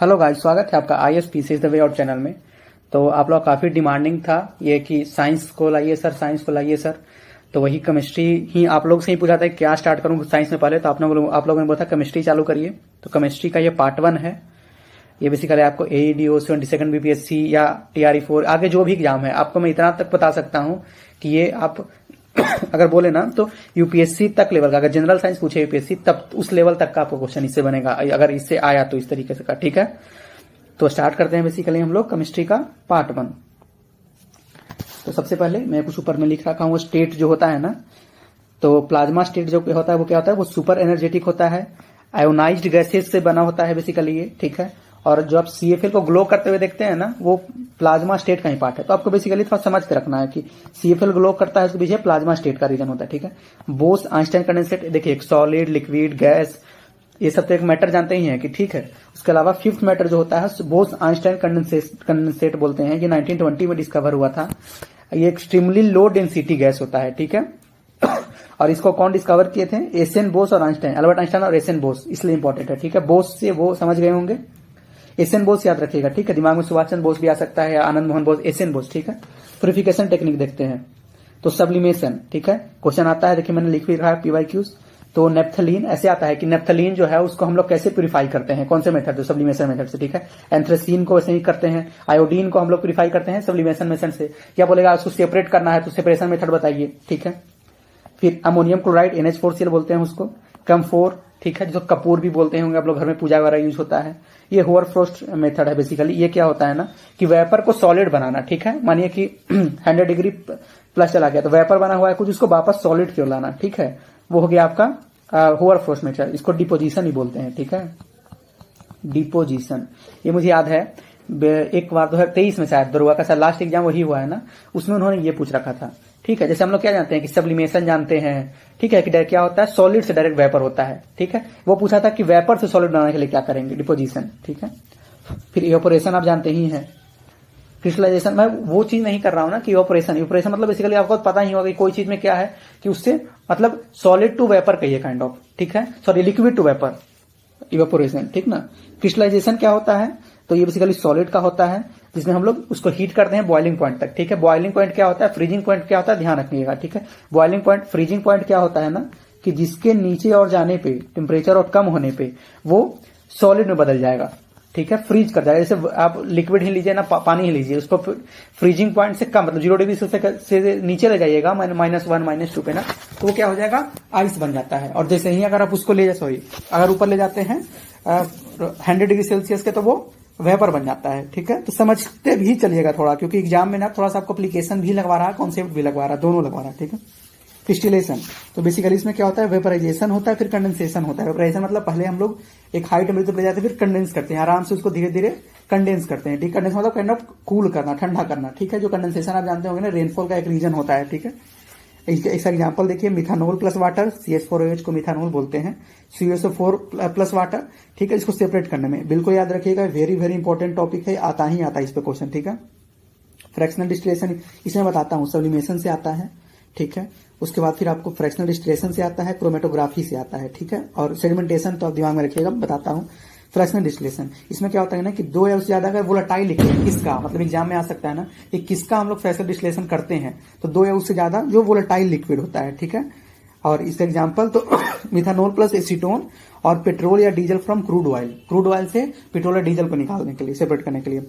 Hello guys, स्वागत है आपका ISPCS the way out channel में। तो आप लोग काफी डिमांडिंग था ये कि साइंस को लाइए सर, साइंस को लाइए सर। तो वही केमिस्ट्री ही आप लोग से ही पूछा था क्या स्टार्ट करूं साइंस में पहले। तो आप लोगों ने बोला था केमिस्ट्री चालू करिए। तो केमिस्ट्री का ये पार्ट 1 है। ये बेसिकली आपको AEDO 22nd BPSC या TRE4 आगे जो भी एग्जाम है, आपको मैं इतना तक बता सकता हूं कि ये आप अगर बोले ना तो UPSC तक लेवल का, अगर जनरल साइंस पूछे UPSC तब उस लेवल तक का आपको क्वेश्चन इससे बनेगा, अगर इससे आया तो इस तरीके से का। ठीक है, तो स्टार्ट करते हैं बेसिकली हम लोग केमिस्ट्री का पार्ट 1। तो सबसे पहले मैं कुछ ऊपर में लिख रखा हूँ, स्टेट जो होता है ना, तो प्लाज्मा स्टेट जो होता है वो क्या होता है, वो सुपर एनर्जेटिक होता है, आयोनाइज्ड गैसेज से बना होता है बेसिकली ये। ठीक है, और जो आप CFL को ग्लो करते हुए देखते हैं ना, वो प्लाज्मा स्टेट का ही पार्ट है। तो आपको बेसिकली थोड़ा समझ के रखना है कि CFL ग्लो करता है, उसके पीछे प्लाज्मा स्टेट का रीजन होता है। ठीक है, बोस आइंस्टाइन कंडेंसेट, देखिए सॉलिड, लिक्विड, गैस, ये सब तो एक मैटर जानते ही हैं कि ठीक है। उसके अलावा फिफ्थ मैटर जो होता है बोस आइंस्टाइन कंडेंसेट बोलते हैं, ये 1920 में डिस्कवर हुआ था। ये एक्सट्रीमली लो डेंसिटी गैस होता है। ठीक है, और इसको कौन डिस्कवर किए थे? एसएन बोस और आइंस्टाइन, अल्बर्ट आइंस्टाइन और एसएन बोस, इसलिए इंपॉर्टेंट है। ठीक है, बोस से वो समझ गए होंगे, एसएन बोस याद रखिएगा। ठीक है, दिमाग में सुभाष चंद्र बोस भी आ सकता है, आनंद मोहन बोस, एसएन बोस। ठीक है, प्यूरिफिकेशन टेक्निक देखते हैं तो सब्लिमेशन। ठीक है, क्वेश्चन आता है, देखिए मैंने लिख भी रखा है PYQs। तो नेप्थलीन ऐसे आता है कि नेप्थलीन जो है उसको हम लोग कैसे प्यूरिफाई करते हैं, कौन से मेथड? तो सब्लिमेशन मेथड से। ठीक है, एंथ्रेसीन को वैसे ही करते हैं, आयोडीन को हम लोग प्यूरिफाई करते हैं सब्लिमेशन मेथड से। क्या बोलेगा, उसको सेपरेट करना है तो सेपरेशन मेथड बताइए। ठीक है, फिर अमोनियम क्लोराइड NH4Cl बोलते हैं उसको, कम्फोर। ठीक है, जो कपूर भी बोलते होंगे आप लोग, घर में पूजा वगैरह यूज होता है। ये होवरफ्रोस्ट मेथड है बेसिकली। ये क्या होता है ना कि वेपर को सॉलिड बनाना। ठीक है, मानिए कि 100 डिग्री प्लस चला गया तो वेपर बना हुआ है कुछ, उसको वापस सॉलिड क्यों लाना। ठीक है, वो हो गया आपका होवरफ्रोस्ट मेथड। इसको डिपोजिशन ही बोलते हैं। ठीक है, डिपोजिशन, ये मुझे याद है एक बार 2023 में शायद दरोगा का लास्ट एग्जाम वही हुआ है ना, उसमें उन्होंने ये पूछ रखा था। ठीक है, जैसे हम लोग क्या जानते हैं कि सब्लिमेशन जानते हैं। ठीक है, कि क्या होता है, सॉलिड से डायरेक्ट वेपर होता है। ठीक है, वो पूछा था कि वेपर से सॉलिड बनाने के लिए क्या करेंगे, डिपोजिशन। ठीक है, फिर इवेपोरेशन आप जानते ही हैं, क्रिस्टलाइजेशन। मैं वो चीज नहीं कर रहा हूं ना कि इवेपोरेशन मतलब बेसिकली आपको पता ही होगा कि कोई चीज में क्या है कि उससे मतलब सॉलिड टू वेपर कहिए काइंड ऑफ। ठीक है, sorry liquid to vapour, evaporation. ठीक ना, क्रिस्टलाइजेशन क्या होता है, तो ये बेसिकली सॉलिड का होता है जिसमें हम लोग उसको हीट करते हैं बॉइलिंग पॉइंट तक। ठीक है, बॉइलिंग पॉइंट क्या होता है, फ्रीजिंग पॉइंट क्या होता है, ध्यान रखिएगा। ठीक है, बॉइलिंग पॉइंट, फ्रीजिंग पॉइंट क्या होता है ना कि जिसके नीचे और जाने पे, टेम्परेचर और कम होने पे वो सॉलिड में बदल जाएगा। ठीक है, फ्रीज कर जाएगा। जैसे आप लिक्विड ही लीजिए ना, पानी ही लीजिए, उसको फ्रीजिंग पॉइंट से कम मतलब 0 डिग्री से नीचे ले जाइएगा -1 -2 पे ना, तो वो क्या हो जाएगा, आइस बन जाता है। और जैसे ही अगर आप उसको अगर ऊपर ले जाते हैं 100 डिग्री सेल्सियस के, तो वो वेपर बन जाता है। ठीक है, तो समझते भी चलिएगा थोड़ा, क्योंकि एग्जाम में ना थोड़ा सा आपको एप्लीकेशन भी लगवा रहा है, कॉन्सेप्ट भी लगवा रहा है, दोनों लगवा रहा है। ठीक है, डिस्टिलेशन, तो बेसिकली इसमें क्या होता है, वेपराइजेशन होता है, फिर कंडेंसेशन होता है। वेपराइजेशन मतलब पहले हम लोग एक हाई टेम्परेचर पे जाते हैं, फिर कंडेंस करते हैं, आराम से उसको धीरे धीरे कंडेंस करते हैं। ठीक, कंडेंस मतलब काइंड ऑफ कूल करना, ठंडा करना। ठीक है, जो कंडेंसेशन आप जानते होंगे ना, रेनफॉल का एक रीजन होता है। ठीक है, इसका एग्जाम्पल देखिए, मिथानोल प्लस वाटर, CH4OH को मिथानोल बोलते हैं, CuSO4 प्लस वाटर। ठीक है, इसको सेपरेट करने में बिल्कुल याद रखिएगा, वेरी वेरी इंपॉर्टेंट टॉपिक है, आता ही आता है इस पे क्वेश्चन। ठीक है, फ्रैक्शनल डिस्टिलेशन इसमें बताता हूं, सब्लिमेशन से आता है। ठीक है, उसके बाद फिर आपको फ्रैक्शनल डिस्टिलेशन से आता है, क्रोमेटोग्राफी से आता है। ठीक है, और सेडिमेंटेशन तो आप दिमाग में रखिएगा, बताता हूं। फ्रैक्शनल डिस्टिलेशन, इसमें क्या होता है ना कि 2 या उससे ज्यादा का वोलेटाइल लिखिए, किसका मतलब एग्जाम में आ सकता है ना, कि किसका हम लोग फ्रैक्शनल डिस्टिलेशन करते हैं, तो 2 या उससे ज्यादा जो वोलेटाइल लिक्विड होता है। ठीक है, और इसका एग्जाम्पल तो मिथानोल प्लस एसीटोन और पेट्रोल या डीजल फ्रॉम क्रूड ऑयल से पेट्रोल या डीजल को निकालने के लिए, सेपरेट करने के लिए।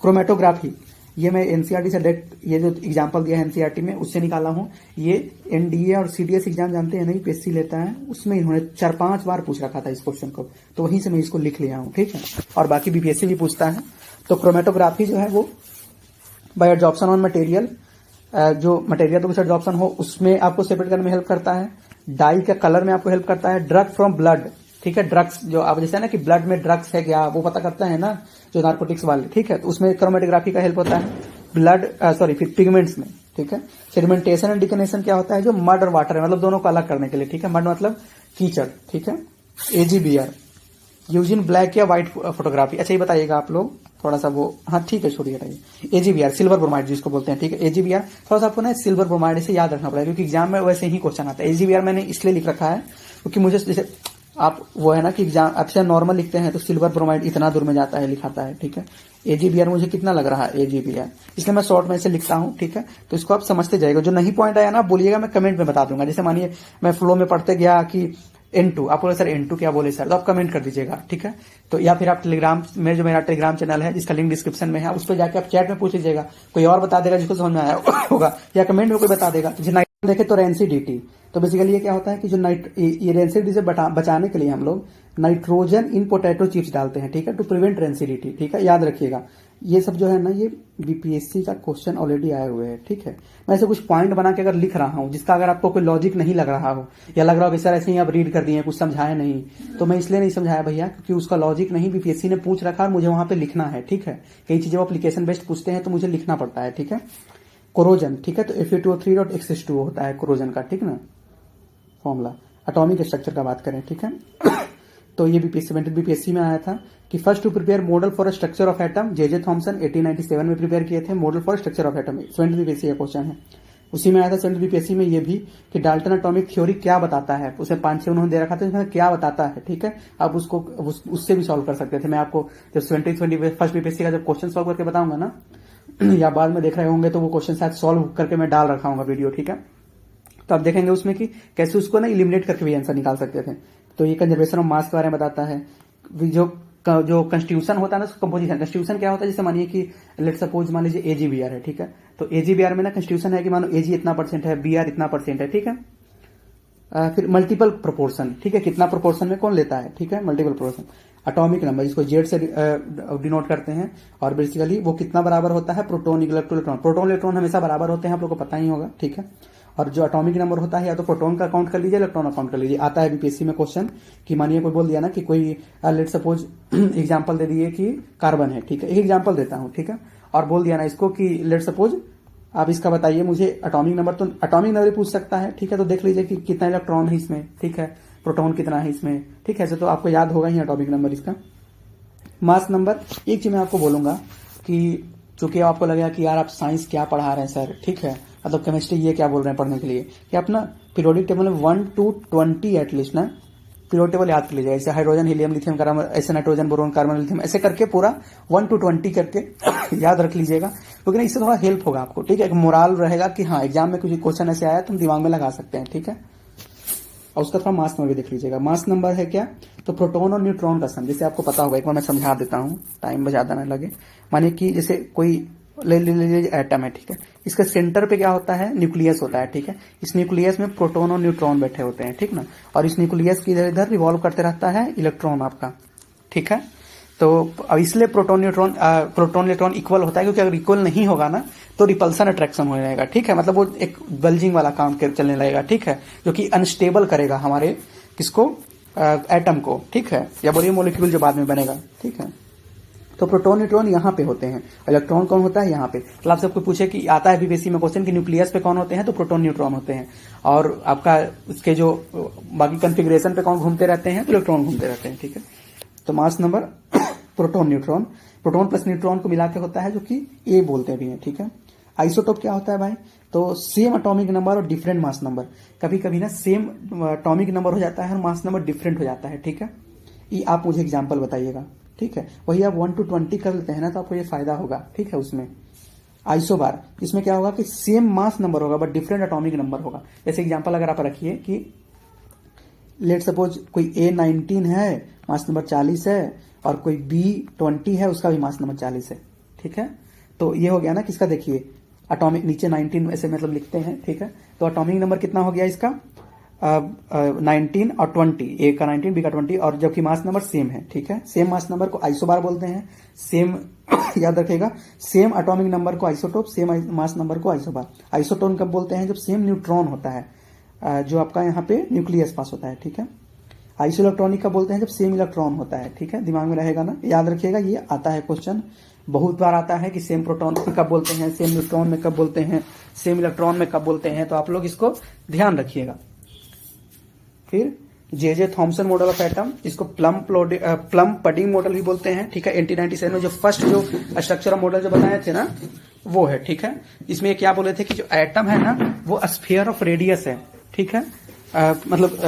क्रोमेटोग्राफी, ये मैं NCERT से डायरेक्ट, ये जो एग्जाम्पल दिया है NCERT में उससे निकाला हूं। ये NDA और CDS एग्जाम जानते हैं नहीं, PSC लेता है, उसमें इन्होंने 4-5 बार पूछ रखा था इस क्वेश्चन को, तो वहीं से मैं इसको लिख लिया हूं। ठीक है, और बाकी BPSC भी पूछता है। तो क्रोमेटोग्राफी जो है वो बाय एडजॉर्प्शन ऑन मटेरियल, जो मटेरियल तो एडजॉर्प्शन हो उसमें आपको सेपरेट करने में हेल्प करता है। डाई का कलर में आपको हेल्प करता है। ड्रग फ्रॉम ब्लड, ठीक है, ड्रग्स जो आप जैसे ना कि ब्लड में ड्रग्स है क्या, वो पता करता है ना, जो नार्कोटिक्स वाले। ठीक है, तो उसमें क्रोमेटोग्राफी का हेल्प होता है। ब्लड फिर पिगमेंट्स में। ठीक है, सेडिमेंटेशन एंड डिकनेशन क्या होता है, जो मड और वाटर है, मतलब दोनों को अलग करने के लिए। ठीक है, मड मतलब कीचड़। ठीक है, AGBR यूजिन ब्लैक या व्हाइट फोटोग्राफी। अच्छा ये बताइएगा आप लोग थोड़ा सा वो, हाँ ठीक है छोड़िए हटाइए। AGBR सिल्वर ब्रोमाइड जिसको बोलते हैं। ठीक है, AGBR थोड़ा सा आपको ना सिल्वर ब्रोमाइड से याद रखना पड़ेगा, क्योंकि एग्जाम में वैसे ही क्वेश्चन आता है। AGBR मैंने इसलिए लिख रखा है क्योंकि मुझे जैसे आप वो है ना कि एग्जाम अच्छा नॉर्मल लिखते हैं तो सिल्वर ब्रोमाइड इतना दूर में जाता है लिखाता है, ठीक है। AgBr मुझे कितना लग रहा है AgBr, इसलिए मैं शॉर्ट में से लिखता हूं, ठीक है। तो इसको आप समझते जाएगा, जो नहीं पॉइंट आया ना बोलिएगा, मैं कमेंट में बता दूंगा। जैसे मानिए मैं फ्लो में पढ़ते गया कि N2, आप बोले सर N2 क्या बोले सर, तो आप कमेंट कर दीजिएगा, ठीक है। तो या फिर आप टेलीग्राम में, जो मेरा टेलीग्राम चैनल है जिसका लिंक डिस्क्रिप्शन में है, उस पर जाकर आप चैट में पूछ लीजिएगा, कोई और बता देगा जिसको समझ में आया होगा, या कमेंट में कोई बता देगा। देखे तो रेंसिडिटी, तो बेसिकली ये क्या होता है कि जो ये रेंसिडिटी से बचाने के लिए हम लोग नाइट्रोजन इन पोटैटो चिप्स डालते हैं, ठीक है, टू प्रिवेंट रेंसिडिटी, ठीक है। याद रखिएगा ये सब जो है ना, ये बीपीएससी का क्वेश्चन ऑलरेडी आए हुए हैं, ठीक है। मैं ऐसे कुछ पॉइंट बना के अगर लिख रहा हूं जिसका अगर आपको कोई लॉजिक नहीं लग रहा हो, या लग रहा हो कि सर ऐसे ही आप रीड कर दिए कुछ समझाया नहीं, तो मैं इसलिए नहीं समझाया भैया क्योंकि उसका लॉजिक नहीं बीपीएससी ने पूछ रखा और मुझे वहां पे लिखना है, ठीक है। कई चीजें एप्लीकेशन बेस्ड पूछते हैं तो मुझे लिखना पड़ता है, ठीक है। कोरोजन, ठीक है, तो Fe2O3.X2 होता है कोरोजन का, ठीक ना फॉर्मूला। एटॉमिक स्ट्रक्चर का बात करें, ठीक है। तो ये बीपीएससी में आया था कि first to prepare model for structure of atom, J Thomson 1897 में प्रिपेयर किए थे model for structure of atom. 70 BPSC का क्वेश्चन है, उसी में आया था 70 बीपीएससी में ये भी कि डाल्टन एटॉमिक थ्योरी क्या बताता है, उसे 5-6 उन्होंने दे रखा था इसमें क्या बताता है, ठीक है। आप उसको उससे भी सॉल्व कर सकते थे। मैं आपको जब 20 फर्स्ट बीपीएससी का जब क्वेश्चन सॉल्व करके बताऊंगा ना, या बाद में देख रहे होंगे तो वो क्वेश्चन शायद सॉल्व करके मैं डाल रखा हूँ वीडियो, ठीक है। तो आप देखेंगे उसमें कि कैसे उसको ना इलिमिनेट करके भी आंसर निकाल सकते थे। तो ये कंजर्वेशन ऑफ मास के बारे में बताता है। जो कंस्टिट्यूशन होता है ना, कंपोजिशन, कंस्टिट्यूशन क्या होता है, जैसे मानिए कि लेट सपोज मान लीजिए AgBr है, ठीक है। तो AgBr में ना कंस्टिट्यूशन है कि मानो Ag इतना परसेंट है, Br इतना परसेंट है, ठीक है। फिर मल्टीपल प्रोपोर्शन, ठीक है, कितना प्रोपोर्शन में कौन लेता है, ठीक है, मल्टीपल प्रोपोर्शन। एटॉमिक नंबर जिसको जेड से डिनोट करते हैं, और बेसिकली वो कितना बराबर होता है, प्रोटॉन इलेक्ट्रॉन। प्रोटॉन इलेक्ट्रॉन हमेशा बराबर होते हैं, आप लोग को पता ही होगा, ठीक है। और जो एटॉमिक नंबर होता है या तो प्रोटॉन का काउंट कर लीजिए, इलेक्ट्रॉन का काउंट कर लीजिए। आता है बीपीएससी में क्वेश्चन कि मानिए कोई बोल दिया ना कि कोई लेट सपोज एग्जांपल दे दिए कि कार्बन है, ठीक है, एक एग्जांपल देता हूं, ठीक है, और बोल दिया ना इसको कि लेट सपोज आप इसका बताइए मुझे एटॉमिक नंबर, तो एटॉमिक नंबर पूछ सकता है, ठीक है। तो देख लीजिए कि कितना इलेक्ट्रॉन है इसमें, ठीक है, प्रोटॉन कितना है इसमें, ठीक है। तो आपको याद होगा ही एटॉमिक नंबर इसका। मास नंबर, एक चीज मैं आपको बोलूंगा कि चूंकि आपको लगेगा कि यार आप साइंस क्या पढ़ा रहे हैं सर, ठीक है, मतलब केमिस्ट्री ये क्या बोल रहे हैं पढ़ने के लिए, कि आप ना पीरियोडिक टेबल में 1 to 20 एटलीस्ट ना पीरियोडिक टेबल याद कर लीजिए। ऐसे हाइड्रोजन, हीलियम, लिथियम, कार्बन, ऐसे नाइट्रोजन, बोरोन, कार्बन, लिथियम, ऐसे करके पूरा 1 to 20 करके याद रख लीजिएगा, क्योंकि ना इससे थोड़ा हेल्प होगा आपको, ठीक है। एक मोरल रहेगा कि हाँ एग्जाम में कुछ क्वेश्चन ऐसे आया तो हम दिमाग में लगा सकते हैं, ठीक है। और उसका थोड़ा मास नंबर भी देख लीजिएगा। मास नंबर है क्या, तो प्रोटॉन और न्यूट्रॉन का सम, जैसे आपको पता होगा, एक बार मैं समझा देता हूं, टाइम ज्यादा ना लगे। मानिए कि जैसे कोई ले लीजिए एटम है, ठीक है, इसके सेंटर पे क्या होता है, न्यूक्लियस होता है, ठीक है। इस न्यूक्लियस में प्रोटॉन और न्यूट्रॉन बैठे होते हैं, ठीक ना, और इस न्यूक्लियस की इधर इधर रिवॉल्व करते रहता है इलेक्ट्रॉन आपका, ठीक है। तो अब इसलिए प्रोटॉन इलेक्ट्रॉन इक्वल होता है, क्योंकि अगर इक्वल नहीं होगा ना तो रिपल्सन अट्रैक्शन होने लगेगा, ठीक है। मतलब वो एक बल्जिंग वाला काम चलने लगेगा, ठीक है, जो कि अनस्टेबल करेगा हमारे किसको, एटम को, ठीक है, या बोलिए मॉलिक्यूल जो बाद में बनेगा, ठीक है। तो प्रोटॉन न्यूट्रॉन यहाँ पे होते हैं, इलेक्ट्रॉन कौन होता है यहाँ पे। तो आपसे कोई पूछे कि आता है बीपीएससी में क्वेश्चन कि न्यूक्लियस पे कौन होते हैं, तो प्रोटॉन न्यूट्रॉन होते हैं, और आपका उसके जो बाकी कॉन्फ़िगरेशन पे कौन घूमते रहते हैं, तो इलेक्ट्रॉन घूमते रहते हैं, ठीक है। तो mass number proton neutron, proton plus neutron को मिला के होता है, जो कि ए बोलते भी हैं, ठीक है। आइसोटोप क्या होता है भाई, तो सेम एटॉमिक नंबर और डिफरेंट मास नंबर। कभी कभी ना सेम एटॉमिक नंबर हो जाता है और मास नंबर डिफरेंट हो जाता है, ठीक है। ये आप मुझे एग्जांपल बताइएगा, ठीक है। वही आप 1 to 20 कर लेते हैं ना, तो आपको ये फायदा होगा, ठीक है। उसमें आइसोबार, इसमें क्या होगा कि सेम मास नंबर होगा बट डिफरेंट एटॉमिक नंबर होगा। जैसे एग्जांपल अगर आप रखिए कि लेट सपोज कोई A19 है, मास नंबर 40 है, और कोई B20 है, उसका भी मास नंबर 40 है, ठीक है। तो ये हो गया ना किसका, देखिए एटॉमिक, नीचे 19 ऐसे मतलब लिखते हैं, ठीक है। तो एटॉमिक नंबर कितना हो गया इसका, 19 और 20, ए का 19, बी का 20, और जबकि मास नंबर सेम है, ठीक है। सेम मास नंबर को आइसोबार बोलते हैं, सेम याद रखेगा, सेम एटॉमिक नंबर को आइसोटोप, सेम मास नंबर को आइसोबार। आइसोटोन कब बोलते हैं, जब सेम न्यूट्रॉन होता है, जो आपका यहाँ पे न्यूक्लियस पास होता है, ठीक है। आइसो इलेक्ट्रॉनिक का बोलते हैं जब सेम इलेक्ट्रॉन होता है, ठीक है। दिमाग में रहेगा ना, याद रखिएगा, ये आता है क्वेश्चन बहुत बार आता है कि सेम प्रोटॉन में कब बोलते हैं, सेम न्यूट्रॉन में कब बोलते हैं, सेम इलेक्ट्रॉन में कब बोलते हैं, तो आप लोग इसको ध्यान रखिएगा। फिर J Thomson model of atom, इसको प्लम पडिंग मॉडल भी बोलते हैं, ठीक है। 1897 में जो फर्स्ट जो स्ट्रक्चर ऑफ मॉडल जो बताए थे ना, वो है, ठीक है। इसमें क्या बोले थे कि जो एटम है ना वो स्फीयर ऑफ रेडियस है, ठीक है। मतलब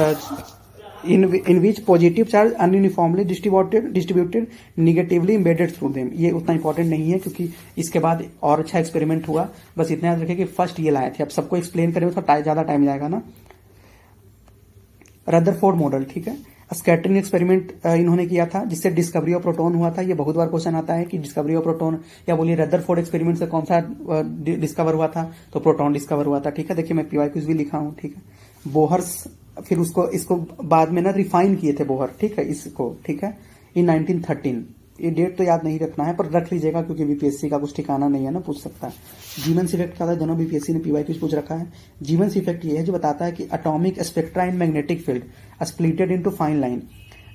in which positive charge ununiformly distributed negatively embedded through them. ये उतना इंपॉर्टेंट नहीं है क्योंकि इसके बाद और अच्छा एक्सपेरिमेंट हुआ। बस इतना याद रखें कि फर्स्ट ये लाए थे। अब सबको एक्सप्लेन करें तो ज्यादा टाइम जाएगा ना। रदरफोर्ड मॉडल, ठीक है। स्कैटरिंग एक्सपेरिमेंट इन्होंने किया था जिससे डिस्कवरी ऑफ प्रोटॉन हुआ था। ये बहुत बार क्वेश्चन आता है कि डिस्कवरी ऑफ प्रोटॉन, या बोलिए रदरफोर्ड एक्सपेरिमेंट से कौन सा डिस्कवर हुआ था, तो प्रोटॉन डिस्कवर हुआ था, ठीक है। देखिए मैं पीवाई क्यूज भी लिखा हूं, ठीक है। बोहर्स, फिर इसको बाद में ना रिफाइन किए थे बोहर, ठीक है, इसको, ठीक है, इन 1913। ये डेट तो याद नहीं रखना है पर रख लीजिएगा क्योंकि बीपीएससी का कुछ ठिकाना नहीं है ना, पूछ सकता है। जीवंस इफेक्ट का था, दोनों बीपीएससी ने पीवाई क्यूज पूछ रखा है। जीवंस इफेक्ट ये है जो बताता है कि atomic spectra in magnetic field splitted into fine line.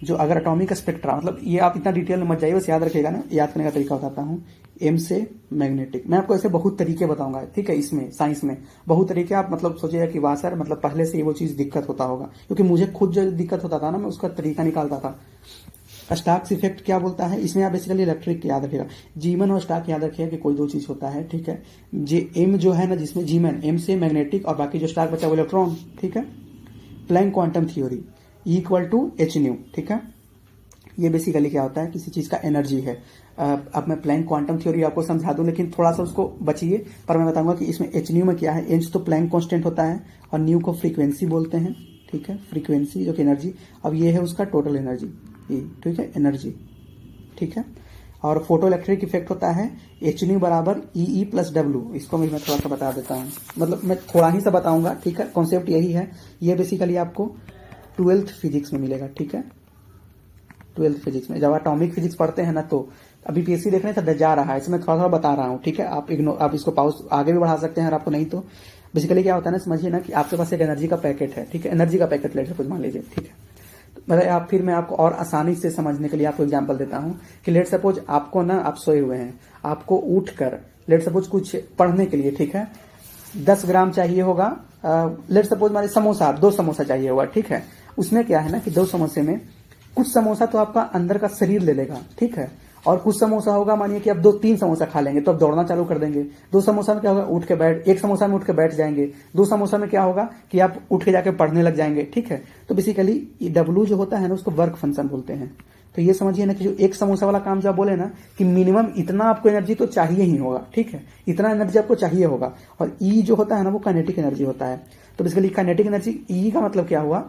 जो अगर एटॉमिक स्पेक्ट्रा, मतलब ये आप इतना डिटेल में मत जाइए, बस याद रखिएगा ना, याद करने का तरीका बताता हूँ। एम से मैग्नेटिक, मैं आपको ऐसे बहुत तरीके बताऊंगा, ठीक है। इसमें साइंस में बहुत तरीके, आप मतलब सोचिएगा कि वाह सर, मतलब पहले से ही वो चीज दिक्कत होता होगा, क्योंकि मुझे खुद जो दिक्कत होता था ना, मैं उसका तरीका निकालता था। स्टार्क्स इफेक्ट क्या बोलता है इसमें, आप बेसिकली इलेक्ट्रिक याद रखिएगा। जीमन और स्टार्क याद रखिएगा कि कोई दो चीज होता है, ठीक है। जे एम जो है ना, जिसमें जीमन एम से मैग्नेटिक और बाकी जो स्टार्क बचा वो इलेक्ट्रॉन, ठीक है। Planck quantum theory equal to H nu, ठीक है। ये बेसिकली क्या होता है, किसी चीज का एनर्जी है। अब मैं प्लैंक क्वांटम थ्योरी आपको समझा दूं, लेकिन थोड़ा सा उसको बचिए, पर मैं बताऊंगा कि इसमें एच न्यू में क्या है। एच तो प्लैंक कांस्टेंट होता है और न्यू को फ्रीक्वेंसी बोलते हैं, ठीक है, फ्रीक्वेंसी जो कि एनर्जी। अब ये है उसका टोटल एनर्जी, ठीक है, एनर्जी, ठीक है। और फोटो इलेक्ट्रिक इफेक्ट होता है एच न्यू बराबर ई प्लस डब्ल्यू। इसको मैं थोड़ा सा बता देता हूँ, मतलब मैं थोड़ा ही सा बताऊंगा, ठीक है। कॉन्सेप्ट यही है, ये बेसिकली आपको 12th फिजिक्स में मिलेगा, ठीक है। 12th फिजिक्स में जब एटॉमिक फिजिक्स पढ़ते हैं ना, तो अभी पीएससी देखने से जा रहा है, इसमें थोड़ा थोड़ा बता रहा हूँ, ठीक है। आप इसको पॉज आगे भी बढ़ा सकते हैं, अगर आपको नहीं तो बेसिकली क्या होता है ना, समझिए ना कि आपके पास एक एनर्जी का पैकेट है, ठीक है। एनर्जी का पैकेट लेट सपोज मान लीजिए, ठीक है। मतलब आप, फिर मैं आपको और आसानी से समझने के लिए आपको एग्जांपल देता हूं कि लेट सपोज आपको ना, आप सोए हुए हैं, आपको उठकर लेट सपोज कुछ पढ़ने के लिए, ठीक है, 10 ग्राम चाहिए होगा। लेट सपोज माने समोसा, 2 समोसा चाहिए होगा, ठीक है। उसमें क्या है ना कि 2 समोसे में कुछ समोसा तो आपका अंदर का शरीर ले लेगा, ठीक है, और कुछ समोसा होगा, मानिए कि आप 2-3 समोसा खा लेंगे तो आप दौड़ना चालू कर देंगे। 2 समोसा में क्या होगा, उठ के बैठ, 1 समोसा में उठ के बैठ जाएंगे। 2 समोसा में क्या होगा कि आप उठ के जाके पढ़ने लग जाएंगे, ठीक है। तो बेसिकली डब्ल्यू जो होता है ना, उसको वर्क फंक्शन बोलते हैं। तो ये समझिए ना कि जो 1 समोसा वाला काम जब बोले ना कि मिनिमम इतना आपको एनर्जी तो चाहिए ही होगा, ठीक है, इतना एनर्जी आपको चाहिए होगा। और ई जो होता है ना, वो काइनेटिक एनर्जी होता है। तो बेसिकली काइनेटिक एनर्जी ई का मतलब क्या हुआ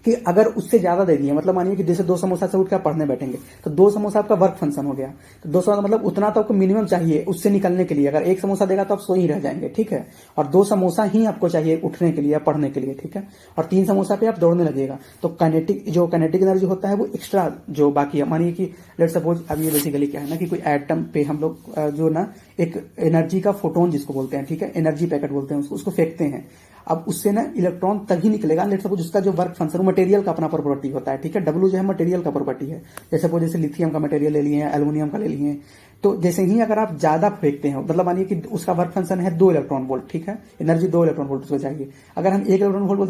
कि अगर उससे ज्यादा दे दिए, मतलब मानिए कि जैसे 2 समोसा से उठ कर पढ़ने बैठेंगे तो 2 समोसा आपका वर्क फंक्शन हो गया। तो 2 समोसा मतलब उतना तो आपको मिनिमम चाहिए उससे निकलने के लिए। अगर 1 समोसा देगा तो आप सो ही रह जाएंगे, ठीक है। और 2 समोसा ही आपको चाहिए उठने के लिए या पढ़ने के लिए, ठीक है। और 3 समोसा पे आप दौड़ने लगेगा। तो काइनेटिक एनर्जी होता है वो एक्स्ट्रा जो बाकी है। मानिए कि लेट सपोज अब ये बेसिकली क्या है ना कि कोई एटम पे हम लोग जो ना एक एनर्जी का फोटोन जिसको बोलते हैं, ठीक है, एनर्जी पैकेट बोलते हैं उसको फेंकते हैं। अब उससे ना इलेक्ट्रॉन तभी निकलेगा, लेट सपोज उसका जो वर्क फंक्शन मटेरियल का अपना प्रॉपर्टी होता है, ठीक है। डब्ल्यू जो है मटेरियल का प्रॉपर्टी है। जैसे लिथियम का मटेरियल ले लिए हैं, एल्यूमिनियम का ले लिए हैं, तो जैसे ही अगर आप ज्यादा फेंकते हैं, मतलब मानिए कि उसका वर्क फंक्शन है 2 इलेक्ट्रॉन वोल्ट, ठीक है, एनर्जी 2 इलेक्ट्रॉन वोल्ट उसको चाहिए। अगर हम 1 इलेक्ट्रॉन वोल्ट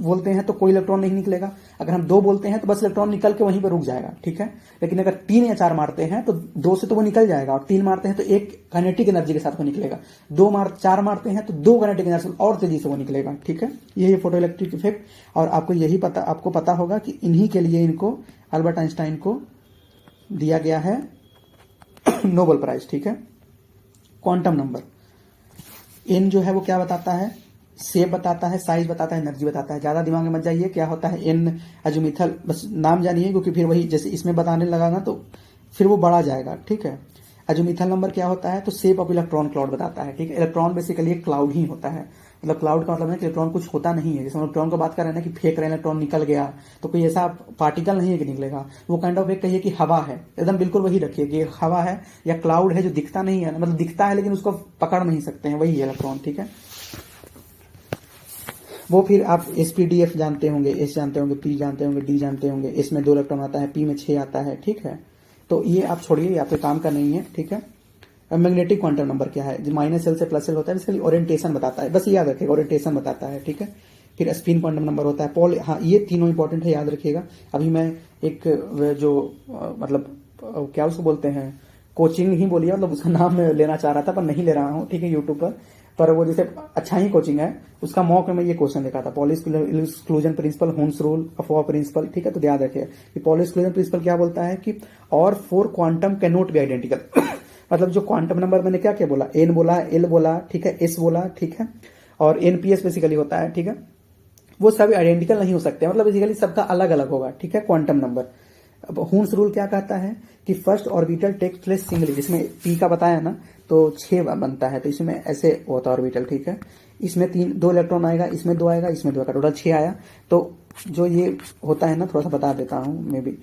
बोलते हैं तो कोई इलेक्ट्रॉन नहीं निकलेगा। अगर हम 2 बोलते हैं तो बस इलेक्ट्रॉन निकल के वहीं पर रुक जाएगा, ठीक है। लेकिन अगर 3 या 4 मारते हैं तो 2 से तो वो निकल जाएगा, और 3 मारते हैं तो 1 काइनेटिक एनर्जी के साथ वो निकलेगा। 4 मारते हैं तो 2 काइनेटिक एनर्जी और तेजी से वो निकलेगा, ठीक है। यही फोटो इलेक्ट्रिक इफेक्ट। और आपको पता होगा कि इन्हीं के लिए इनको अल्बर्ट आइंस्टाइन को दिया गया है नोबेल प्राइज, ठीक है। क्वांटम नंबर एन जो है वो क्या बताता है, शेप बताता है, साइज बताता है, एनर्जी बताता है। ज्यादा दिमाग में मत जाइए क्या होता है एन अजूमिथल, बस नाम जानिए, क्योंकि फिर वही जैसे इसमें बताने लगा ना तो फिर वो बढ़ा जाएगा, ठीक है। अजूमिथल नंबर क्या होता है, तो शेप ऑफ इलेक्ट्रॉन क्लाउड बताता है, ठीक है। इलेक्ट्रॉन बेसिकली एक क्लाउड ही होता है। मतलब क्लाउड का मतलब है कि इलेक्ट्रॉन कुछ होता नहीं है। जैसे हम इलेक्ट्रॉन को बात कर रहे हैं ना कि फेंक रहे हैं, इलेक्ट्रॉन निकल गया, तो कोई ऐसा पार्टिकल नहीं है कि निकलेगा। वो काइंड ऑफ एक कहिए कि हवा है, एकदम बिल्कुल वही रखिए कि हवा है या क्लाउड है जो दिखता नहीं है, मतलब दिखता है लेकिन उसको पकड़ नहीं सकते हैं, वही है इलेक्ट्रॉन, ठीक है। वो फिर आप SPDF जानते होंगे, S जानते होंगे, P जानते होंगे, D जानते होंगे। S में 2 इलेक्ट्रॉन आता है, P में 6 आता है, ठीक है। तो ये आप छोड़िए, आपके काम का नहीं है, ठीक है। मैग्नेटिक क्वांटम नंबर क्या है, जो -L से +L होता है, इसके ओरिएंटेशन बताता है, बस याद रखिएगा, ओरिएंटेशन बताता है, ठीक है। फिर स्पिन क्वांटम नंबर होता है, पॉल, हाँ ये तीनों इंपॉर्टेंट है, याद रखिएगा। अभी मैं एक जो मतलब क्या उसको बोलते हैं, कोचिंग ही बोलिए, मतलब उसका नाम मैं लेना चाह रहा था पर नहीं ले रहा हूँ, ठीक है, यूट्यूब पर। पर वो जैसे अच्छा ही कोचिंग है, उसका मॉक में ये क्वेश्चन देखा था, Pauli exclusion principle, Hund's rule, Aufbau principle, ठीक है। तो याद रखिए कि पॉली एक्सक्लूजन प्रिंसिपल क्या बोलता है कि और 4 quantum can not be identical मतलब जो क्वांटम नंबर मैंने क्या क्या बोला, एन बोला, एल बोला, ठीक है, एस बोला, ठीक है, और एनपीएस बेसिकली होता है, ठीक है, वो सब आइडेंटिकल नहीं हो सकते, मतलब बेसिकली सबका अलग अलग होगा, ठीक है, क्वांटम नंबर। अब हुन्स रूल क्या कहता है कि first orbital takes place singly, जिसमें पी का बताया ना तो 6 बनता है, तो इसमें ऐसे होता है ऑर्बिटल, ठीक है, इसमें 2 इलेक्ट्रॉन आएगा, इसमें 2 आएगा, इसमें 2 आएगा, टोटल 6 आया। तो जो ये होता है ना, थोड़ा सा बता देता हूं मैं भी,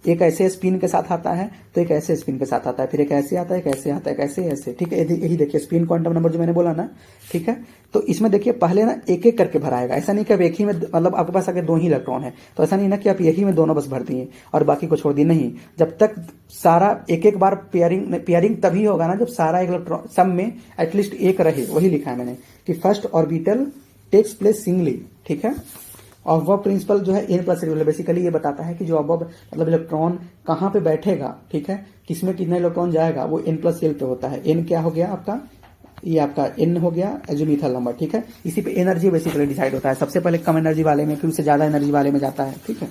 एक ऐसे स्पिन के साथ आता है, तो एक ऐसे स्पिन के साथ आता है, फिर एक ऐसे आता है, एक ऐसे आता है, एक ऐसे ऐसे, ठीक है। यही देखिए स्पिन क्वांटम नंबर जो मैंने बोला ना, ठीक है। तो इसमें देखिए पहले ना एक एक करके भराएगा, ऐसा नहीं कि अब एक ही में, मतलब आपके पास अगर 2 ही इलेक्ट्रॉन है तो ऐसा नहीं ना कि आप यही में दोनों बस भर दिए और बाकी को छोड़ दिए, नहीं, जब तक सारा एक एक बार पेयरिंग तभी होगा ना जब सारा इलेक्ट्रॉन सब में एटलीस्ट एक रहे, वही लिखा है मैंने कि first orbital takes place singly, ठीक है। अबव प्रिंसिपल जो है एन प्लस बेसिकली ये बताता है कि जो अबव मतलब इलेक्ट्रॉन कहाँ पे बैठेगा, ठीक है, किसमें कितना इलेक्ट्रॉन जाएगा, वो एन प्लस एल पे होता है। एन क्या हो गया आपका, ये आपका एन हो गया एजिमुथल नंबर, ठीक है। इसी पे एनर्जी बेसिकली डिसाइड होता है, सबसे पहले कम एनर्जी वाले में, फिर उससे ज्यादा एनर्जी वाले में जाता है, ठीक है।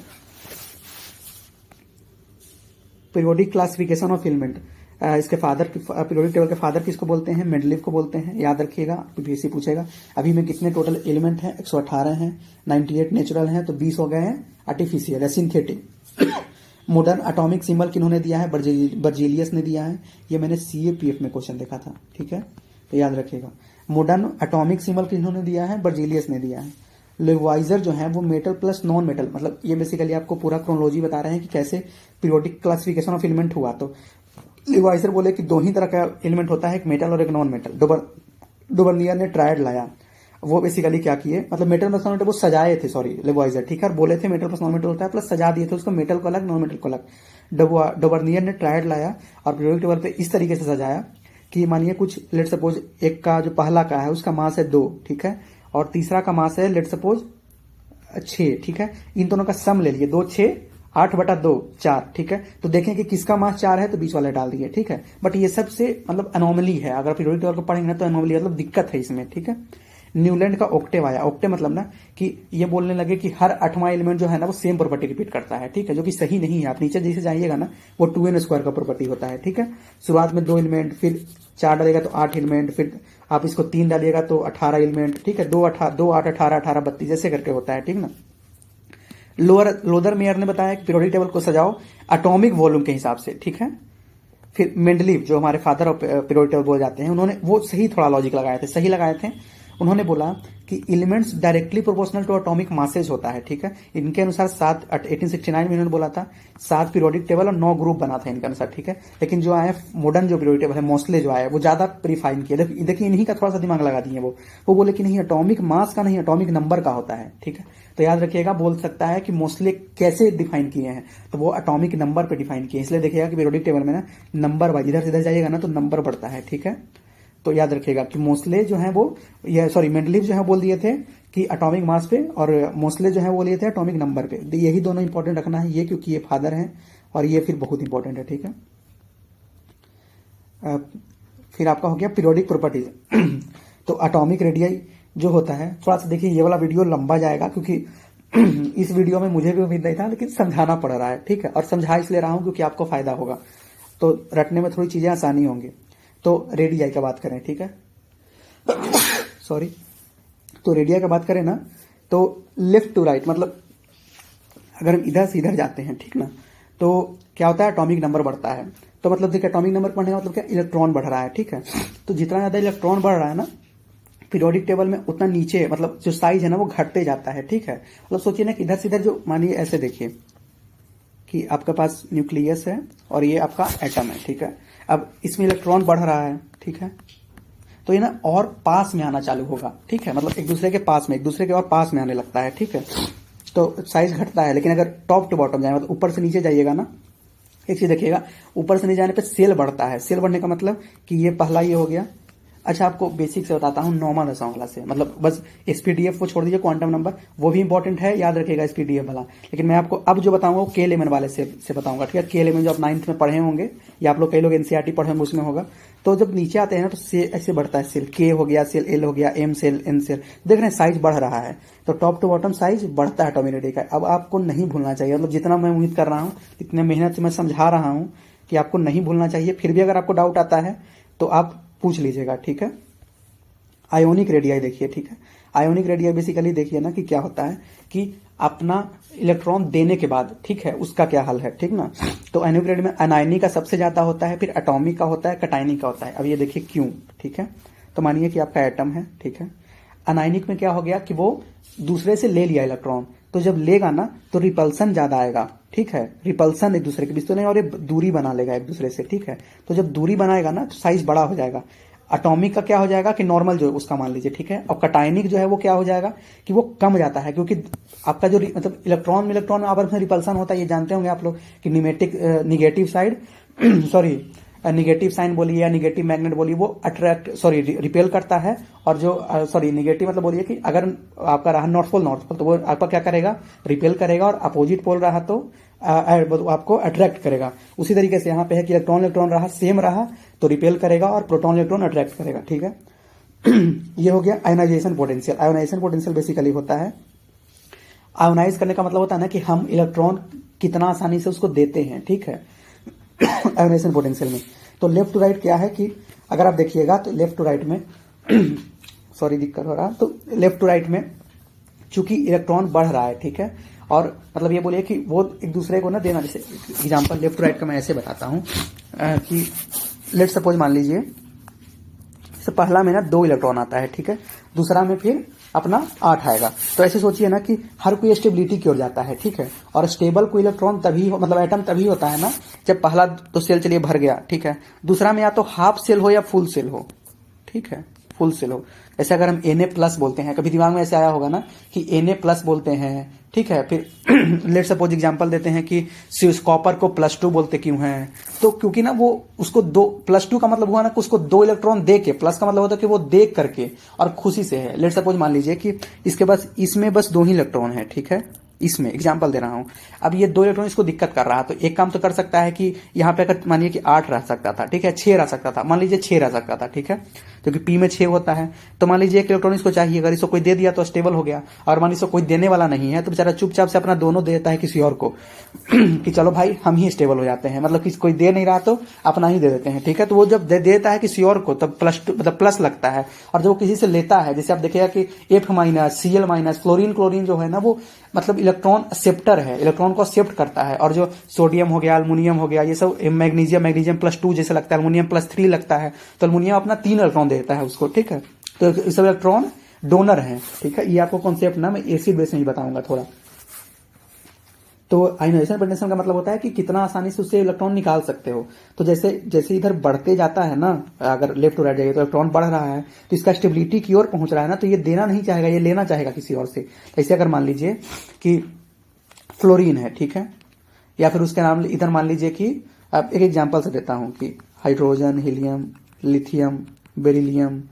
पीरियोडिक क्लासिफिकेशन ऑफ एलिमेंट, इसके फादर, पीरियोडिक टेबल के फादर किसको बोलते हैं, मेंडलीव को बोलते हैं, याद रखिएगा, पीपीएससी पूछेगा। अभी में कितने टोटल एलिमेंट हैं, 118 हैं, 98 नेचुरल हैं, तो 20 हो गए हैं आर्टिफिशियल या सिंथेटिक। मॉडर्न एटॉमिक सिंबल किन्होंने दिया है, बर्जीलियस ने दिया है, ये मैंने सीएपीएफ में क्वेश्चन देखा था, ठीक है, तो याद रखिएगा। मॉडर्न एटॉमिक सिंबल किन्होंने दिया है, बर्जीलियस ने दिया है। लेवाइजर जो है वो मेटल प्लस नॉन मेटल, मतलब ये बेसिकली आपको पूरा क्रोनोलॉजी बता रहे हैं कि कैसे पीरियोडिक क्लासिफिकेशन ऑफ एलिमेंट हुआ। तो लेवाइजर बोले कि 2 ही तरह का एलिमेंट होता है, एक मेटल और एक नॉन मेटल। डुबर्नियर ने ट्रायड लाया, वो बेसिकली क्या किए, मतलब मेटल प्लस नॉन मेटल वो सजाए थे, सॉरी लेवाइजर, ठीक है, और बोले थे मेटल प्लस नॉन मेटल होता है, प्लस सजा दिए थे उसको, मेटल को अलग नॉन मेटल को अलग। डुबर्नियर ने ट्रायड लाया और पीरियोडिक टेबल पे इस तरीके से सजाया कि मानिए कुछ लेट सपोज एक का जो पहला का है उसका मास है 2, ठीक है, और तीसरा का मास है लेट सपोज 6, ठीक है, इन दोनों का सम ले लिए 2 6 8/2 4, ठीक है। तो देखें कि किसका मास 4 है तो बीच वाले डाल दिए, ठीक है। बट ये सबसे मतलब अनोमली है, अगर पीरियोडिक टेबल को पढ़ेंगे ना तो अनोमली मतलब दिक्कत है इसमें, ठीक है। न्यूलैंड का ऑक्टेव आया, ऑक्टेव मतलब ना कि ये बोलने लगे कि हर 8वां एलिमेंट जो है ना वो सेम प्रॉपर्टी रिपीट करता है, ठीक है, जो कि सही नहीं है। आप नीचे जैसे जाइएगा ना वो 2n² का प्रॉपर्टी होता है, ठीक है। शुरुआत में 2 एलिमेंट, फिर 4 डालेगा तो 8 एलिमेंट, फिर आप इसको 3 डालिएगा तो 18 एलिमेंट, ठीक है, 2 8 18 18 32 जैसे करके होता है, ठीक ना। लोदर मेयर ने बताया कि पीरियोडिक टेबल को सजाओ एटॉमिक वॉल्यूम के हिसाब से, ठीक है। फिर मेंडलीव जो हमारे फादर ऑफ पीरियोडिक टेबल बोले जाते हैं, उन्होंने वो सही थोड़ा लॉजिक लगाए थे, सही लगाए थे। उन्होंने बोला कि elements directly proportional to atomic masses होता है, ठीक है। इनके अनुसार 1869 में इन्होंने बोला था 7 पीरियोडिक टेबल और 9 ग्रुप बना था इनके अनुसार, ठीक है। लेकिन जो आया मॉडर्न जो पीरियोडिक टेबल है, मोस्टली जो आया वो ज्यादा प्रीफाइन किया, देखिए इन्हीं का थोड़ा सा दिमाग लगा दिए वो बोले कि नहीं एटॉमिक मास का नहीं, एटॉमिक नंबर का होता है, ठीक है। तो याद रखिएगा, बोल सकता है कि मोस्टली कैसे डिफाइन किए हैं, तो वो एटॉमिक नंबर पे डिफाइन किए, इसलिए देखिएगा कि पीरियोडिक टेबल में ना नंबर वाइज इधर से इधर जाइएगा ना तो नंबर बढ़ता है, ठीक है। तो याद रखिएगा कि मोस्टले जो है वो, ये सॉरी मेंडलीव जो है बोल दिए थे कि एटॉमिक मास पे, और मोस्टले जो है वो लिए थे एटॉमिक नंबर पे। तो यही दोनों इंपॉर्टेंट रखना है, ये क्योंकि ये फादर हैं और ये फिर बहुत इंपॉर्टेंट है, ठीक है। फिर आपका हो गया पीरियोडिक प्रॉपर्टीज। तो एटॉमिक रेडियाई जो होता है, थोड़ा सा देखिए ये वाला वीडियो लंबा जाएगा क्योंकि इस वीडियो में मुझे भी उम्मीद नहीं था, लेकिन समझाना पड़ रहा है, ठीक है, और समझा इसलिए रहा हूं क्योंकि आपको फायदा होगा, तो रटने में थोड़ी चीजें आसानी होंगी। तो रेडियाई का बात करें, ठीक है, सॉरी, तो रेडियाई का बात करें ना तो लेफ्ट टू राइट, मतलब अगर हम इधर से इधर जाते हैं, ठीक ना, तो क्या होता है एटॉमिक नंबर बढ़ता है। तो मतलब देखिए एटॉमिक नंबर बढ़ने का मतलब क्या, इलेक्ट्रॉन बढ़ रहा है, ठीक है। तो जितना ज्यादा इलेक्ट्रॉन बढ़ रहा है ना पीरियोडिक टेबल में, उतना नीचे मतलब जो साइज है ना वो घटते जाता है, ठीक है। मतलब सोचिए ना कि इधर से इधर जो, मानिए ऐसे देखिए कि आपके पास न्यूक्लियस है और ये आपका एटम है, ठीक है। अब इसमें इलेक्ट्रॉन बढ़ रहा है, ठीक है, तो ये ना और पास में आना चालू होगा, ठीक है, मतलब एक दूसरे के पास में, एक दूसरे के और पास में आने लगता है, ठीक है। तो साइज घटता है, लेकिन अगर टॉप टू बॉटम जाए, मतलब ऊपर से नीचे जाइएगा ना, एक चीज देखिएगा, ऊपर से नीचे जाने पे सेल बढ़ता है। सेल बढ़ने का मतलब कि ये पहला ये हो गया, अच्छा, आपको बेसिक से बताता हूँ, नॉर्मल रसाओं वाला से, मतलब बस एसपीडीएफ को छोड़ दीजिए, क्वांटम नंबर वो भी इंपॉर्टेंट है, याद रखिएगा एसपीडीएफ वाला। लेकिन मैं आपको अब जो बताऊंगा वो के लेमन वाले से बताऊंगा, ठीक है। के लेमन जो आप 9th में पढ़े होंगे, या आप लोग कई लोग एनसीईआरटी पढ़े होंगे, उसमें होगा। तो जब नीचे आते हैं ना, तो ऐसे बढ़ता है सेल, के हो गया सेल, एल हो गया, एम सेल, एन सेल, देख रहे हैं साइज बढ़ रहा है। तो टॉप टू बॉटम साइज बढ़ता है एटॉमिक रेडियस का। अब आपको नहीं भूलना चाहिए, मतलब जितना मैं उम्मीद कर रहा हूँ, इतने मेहनत से मैं समझा रहा हूँ कि आपको नहीं भूलना चाहिए। फिर भी अगर आपको डाउट आता है तो आप पूछ लीजिएगा, ठीक है। आयोनिक रेडियाई देखिए, ठीक है। आयोनिक रेडियाई बेसिकली देखिए ना कि क्या होता है कि अपना इलेक्ट्रॉन देने के बाद, ठीक है, उसका क्या हल है, ठीक ना। तो आयोनिक रेडियाई में अनायनिक का सबसे ज्यादा होता है, फिर एटॉमिक का होता है, कटायनिक का होता है। अब ये देखिए क्यों, ठीक है। तो मानिए कि आपका एटम है, ठीक है। अनायनिक में क्या हो गया कि वो दूसरे से ले लिया इलेक्ट्रॉन, तो जब लेगा ना तो रिपल्सन ज्यादा आएगा, ठीक है। रिपल्सन एक दूसरे के बीच तो नहीं, और ये दूरी बना लेगा एक दूसरे से, ठीक है। तो जब दूरी बनाएगा ना तो साइज बड़ा हो जाएगा। एटॉमिक का क्या हो जाएगा कि नॉर्मल जो है उसका मान लीजिए, ठीक है। और कटायनिक जो है वो क्या हो जाएगा कि वो कम जाता है, क्योंकि आपका जो मतलब इलेक्ट्रॉन में आपस में रिपल्सन होता है, ये जानते होंगे आप लोग कि negative side sorry negative sign बोलिए या निगेटिव मैग्नेट बोलिए, वो अट्रैक्ट रिपेल करता है। और जो निगेटिव मतलब बोलिए कि अगर आपका रहा नॉर्थ पोल तो वो आपका क्या करेगा, रिपेल करेगा, और अपोजिट पोल रहा तो आपको अट्रैक्ट करेगा। उसी तरीके से यहाँ पे है कि इलेक्ट्रॉन रहा सेम रहा तो रिपेल करेगा, और प्रोटॉन इलेक्ट्रॉन अट्रैक्ट करेगा, ठीक है। ये हो गया ionization potential. Ionization potential basically होता है, आयोनाइज करने का मतलब होता है ना कि हम इलेक्ट्रॉन कितना आसानी से उसको देते हैं, ठीक है। आयोनाइजेशन पोटेंशियल में तो लेफ्ट टू राइट क्या है कि अगर आप देखिएगा तो लेफ्ट टू राइट में सॉरी दिक्कत हो रहा, तो लेफ्ट टू राइट में चूंकि इलेक्ट्रॉन बढ़ रहा है, ठीक है। और मतलब ये बोलिए कि वो एक दूसरे को ना देना, जैसे एग्जांपल लेफ्ट टू राइट का मैं ऐसे बताता हूं कि लेट सपोज मान लीजिए पहला में ना 2 इलेक्ट्रॉन आता है, ठीक है। दूसरा में फिर अपना 8 आएगा। तो ऐसे सोचिए ना कि हर कोई स्टेबिलिटी की ओर जाता है, ठीक है। और स्टेबल कोई इलेक्ट्रॉन तभी हो, मतलब एटम तभी होता है ना जब पहला तो सेल चलिए भर गया, ठीक है। दूसरा में या तो हाफ सेल हो या फुल सेल हो, ठीक है, फुल सेल हो। ऐसे अगर हम Na+ बोलते हैं, कभी दिमाग में ऐसे आया होगा ना कि Na+ बोलते हैं, ठीक है। फिर लेट सपोज एग्जांपल देते हैं कि कॉपर को +2 बोलते क्यों हैं, तो क्योंकि ना वो उसको +2 का मतलब हुआ ना कि उसको 2 इलेक्ट्रॉन दे के, प्लस का मतलब होता है कि वो देख करके और खुशी से है। लेट सपोज मान लीजिए कि इसके पास इसमें बस 2 ही इलेक्ट्रॉन है, ठीक है। इसमें एग्जाम्पल दे रहा हूं। अब ये 2 इलेक्ट्रॉन इसको दिक्कत कर रहा है, तो एक काम तो कर सकता है कि यहाँ पे अगर मानिए कि 8 रह सकता था, ठीक है, 6 रह सकता था, मान लीजिए 6 रह सकता था, ठीक है, क्योंकि पी में 6 होता है। तो मान लीजिए एक इलेक्ट्रॉन इसको चाहिए, अगर इसको कोई दे दिया तो स्टेबल हो गया, और मान लीजिए कोई देने वाला नहीं है तो बेचारा चुपचाप से अपना दोनों दे देता है किसी और को कि चलो भाई हम ही स्टेबल हो जाते हैं, मतलब कि कोई दे नहीं रहा तो अपना ही दे देते हैं, ठीक है। तो वो जब दे देता है किसी और को तब +2 मतलब प्लस लगता है। और जब किसी से लेता है, जैसे आप देखिएगा कि F-, Cl-, क्लोरीन जो है ना वो मतलब इलेक्ट्रॉन एक्सेप्टर है, इलेक्ट्रॉन को एक्सेप्ट करता है। और जो सोडियम हो गया, अल्युमिनियम हो गया, ये सब मैग्नीशियम +2 जैसे लगता है, अल्युमिनियम +3 लगता है, तो अल्युमिनियम अपना 3 इलेक्ट्रॉन देता है उसको, ठीक है। तो ये सब इलेक्ट्रॉन डोनर है, ठीक है। ये आपको कॉन्सेप्ट ना मैं एसिड बेस में ही बताऊंगा थोड़ा। तो आयोनाइजेशन पोटेंशियल का मतलब होता है कि कितना आसानी से उससे इलेक्ट्रॉन निकाल सकते हो। तो जैसे जैसे इधर बढ़ते जाता है ना, अगर लेफ्ट टू राइट जाइए तो इलेक्ट्रॉन बढ़ रहा है, तो इसका स्टेबिलिटी की ओर पहुंच रहा है ना, तो ये देना नहीं चाहेगा, ये लेना चाहेगा किसी और से। ऐसे अगर मान लीजिए कि फ्लोरीन है, ठीक है, या फिर उसके नाम इधर मान लीजिए कि अब एक एग्जाम्पल से देता हूं कि hydrogen, helium, lithium, beryllium,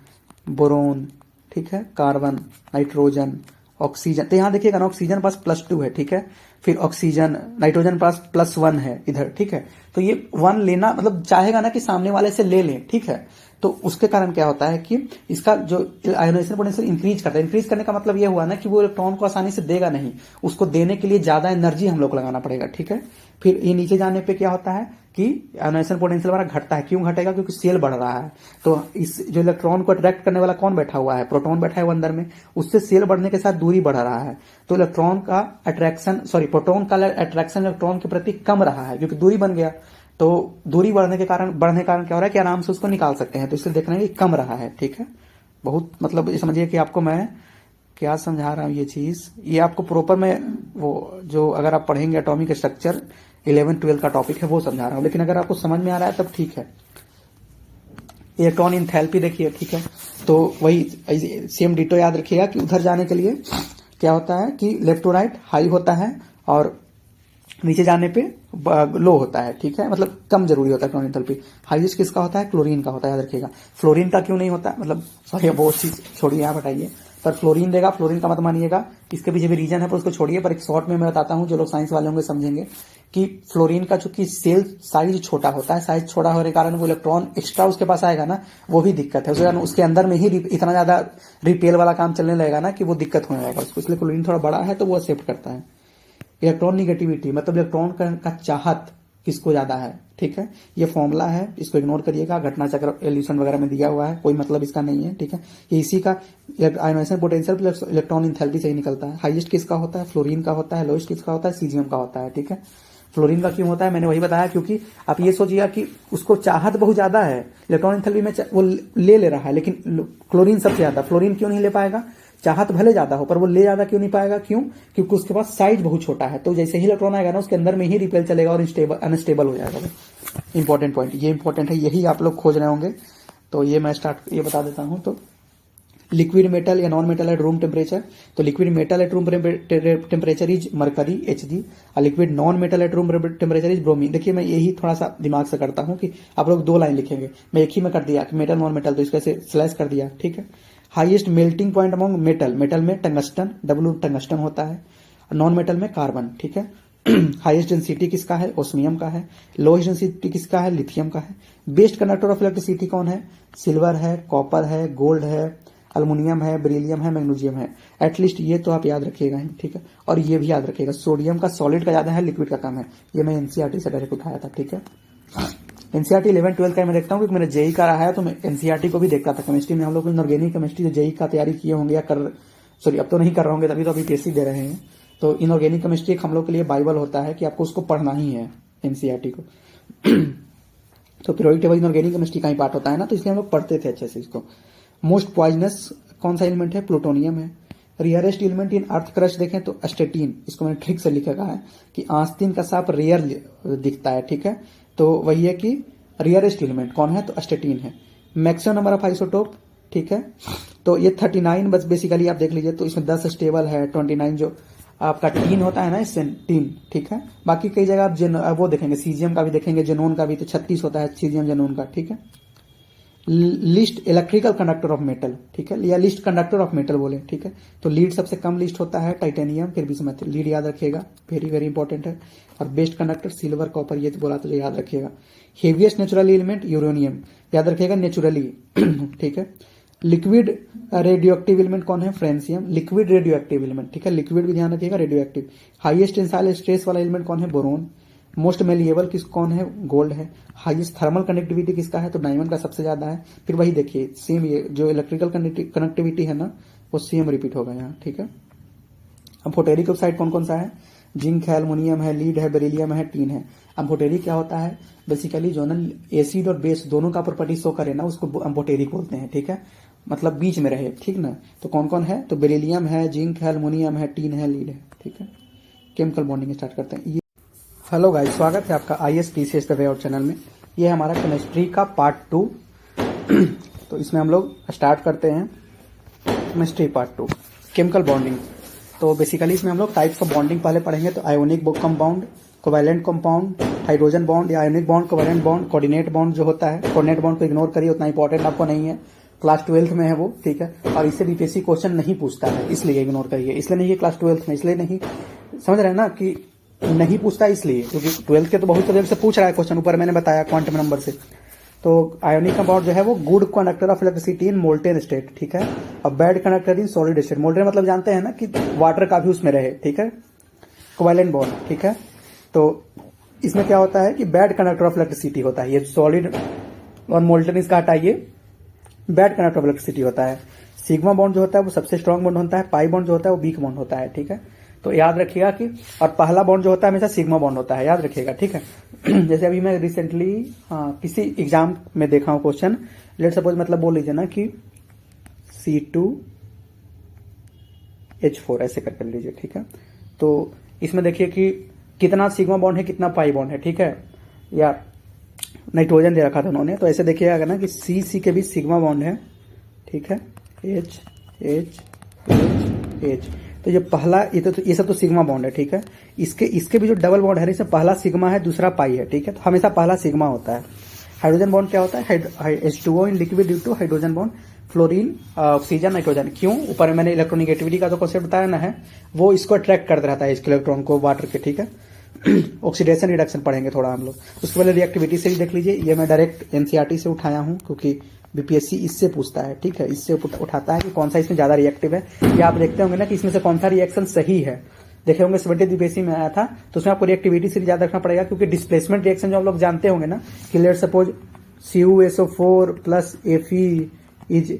boron, ठीक है, कार्बन, नाइट्रोजन, ऑक्सीजन। तो यहां देखिएगा ना ऑक्सीजन पास +2 है, ठीक है। फिर ऑक्सीजन, नाइट्रोजन पास +1 है इधर, ठीक है। तो ये 1 लेना मतलब चाहेगा ना कि सामने वाले से ले लें, ठीक है। तो उसके कारण क्या होता है कि इसका जो आयोनाइजेशन पोटेंशियल इंक्रीज करता है। इंक्रीज करने का मतलब ये हुआ ना कि वो इलेक्ट्रॉन को आसानी से देगा नहीं, उसको देने के लिए ज्यादा एनर्जी हम लोग को लगाना पड़ेगा, ठीक है। फिर ये नीचे जाने पे क्या होता है कि आयोनाइजेशन पोटेंशियल हमारा घटता है। क्यों घटेगा? क्योंकि सेल बढ़ रहा है। तो इस जो इलेक्ट्रॉन को अट्रैक्ट करने वाला कौन बैठा हुआ है? प्रोटॉन बैठा है वो अंदर में, उससे सेल बढ़ने के साथ दूरी बढ़ रहा है। तो इलेक्ट्रॉन का अट्रैक्शन प्रोटॉन का अट्रैक्शन इलेक्ट्रॉन के प्रति कम रहा है, क्योंकि दूरी बन गया। तो दूरी बढ़ने के कारण क्या हो रहा है कि आराम से उसको निकाल सकते हैं। तो इसलिए देख रहे हैं कि कम रहा है, ठीक है। बहुत मतलब ये समझिए कि आपको मैं क्या समझा रहा हूं। ये चीज ये आपको प्रॉपर में वो जो अगर आप पढ़ेंगे एटॉमिक स्ट्रक्चर 11-12 का टॉपिक है वो समझा रहा हूं, लेकिन अगर आपको समझ में आ रहा है तब ठीक है। इलेक्ट्रॉन इंथैल्पी देखिए, ठीक है। तो वही सेम डिटो याद रखिएगा कि उधर जाने के लिए क्या होता है कि लेफ्ट टू राइट हाई होता है और नीचे जाने पे लो होता है, ठीक है, मतलब कम जरूरी होता है इलेक्ट्रॉन एंथैल्पी। हाईएस्ट किसका होता है? क्लोरीन का होता है, याद रखिएगा। फ्लोरीन का क्यों नहीं होता, मतलब सॉरी वो चीज छोड़िए, आप हटाइए, पर फ्लोरीन देगा, फ्लोरीन का मत मानिएगा, इसके पीछे भी रीजन है, पर उसको छोड़िए। पर एक शॉर्ट में मैं बताता हूं, जो लोग साइंस वाले होंगे समझेंगे कि फ्लोरीन का चूंकि सेल साइज छोटा होता है, साइज छोटा होने के कारण वो इलेक्ट्रॉन एक्स्ट्रा उसके पास आएगा ना, वो भी दिक्कत है, उसके अंदर में ही इतना ज्यादा रिपेल वाला काम चलने लगेगा ना कि वो दिक्कत होने लगेगा उसको, इसलिए क्लोरीन थोड़ा बड़ा है तो वो एक्सेप्ट करता है। इलेक्ट्रॉन निगेटिविटी मतलब इलेक्ट्रॉन का चाहत किसको ज्यादा है, ठीक है, ये फॉर्मूला है, इसको इग्नोर करिएगा, घटना चक्र एल्यूशन वगैरह में दिया हुआ है, कोई मतलब इसका नहीं है, ठीक है, ये इसी का ionization potential plus electron enthalpy से ही निकलता है। हाईएस्ट किसका होता है? फ्लोरीन का होता है। लोएस्ट किसका होता है? सीजियम का होता है, ठीक है। फ्लोरीन का क्यों होता है मैंने वही बताया, क्योंकि आप ये सोचिएगा कि उसको चाहत बहुत ज्यादा है, इलेक्ट्रॉन एंथैल्पी में वो ले रहा है, लेकिन क्लोरीन सबसे ज्यादा। फ्लोरीन क्यों नहीं ले पाएगा? चाहत भले ज्यादा हो पर वो ले ज्यादा क्यों नहीं पाएगा? क्यों? क्योंकि उसके पास साइज बहुत छोटा है, तो जैसे ही इलेक्ट्रॉन आएगा ना उसके अंदर में ही रिपेल चलेगा और अनस्टेबल हो जाएगा। इंपॉर्टेंट पॉइंट, ये इंपॉर्टेंट है, यही आप लोग खोज रहे होंगे, तो ये मैं ये बता देता हूं। तो लिक्विड मेटल या non metal at room temperature, तो liquid metal at room temperature is mercury Hg, और liquid non metal at room temperature is bromine. देखिए मैं यही थोड़ा सा दिमाग से करता हूं कि आप लोग 2 लाइन लिखेंगे, मैं एक ही में कर दिया कि मेटल नॉन मेटल, तो इसको ऐसे स्लैश कर दिया, ठीक है। Highest melting point among metal, metal में टंगस्टन, W टंगस्टन होता है, नॉन मेटल में कार्बन, ठीक है। हाईएस्ट डेंसिटी किसका है? ओस्मियम का है। लोएस्ट डेंसिटी किसका है? लिथियम का है। बेस्ट कंडक्टर ऑफ इलेक्ट्रिसिटी कौन है? सिल्वर है, कॉपर है, गोल्ड है, अल्युमिनियम है, बेरिलियम है, मैग्नीशियम है। एटलीस्ट ये तो आप याद रखिएगा ही, ठीक है। और ये भी याद रखिएगा, सोडियम का सॉलिड का ज्यादा है, लिक्विड का कम है। ये मैं एनसीईआरटी से डायरेक्ट उठाया था, ठीक है। एनसीईआरटी 11-12 का मैं देखता हूँ, क्योंकि मैंने जेई का रहा है, तो मैं एनसीईआरटी को भी देखता था। केमिस्ट्री में हम लोग इनऑर्गेनिक केमिस्ट्री जो जेई का तैयारी किए होंगे या अब तो नहीं कर रहे होंगे, तभी तो अभी पीएससी दे रहे हैं। तो इनऑर्गेनिक केमिस्ट्री हम लोग के लिए बाइबल होता है कि आपको उसको पढ़ना ही है, एनसीईआरटी को। तो पीरियोडिक टेबल इनऑर्गेनिक केमिस्ट्री का ही पार्ट होता है ना, तो इसलिए हम लोग पढ़ते थे अच्छे से इसको। मोस्ट पॉइजनस कौन सा एलिमेंट है? प्लूटोनियम है। Rarest element in earth crust देखें तो अस्टेटीन, इसको मैंने ट्रिक से लिखा है कि आस्तीन का सांप रेयर दिखता है, ठीक है, तो वही है कि रेयरेस्ट एलिमेंट कौन है? तो अस्टेटीन है। मैक्सिमम नंबर ऑफ आइसोटोप, ठीक है, तो ये 39 बस बेसिकली आप देख लीजिए, तो इसमें 10 स्टेबल है, 29 जो आपका टीन होता है ना, इससे टीन, ठीक है। बाकी कई जगह आप वो देखेंगे, सीजियम का भी देखेंगे, जेनोन का भी, तो 36 होता है सीजियम जेनोन का, ठीक है। List electrical conductor of metal, ठीक है, या लिस्ट कंडक्टर ऑफ मेटल बोले, ठीक है, तो लीड सबसे कम लिस्ट होता है टाइटेनियम, फिर बिस्मथ, लीड याद रखिएगा, वेरी वेरी इंपॉर्टेंट है। और बेस्ट कंडक्टर सिल्वर, कॉपर, ये तो बोला तो याद रखिएगा। हेवीएस्ट नेचुरल एलिमेंट यूरेनियम, याद रखिएगा नेचुरली, ठीक है। लिक्विड रेडियो एक्टिव एलिमेंट कौन है? Francium, liquid radio active element, ठीक है, लिक्विड भी ध्यान रखिएगा, radio active. Highest tensile stress वाला एलिमेंट कौन है? बोरोन। मोस्ट मेलिएबल कौन है? गोल्ड है। हाईएस्ट थर्मल कनेक्टिविटी किसका है? तो डायमंड का सबसे ज्यादा है। फिर वही देखिए सेम, ये जो इलेक्ट्रिकल कनेक्टिविटी है ना, वो सेम रिपीट होगा यहाँ, ठीक है। अम्फोटेरिक ऑक्साइड कौन कौन सा है? जिंक है, एल्युमिनियम है, लीड है, बेरिलियम है, टीन है। अम्फोटेरिक क्या होता है? बेसिकली जो ना एसिड और बेस दोनों का प्रॉपर्टी शो करे ना, उसको अम्फोटेरिक बोलते हैं, ठीक है, मतलब बीच में रहे, ठीक ना। तो कौन कौन है? तो बेरिलियम है, जिंक है, एल्युमिनियम है, टीन है, लीड है, ठीक है। केमिकल बॉन्डिंग स्टार्ट करते हैं। हेलो गाइस, स्वागत है आपका ISPCS the way out channel में। ये है हमारा केमिस्ट्री का पार्ट 2। तो इसमें हम लोग स्टार्ट करते हैं केमिस्ट्री पार्ट 2, केमिकल बॉन्डिंग। तो बेसिकली इसमें हम लोग टाइप्स ऑफ बॉन्डिंग पहले पढ़ेंगे, तो ionic compound, covalent compound, hydrogen bond या ionic bond, covalent bond, coordinate bond जो होता है। कोऑर्डिनेट बॉन्ड को इग्नोर करिए, उतना इंपॉर्टेंट आपको नहीं है, क्लास 12th में है वो, ठीक है, और इससे बीपीएससी क्वेश्चन नहीं पूछता है, इसलिए इग्नोर करिए। इसलिए नहीं कि क्लास 12th में, इसलिए नहीं, समझ रहे हैं ना, कि नहीं पूछता इसलिए क्योंकि 12th के तो बहुत सब्जेक्ट से पूछ रहा है क्वेश्चन, ऊपर मैंने बताया क्वांटम नंबर से। तो आयोनिक कंपाउंड जो है वो good conductor of electricity in molten state, ठीक है, और bad conductor in solid state. Molten मतलब जानते हैं ना कि वाटर का भी उसमें रहे, ठीक है। कोवैलेंट बॉन्ड, ठीक है, तो इसमें क्या होता है कि बैड कंडक्टर ऑफ इलेक्ट्रिसिटी होता है, ये सॉलिड और मोल्टेन इसका हटाइए, बैड कंडक्टर ऑफ इलेक्ट्रिसिटी होता है। सिग्मा बॉन्ड जो होता है वो सबसे स्ट्रॉन्ग बॉन्ड होता है, पाई बॉन्ड जो होता है वो वीक बॉन्ड होता है, ठीक है। तो याद रखिएगा कि, और पहला बॉन्ड जो होता है हमेशा सिग्मा बॉन्ड होता है, याद रखिएगा, ठीक है। जैसे अभी मैं रिसेंटली किसी एग्जाम में देखा हूं क्वेश्चन, लेट सपोज मतलब बोल लीजिए ना कि C2H4 ऐसे कर लीजिए, ठीक है। तो इसमें देखिए कि कितना सिग्मा बॉन्ड है, कितना पाई बॉन्ड है, ठीक है, या नाइट्रोजन दे रखा था उन्होंने, तो ऐसे देखिएगा ना कि C के बीच सिग्मा बॉन्ड है, ठीक है, H H H H, तो ये सब तो सिग्मा बॉन्ड है, ठीक है। इसके भी जो डबल बॉन्ड है, इसमें पहला सिग्मा है, दूसरा पाई है, ठीक है। तो हमेशा पहला सिग्मा होता है। हाइड्रोजन बॉन्ड क्या होता है? H2O in liquid due to hydrogen bond fluorine oxygen nitrogen. क्यों? ऊपर मैंने इलेक्ट्रोनिगेटिविटी का जो कॉन्सेप्ट बताया ना है, वो इसको अट्रैक्ट करते रहता है, इसके इलेक्ट्रॉन को वाटर के, ठीक है। ऑक्सीडेशन रिडक्शन पढ़ेंगे थोड़ा हम लोग। उसके पहले रिएक्टिविटी से भी देख लीजिए। ये मैं डायरेक्ट एनसीईआरटी से उठाया हूँ, क्योंकि बीपीएससी इससे पूछता है, ठीक है। इससे उठाता है कि कौन सा इसमें ज्यादा रिएक्टिव है। या आप देखते होंगे ना कि इसमें से कौन सा रिएक्शन सही है। देखे होंगे 70 बीपीएससी में आया था, तो उसमें आपको रिएक्टिविटी से ज्यादा रखना पड़ेगा, क्योंकि डिस्प्लेसमेंट रिएक्शन जो आप लोग जानते होंगे ना कि let suppose CuSO4 plus Fe is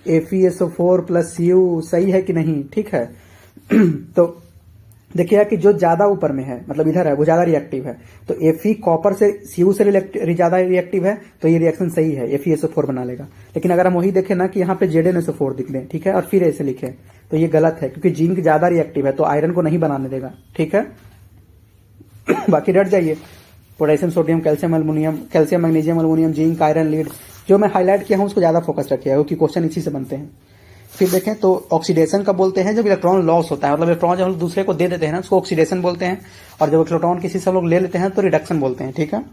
FeSO4 plus Cu, सही है कि नहीं, ठीक है। तो देखिए कि जो ज्यादा ऊपर में है, मतलब इधर है, वो ज्यादा रिएक्टिव है। तो Fe कॉपर से Cu से ज्यादा रिएक्टिव है, तो ये रिएक्शन सही है, FeSO4 बना लेगा। लेकिन अगर हम वही देखें ना कि यहाँ पे ZnSO4 दिख रहे, ठीक है, और फिर ऐसे लिखे, तो ये गलत है, क्योंकि जिंक ज्यादा रिएक्टिव है, तो आयरन को नहीं बनाने देगा, ठीक है। बाकी डट जाइए, potassium, sodium, calcium, aluminium, calcium, magnesium, aluminium, zinc, iron, lead, जो मैं हाईलाइट किया हूं उसको ज्यादा फोकस रखिएगा, क्योंकि क्वेश्चन इसी से बनते हैं। फिर देखें तो ऑक्सीडेशन का बोलते हैं जब इलेक्ट्रॉन लॉस होता है, मतलब इलेक्ट्रॉन जब हम दूसरे को दे देते हैं ना, उसको ऑक्सीडेशन बोलते हैं। और जब इलेक्ट्रॉन किसी से हम लोग ले लेते हैं तो रिडक्शन बोलते हैं, ठीक है।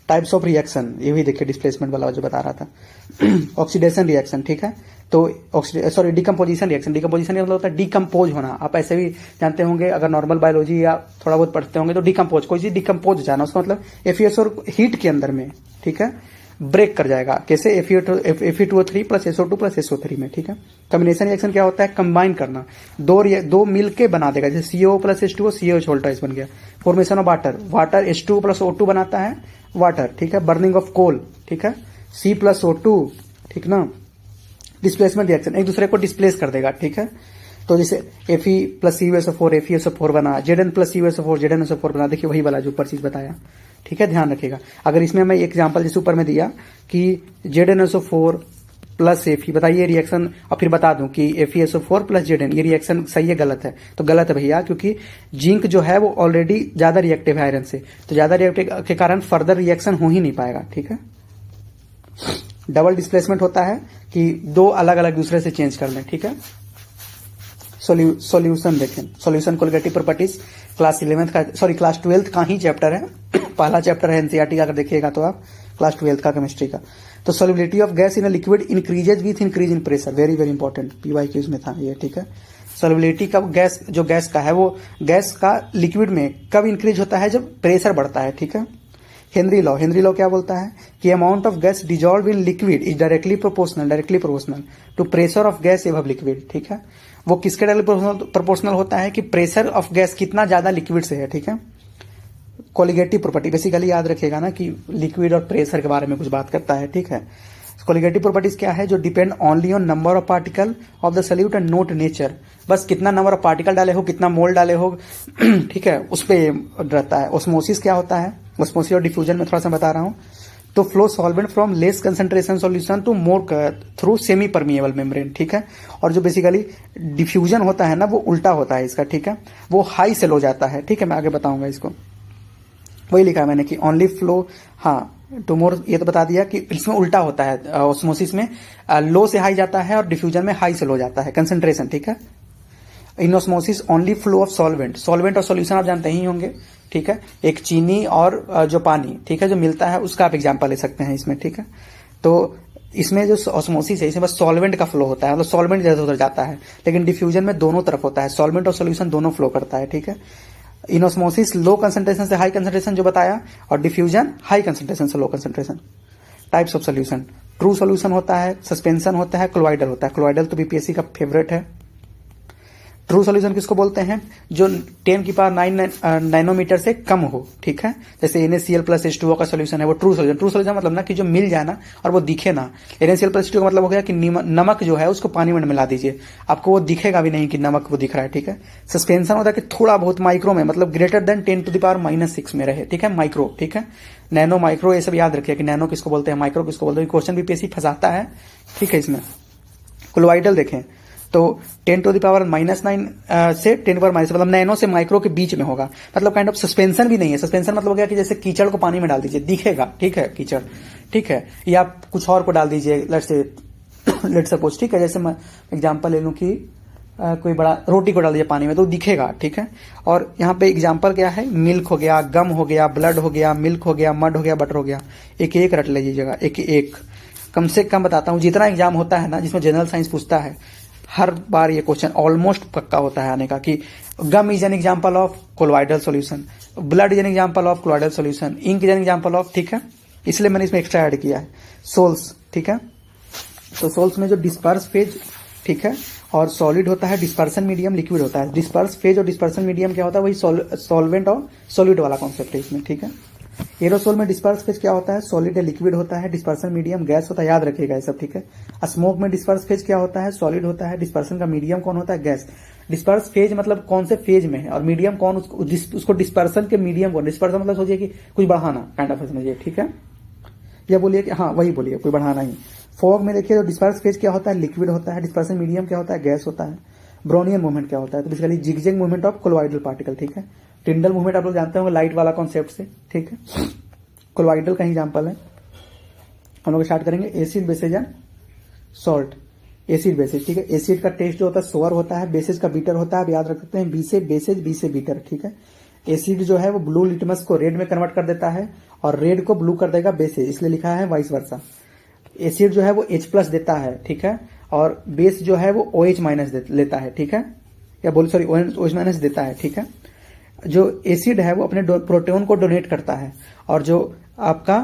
टाइप्स ऑफ रिएक्शन, ये भी देखिए डिस्प्लेसमेंट वाला जो बता रहा था। ऑक्सीडेशन रिएक्शन, ठीक है। तो डिकम्पोजिशन रिएक्शन, डिकम्पोजिशन मतलब होता है डिकम्पोज होना। आप ऐसे भी जानते होंगे, अगर नॉर्मल बायोलॉजी या थोड़ा बहुत पढ़ते होंगे, तो डिकम्पोज, कोई चीज डिकम्पोज हो जाना, उसका मतलब FeSO हीट के अंदर में, ठीक है, ब्रेक कर जाएगा। कैसे? Fe2O3 plus SO2 plus SO3 में, ठीक है। कॉम्बिनेशन रिएक्शन क्या होता है? कंबाइन करना, दो मिलके बना देगा। जैसे CO प्लस H2O, COH वोल्टाइज बन गया। Formation of water H2 plus O2 बनाता है वाटर, ठीक है। बर्निंग ऑफ कोल, ठीक है, C प्लस O2, ठीक ना। डिस्प्लेसमेंट रिएक्शन, एक दूसरे को डिस्प्लेस कर देगा, ठीक है। तो जैसे Fe प्लस CuSO4 FeSO4 बना, Zn प्लस CuSO4 ZnSO4 बना। देखिए वही वाला जो ऊपर चीज बताया, ठीक है, ध्यान रखिएगा। अगर इसमें मैं एग्जांपल जैसे ऊपर में दिया कि ZnSO4 प्लस Fe, बताइए रिएक्शन, और फिर बता दूं कि FeSO4 प्लस Zn, ये रिएक्शन सही है गलत है? तो गलत है भैया, क्योंकि जिंक जो है वो ऑलरेडी ज्यादा रिएक्टिव है आयरन से, तो ज्यादा रिएक्टिव के कारण फर्दर रिएक्शन हो ही नहीं पाएगा, ठीक है। डबल डिस्प्लेसमेंट होता है कि दो अलग अलग दूसरे से चेंज कर लें, ठीक है। सॉल्यूशन देखें, solution colligative properties class 12th का ही चैप्टर है। पहला चैप्टर है एनसीईआरटी का, अगर देखिएगा तो आप क्लास 12th का केमिस्ट्री का। तो solubility of gas in a liquid increases with increase in pressure, very very important, PYQs में था ये, ठीक है। सॉल्युबिलिटी का गैस, जो गैस का है, वो गैस का लिक्विड में कब इंक्रीज होता है? जब प्रेशर बढ़ता है, ठीक है। हेनरी लॉ क्या बोलता है कि amount of gas dissolve in liquid is directly proportional to pressure of gas above liquid, ठीक है। वो किसके डायरेक्टली प्रोपोर्शनल होता है? कि प्रेशर ऑफ गैस कितना ज्यादा लिक्विड से है, ठीक है। कोलिगेटिव प्रॉपर्टी बेसिकली याद रखिएगा ना कि लिक्विड और प्रेशर के बारे में कुछ बात करता है, ठीक है। कोलिगेटिव प्रॉपर्टीज क्या है? जो depend only on number of particle of the solute and note nature, बस कितना नंबर ऑफ पार्टिकल डाले हो, कितना मोल डाले हो, ठीक है, उस पर रहता है। ऑस्मोसिस क्या होता है? ऑस्मोसिस और डिफ्यूजन में थोड़ा सा बता रहा हूं। तो flow solvent from less concentration solution to more through semi permeable membrane, ठीक है। और जो बेसिकली डिफ्यूजन होता है ना, वो उल्टा होता है इसका, ठीक है, वो हाई से लो जाता है, ठीक है। मैं आगे बताऊंगा इसको, वही लिखा है मैंने कि ओनली फ्लो, हाँ टू मोर, ये तो बता दिया कि इसमें उल्टा होता है। ऑस्मोसिस में लो से हाई जाता है और डिफ्यूजन में हाई से लो जाता है कंसंट्रेशन, ठीक है। In osmosis only flow of solvent और सॉल्यूशन आप जानते ही होंगे, ठीक है। एक चीनी और जो पानी, ठीक है, जो मिलता है उसका आप एग्जांपल ले सकते हैं इसमें, ठीक है। तो इसमें जो ऑस्मोसिस है, इसमें बस सॉल्वेंट का फ्लो होता है, मतलब सॉल्वेंट इधर उधर जाता है। लेकिन डिफ्यूजन में दोनों तरफ होता है, सॉल्वेंट और सॉल्यूशन दोनों फ्लो करता है, ठीक है। इन ऑस्मोसिस लो कंसंट्रेशन से हाई कंसंट्रेशन जो बताया, और डिफ्यूजन हाई कंसंट्रेशन से low concentration. Types of solution, true solution होता है, सस्पेंशन होता है, क्लोइडल होता है। क्लोइडल तो बीपीएससी का फेवरेट है। ट्रू सॉल्यूशन किसको बोलते हैं? जो 10⁹ नैनोमीटर से कम हो, ठीक है। जैसे NaCl प्लस H2O का सॉल्यूशन है, वो ट्रू सॉल्यूशन। ट्रू सॉल्यूशन मतलब ना कि जो मिल जाए ना और वो दिखे ना। NaCl प्लस H2O का मतलब हो गया कि नमक जो है उसको पानी में मिला दीजिए, आपको वो दिखेगा भी नहीं कि नमक वो दिख रहा है, ठीक है। सस्पेंशन होता है कि थोड़ा बहुत माइक्रो में, मतलब ग्रेटर देन 10⁻⁻6 में रहे, ठीक है, माइक्रो, ठीक है। नैनो, माइक्रो, ये सब याद रखिए कि नैनो किसको बोलते हैं, माइक्रो किसको बोलते हैं। क्वेश्चन बीपीएससी फंसाता है, ठीक है। इसमें क्लोइडल देखें तो 10⁻⁹ से 10⁻⁻, मतलब नैनो से माइक्रो के बीच में होगा, मतलब काइंड ऑफ सस्पेंशन भी नहीं है। सस्पेंशन मतलब हो गया कि जैसे कीचड़ को पानी में डाल दीजिए, दिखेगा, ठीक है, कीचड़, ठीक है, या कुछ और को डाल दीजिए, लेट सपोज, ठीक है। जैसे मैं एग्जांपल ले लूं कि कोई बड़ा रोटी को डाल दिया पानी में तो दिखेगा, ठीक है। और यहाँ पे एग्जाम्पल क्या है, मिल्क हो गया, गम हो गया, ब्लड हो गया, मिल्क हो गया, मड हो गया, बटर हो गया, एक एक रट लीजिएगा, एक एक। कम से कम बताता हूँ, जितना एग्जाम होता है ना जिसमें जनरल साइंस पूछता है, हर बार ये क्वेश्चन ऑलमोस्ट पक्का होता है आने का कि gum is an example of colloidal solution, blood is an example of colloidal solution, ink is an example of, ठीक है। इसलिए मैंने इसमें एक्स्ट्रा ऐड किया है। सोल्स, ठीक है। तो सोल्स में जो डिस्पर्स फेज, ठीक है, और सॉलिड होता है, डिस्पर्सन मीडियम, लिक्विड होता है। डिस्पर्स फेज और डिस्पर्सन मीडियम क्या होता है, वही सॉल्वेंट और सॉलिड वाला कॉन्सेप्ट है इसमें, ठीक है। एरोसोल में डिस्पर्स फेज क्या होता है, सॉलिड या लिक्विड होता है, डिस्पर्सन मीडियम गैस होता है, याद रखिएगा ये सब, ठीक है। स्मोक में डिस्पर्स फेज क्या होता है, सॉलिड होता है, डिस्पर्सन का मीडियम कौन होता है, गैस। डिस्पर्स फेज मतलब कौन से फेज में है, और मीडियम कौन, उसको डिस्पर्सन के मीडियम कौन। डिस्पर्सन मतलब सोचिए कि कुछ बढ़ाना, काइंड ऑफ समझिए, ठीक है। या बोलिए कि हाँ वही बोलिए, कोई बढ़ाना ही। फॉग में देखिए तो डिस्पर्स फेज क्या होता है, लिक्विड होता है, डिस्पर्सन मीडियम क्या होता है, गैस होता है। ब्रोनियन मूवमेंट क्या होता है, तो basically zigzag movement of colloidal particle, ठीक है। टिंडल मूवमेंट आप लोग जानते होंगे लाइट वाला कॉन्सेप्ट से, ठीक है। कोलोइडल का एग्जाम्पल है। हम लोग स्टार्ट करेंगे acid basis and salt. Acid basis, ठीक है। एसिड का टेस्ट जो होता है सोअर होता है, बेसिस का बीटर होता है। आप याद रख सकते हैं, बी से बेसिस, बी से बीटर, ठीक है। एसिड जो है वो ब्लू लिटमस को रेड में कन्वर्ट कर देता है और रेड को ब्लू कर देगा बेसिस, इसलिए लिखा है वाइस वर्सा। एसिड जो है वो H+ देता है, ठीक है, और बेस जो है वो OH- लेता है, ठीक है, या बोल सॉरी OH- देता है, ठीक है। जो एसिड है वो अपने प्रोटॉन को डोनेट करता है और जो आपका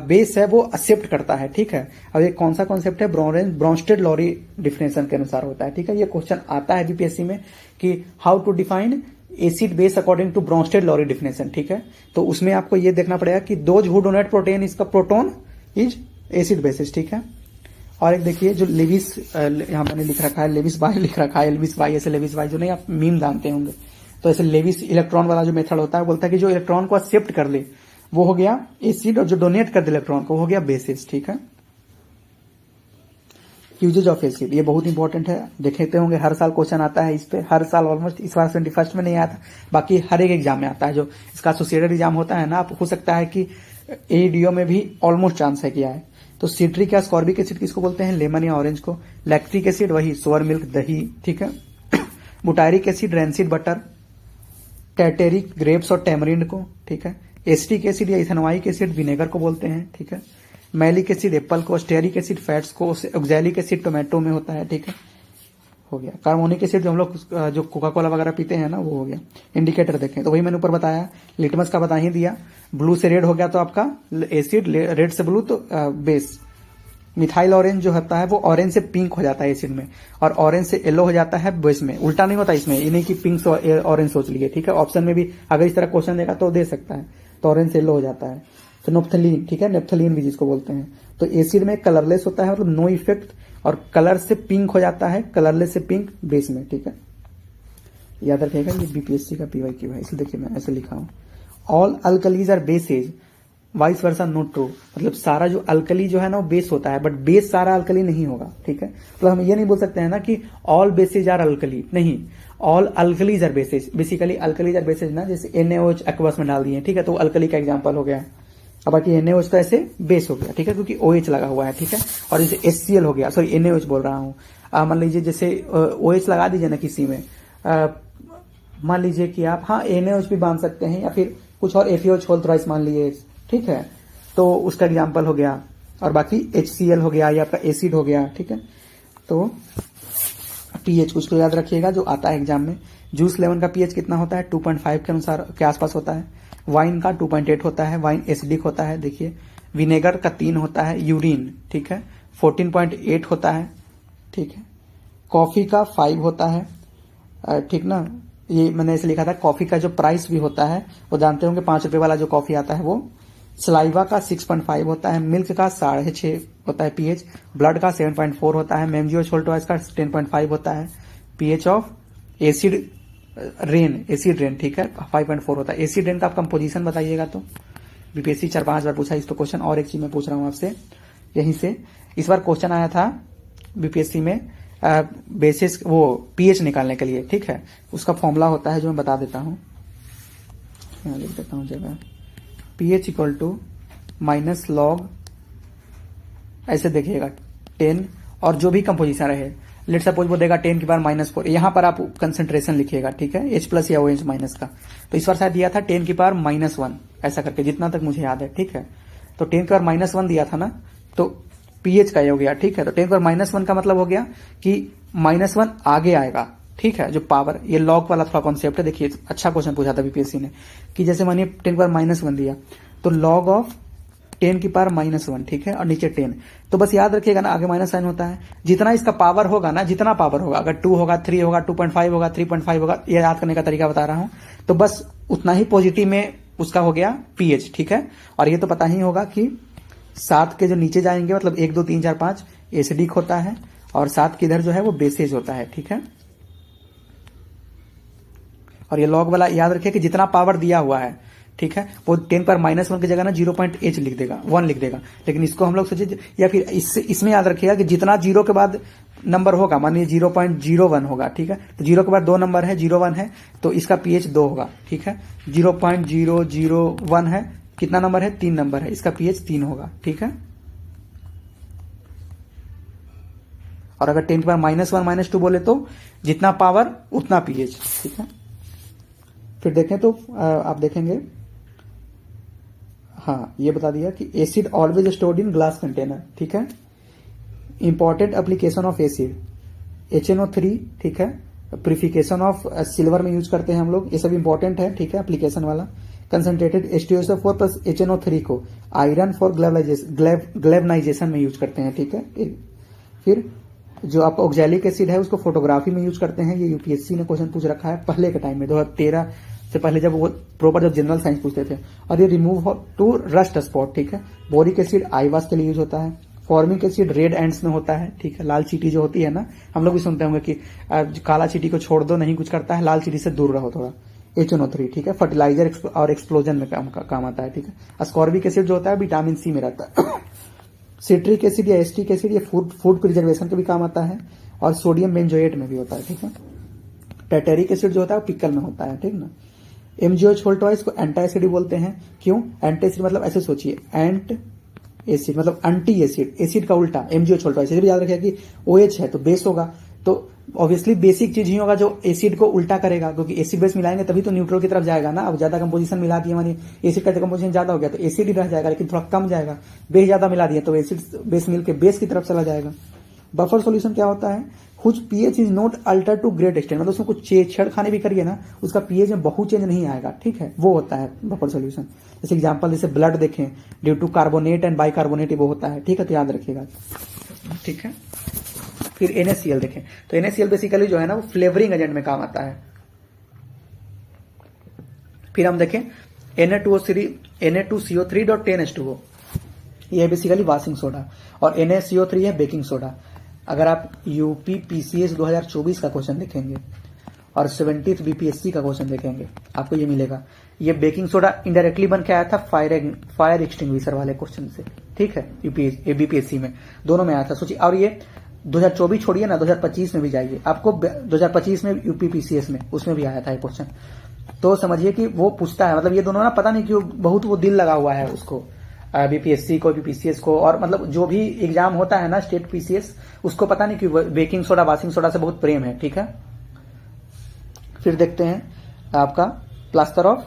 बेस है वो एक्सेप्ट करता है, ठीक है। अब ये कौन सा कॉन्सेप्ट है, ब्रॉन्स्टेड-लॉरी डिफिनेशन के अनुसार होता है, ठीक है। ये क्वेश्चन आता है बीपीएससी में कि how to define acid base according to Bronsted Lowry definition, ठीक है। तो उसमें आपको ये देखना पड़ेगा कि दोज हु डोनेट प्रोटीन इसका प्रोटोन इज एसिड बेसिस, ठीक है। और एक देखिए जो लेविस, यहाँ मैंने लिख रखा है लेविस बाय लिख रखा है, लेविस बाय, ऐसे लेविस बाय जो नहीं आप मीम जानते होंगे, तो ऐसे लेविस इलेक्ट्रॉन वाला जो मेथड होता है, बोलता है कि जो इलेक्ट्रॉन को एक्सेप्ट कर ले वो हो गया एसिड और जो डोनेट कर दे इलेक्ट्रॉन को वो हो गया बेसिस, ठीक है। यूजेज ऑफ एसिड, ये बहुत इंपॉर्टेंट है, देखते होंगे हर साल क्वेश्चन आता है इस पे, हर साल ऑलमोस्ट। इस बार 21 में नहीं आया था, बाकी हर एक एग्जाम में आता है। जो इसका एसोसिएटेड एग्जाम होता है ना, आप हो सकता है कि एडीओ में भी ऑलमोस्ट चांस है किया है। तो सिट्रिक या स्कॉर्बिक एसिड किसको बोलते हैं, लेमन या ऑरेंज को। लैक्टिक एसिड वही सोअर मिल्क, दही, ठीक है। बुटायरिक एसिड रेंसिड बटर, टैटेरिक ग्रेप्स और टैमरिंड को, ठीक है। एसिटिक एसिड या इथेनोइक एसिड विनेगर को बोलते हैं, ठीक है। मैलिक एसिड एप्पल को, स्टेरिक एसिड फैट्स को, ऑक्सैलिक एसिड टोमेटो में होता है, ठीक है, हो गया। कार्बोनिक एसिड जो हम लोग जो कोका कोला वगैरह पीते हैं ना, वो हो गया। इंडिकेटर देखें तो वही मैंने ऊपर बताया, लिटमस का बता ही दिया, ब्लू से रेड हो गया तो आपका एसिड, रेड से ब्लू तो बेस। मिथाइल ऑरेंज जो होता है वो ऑरेंज से पिंक हो जाता है एसिड में, और ऑरेंज से येलो हो जाता है बेस में, उल्टा नहीं होता इसमें, ये नहीं कि पिंक से ऑरेंज सोच लिए, ठीक है। ऑप्शन में भी अगर इस तरह क्वेश्चन देगा तो दे सकता है, तो ऑरेंज से येलो हो जाता है। तो नेप्थलीन, ठीक है, नेप्थलीन भी जिसको बोलते हैं। तो एसिड में कलरलेस होता है, मतलब नो इफेक्ट, और कलर से पिंक हो जाता है, कलरलेस से पिंक बेस में, ठीक है। याद रखिएगा ये बीपीएससी का PYQ है, इसलिए देखिए मैं ऐसे लिखा हूं, all alkalis are bases, vice versa not true, मतलब सारा जो अल्कली जो है ना वो बेस होता है, बट बेस सारा अल्कली नहीं होगा, ठीक है। मतलब हम ये नहीं बोल सकते हैं ना कि ऑल बेसेज आर अल्कली, नहीं, all alkalis are bases. Basically alkalis are bases ना, जैसे NaOH एक्वस में डाल दिए, ठीक है, तो अल्कली का एग्जाम्पल हो गया। अब बाकी NaOH का ऐसे बेस हो गया, ठीक है, क्योंकि OH लगा हुआ है, ठीक है। और जैसे HCl हो गया, सॉरी NaOH बोल रहा हूं, मान लीजिए जैसे OH लगा दीजिए ना किसी में, मान लीजिए कि आप, हाँ NaOH भी बांध सकते हैं, या फिर कुछ और FeOH होल थ्राइस मान लीजिए, ठीक है, तो उसका एग्जाम्पल हो गया। और बाकी HCl हो गया, या आपका एसिड हो गया, ठीक है। तो pH कुछ तो याद रखिएगा जो आता है एग्जाम में। जूस लेमन का pH कितना होता है, 2.5 के अनुसार के आसपास होता है। वाइन का 2.8 होता है, वाइन एसिडिक होता है, देखिए। विनेगर का 3 होता है, यूरिन, ठीक है, 14.8 होता है, ठीक है। कॉफी का 5 होता है, ठीक ना, ये मैंने ऐसे लिखा था। कॉफी का जो प्राइस भी होता है वो जानते होंगे, 5 रुपए वाला जो कॉफी आता है वो। सलाइवा का 6.5 होता है, मिल्क का 6.5 होता है pH, ब्लड का 7.4 होता है, मेमजियो छोल्टोइस का 10.5 होता है, pH ऑफ एसिड रेन, ठीक है, 5.4 होता है। एसिड रेन का आप कंपोजिशन बताइएगा, तो बीपीएससी 4-5 बार पूछा इस तो क्वेश्चन। और एक चीज मैं पूछ रहा हूं आपसे यहीं से, इस बार क्वेश्चन आया था बीपीएससी में बेसिस वो pH निकालने के लिए, ठीक है, उसका फॉर्मूला होता है जो मैं बता देता हूं, यहाँ लिख देता हूं जगह, pH इक्वल टू -log, ऐसे देखिएगा 10, और जो भी कंपोजिशन रहे, लेट सपोज वो देगा 10 की पावर -4, यहाँ पर आप कंसेंट्रेशन लिखिएगा, ठीक है, H प्लस या OH माइनस का। तो इस बार शायद दिया था 10 की पावर -1 ऐसा करके, जितना तक मुझे याद है, ठीक है। तो 10 की पावर -1 दिया था ना, तो pH का ये हो गया, ठीक है। तो 10 की पावर -1 का मतलब हो गया कि -1 आगे आएगा, ठीक है, जो पावर, ये लॉग वाला थोड़ा कॉन्सेप्ट है। देखिए अच्छा क्वेश्चन पूछा था बीपीएससी ने कि जैसे मानिए 10 की पावर -1 दिया, तो लॉग ऑफ 10 की पावर -1, ठीक है, और नीचे 10। तो बस याद रखिएगा ना, आगे माइनस साइन होता है, जितना इसका पावर होगा ना, जितना पावर होगा, अगर 2 होगा, 3 होगा, 2.5 होगा, 3.5 होगा, ये याद करने का तरीका बता रहा हूं, तो बस उतना ही पॉजिटिव में उसका हो गया पीएच, ठीक है। और ये तो पता ही होगा कि 7 के जो नीचे जाएंगे, मतलब 1 2 3 4 5 एसिडिक होता है, और 7 के इधर जो है वो बेसेज होता है, ठीक है। और ये लॉग वाला याद रखिए कि जितना पावर दिया हुआ है, ठीक है, वो 10 पर -1 की जगह ना 0.h लिख देगा, 1 लिख देगा। लेकिन इसको हम लोग सोचे, या फिर इसमें याद रखिएगा कि जितना 0 के बाद नंबर होगा, मानिए 0.01 होगा, ठीक है, तो 0 के बाद 2 नंबर है, 01 है, तो इसका pH 2 होगा, ठीक है। 0.001 है, कितना नंबर है, 3 नंबर है, इसका pH 3 होगा, ठीक है। और अगर 10 की पावर -1 -2 बोले तो जितना पावर उतना pH, ठीक है। फिर देखें तो आप देखेंगे, हाँ, ये बता दिया कि acid always stored in glass container, ठीक है। Important application of acid HNO3, ठीक है, प्यूरिफिकेशन ऑफ सिल्वर में यूज करते हैं हम लोग, ये सब इंपॉर्टेंट है, ठीक है, एप्लीकेशन वाला। कंसंट्रेटेड H2SO4 प्लस HNO3 को आयरन फॉर ग्लेवनाइजेशन में यूज करते हैं, ठीक है। फिर जो आपका ऑक्जेलिक एसिड है उसको फोटोग्राफी में यूज करते हैं, ये यूपीएससी ने क्वेश्चन पूछ रखा है पहले के टाइम में, 2013 से पहले, जब वो प्रॉपर जब जनरल साइंस पूछते थे। और ये रिमूव टू रस्ट स्पॉट, ठीक है। बोरिक एसिड आई वॉश के लिए यूज होता है। फॉर्मिक एसिड रेड एंड्स में होता है, ठीक है, लाल चीटी जो होती है ना, हम लोग भी सुनते होंगे कि काला चीटी को छोड़ दो, नहीं कुछ करता है, लाल चीटी से दूर रहो थोड़ा। HNO3, ठीक है, फर्टिलाइजर और एक्सप्लोजन में काम आता है, ठीक है। अस्कॉर्बिक एसिड जो होता है विटामिन सी में रहता है। सिट्रिक एसिड या एस्टिक एसिड ये फूड प्रिजर्वेशन के भी काम आता है, और सोडियम बेंजोएट में भी होता है, ठीक है। टेटेरिक एसिड जो होता है पिकल में होता है, ठीक ना। MgOH होल्टवाइज को एंटा एसिड बोलते हैं, क्यों? एंटा एसिड मतलब ऐसे सोचिए, एंट एसिड मतलब एंटी एसिड, एसिड का उल्टा MgOH होल्टवाइज। भी याद रखिएगा कि OH है तो बेस होगा, तो ऑब्वियसली बेसिक चीज ही होगा जो एसिड को उल्टा करेगा, क्योंकि एसिड बेस मिलाएंगे तभी तो न्यूट्रल की तरफ जाएगा ना। अब ज्यादा कंपोजिशन मिला दिए, मानिए एसिड का कंपोजिशन ज्यादा हो गया तो एसिड ही रह जाएगा, लेकिन थोड़ा कम जाएगा। बेस ज्यादा मिला दिए तो एसिड बेस मिलकर बेस की तरफ चला जाएगा। बफर सॉल्यूशन क्या होता है? कुछ pH is not alter to great extent, मतलब उसमें कुछ छेड़खानी भी करिए ना, उसका pH में बहुत चेंज नहीं आएगा, ठीक है, वो होता है बफर सॉल्यूशन। जैसे एग्जांपल, जैसे ब्लड देखें, due to carbonate and bicarbonate वो होता है, ठीक है, तो याद रखिएगा, ठीक है। फिर NaCl देखें, तो NaCl बेसिकली जो है ना वो फ्लेवरिंग एजेंट में काम आता है। फिर हम देखें Na2CO3.10H2O, ये बेसिकली वाशिंग सोडा, और NaCO3 है बेकिंग सोडा। अगर आप यूपी PCS 2024 का क्वेश्चन देखेंगे और 70th BPSC का क्वेश्चन देखेंगे, आपको ये मिलेगा। ये बेकिंग सोडा इनडायरेक्टली बन के आया था फायर एक्सटिंग्विशर वाले क्वेश्चन से, ठीक है, BPSC में दोनों में आया था, सोचिए। और ये 2024 छोड़िए ना, 2025 में भी जाइए, आपको 2025 में यूपी PCS में उसमें भी आया था ये क्वेश्चन। तो समझिए कि वो पूछता है, मतलब ये दोनों ना पता नहीं क्यों बहुत वो दिल लगा हुआ है उसको, BPSC को, BPCS को, और मतलब जो भी एग्जाम होता है ना स्टेट PCS, उसको पता नहीं क्यों बेकिंग सोडा वाशिंग सोडा से बहुत प्रेम है, ठीक है। फिर देखते हैं आपका प्लास्टर ऑफ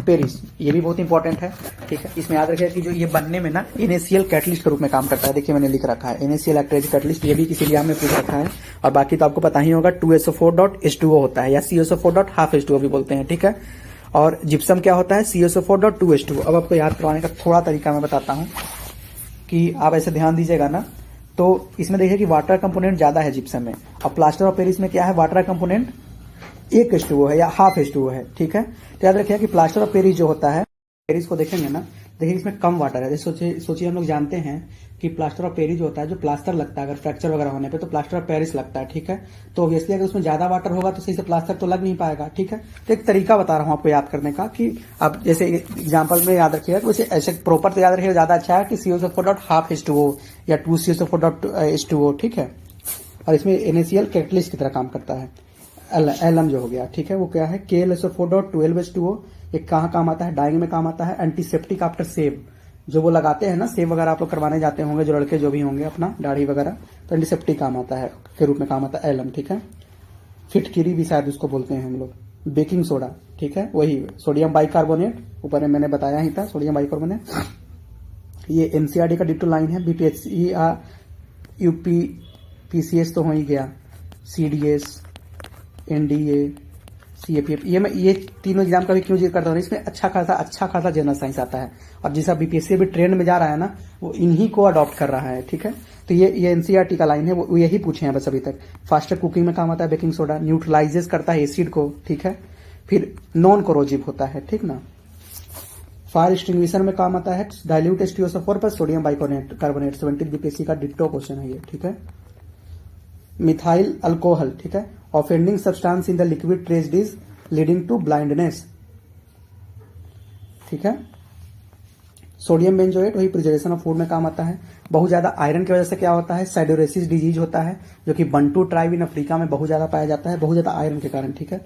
पेरिस, ये भी बहुत इंपॉर्टेंट है, ठीक है। इसमें याद रखिएगा कि जो ये बनने में ना NaCl कैटलिस्ट के रूप में काम करता है। देखिए मैंने लिख रखा है NaCl एक्टिव कैटलिस्ट, ये भी किसी एग्जाम में पूछ रखा है। और बाकी तो आपको पता ही होगा 2SO4.H2O होता है, या CSO4.12H2O भी बोलते हैं, ठीक है। और जिप्सम क्या होता है? CSO4.2H2O। अब आपको याद करवाने का थोड़ा तरीका मैं बताता हूं कि आप ऐसे ध्यान दीजिएगा ना, तो इसमें देखिए कि वाटर कंपोनेंट ज्यादा है जिप्सम में, और प्लास्टर ऑफ पेरिस में क्या है? वाटर कंपोनेंट 1H2O है या ½ H2O है, ठीक है। तो याद रखिएगा कि प्लास्टर ऑफ पेरिस जो होता है, पेरिस को देखेंगे ना, देखिए इसमें कम वाटर है। जैसे सोचिए हम लोग जानते हैं कि प्लास्टर ऑफ पेरिस जो होता है, जो प्लास्टर लगता है अगर फ्रैक्चर वगैरह होने पे, तो प्लास्टर ऑफ पेरिस लगता है, ठीक है। तो ऑब्वियसली अगर उसमें ज्यादा वाटर होगा तो सही से प्लास्टर तो लग नहीं पाएगा, ठीक है। तो एक तरीका बता रहा हूं आपको याद करने का, कि आप जैसे एग्जाम्पल में याद रखिएगा, वैसे ऐसे प्रॉपर तो याद रखिएगा ज्यादा अच्छा है कि CSO4.12H2O या 2CSO4.H2O, ठीक है। और इसमें NaCl कैटलिस्ट की तरह काम करता है। एलम जो हो गया, ठीक है, वो क्या है? KLSO4.12H2O, ये कहाँ काम आता है? डाइंग में काम आता है, एंटीसेप्टिक आफ्टर सेव, जो वो लगाते हैं ना, सेव वगैरह आप लोग करवाने जाते होंगे, जो लड़के जो भी होंगे अपना दाढ़ी वगैरह, तो एंटीसेप्टिक काम आता है के रूप में काम आता है एलम, ठीक है। फिटकिरी भी शायद उसको बोलते हैं हम लोग। बेकिंग सोडा, ठीक है, वही सोडियम बाइकार्बोनेट, ऊपर में मैंने बताया ही था सोडियम बाइकार्बोनेट। ये एनसीईआरटी का डिटो लाइन है। बीपीएससी यूपी पीसीएस तो हो ही गया, सीडीएस, एनडीए, सीएपीएफ, ये तीनों एग्जाम का भी क्यों जिक्र करता हूँ, इसमें अच्छा खासा जनरल साइंस आता है। और जिसका बीपीएससी भी ट्रेंड में जा रहा है ना, वो इन्हीं को अडॉप्ट कर रहा है, ठीक है। तो ये एनसीईआरटी का लाइन है, वो यही पूछे हैं बस अभी तक। फास्टर कुकिंग में काम आता है बेकिंग सोडा, न्यूट्रलाइजेस करता है एसिड को, ठीक है। फिर नॉन कोरोजिव होता है, ठीक ना। फायर एक्सटिंग्विशर में काम आता है डाइल्यूट H2SO4 पर सोडियम बाइकार्बोनेट। 70 बीपीएससी का डिट्टो क्वेश्चन है ये, ठीक है। मिथाइल अल्कोहल, ठीक है, offending substance in the liquid traced is leading to blindness, ठीक है। सोडियम बेंजोएट वही प्रिजर्वेशन ऑफ फूड में काम आता है। बहुत ज्यादा आयरन की वजह से क्या होता है, साइडोरेसिस डिजीज होता है, जो कि बंटू ट्राइब इन अफ्रीका में बहुत ज्यादा पाया जाता है, बहुत ज्यादा आयरन के कारण, ठीक है।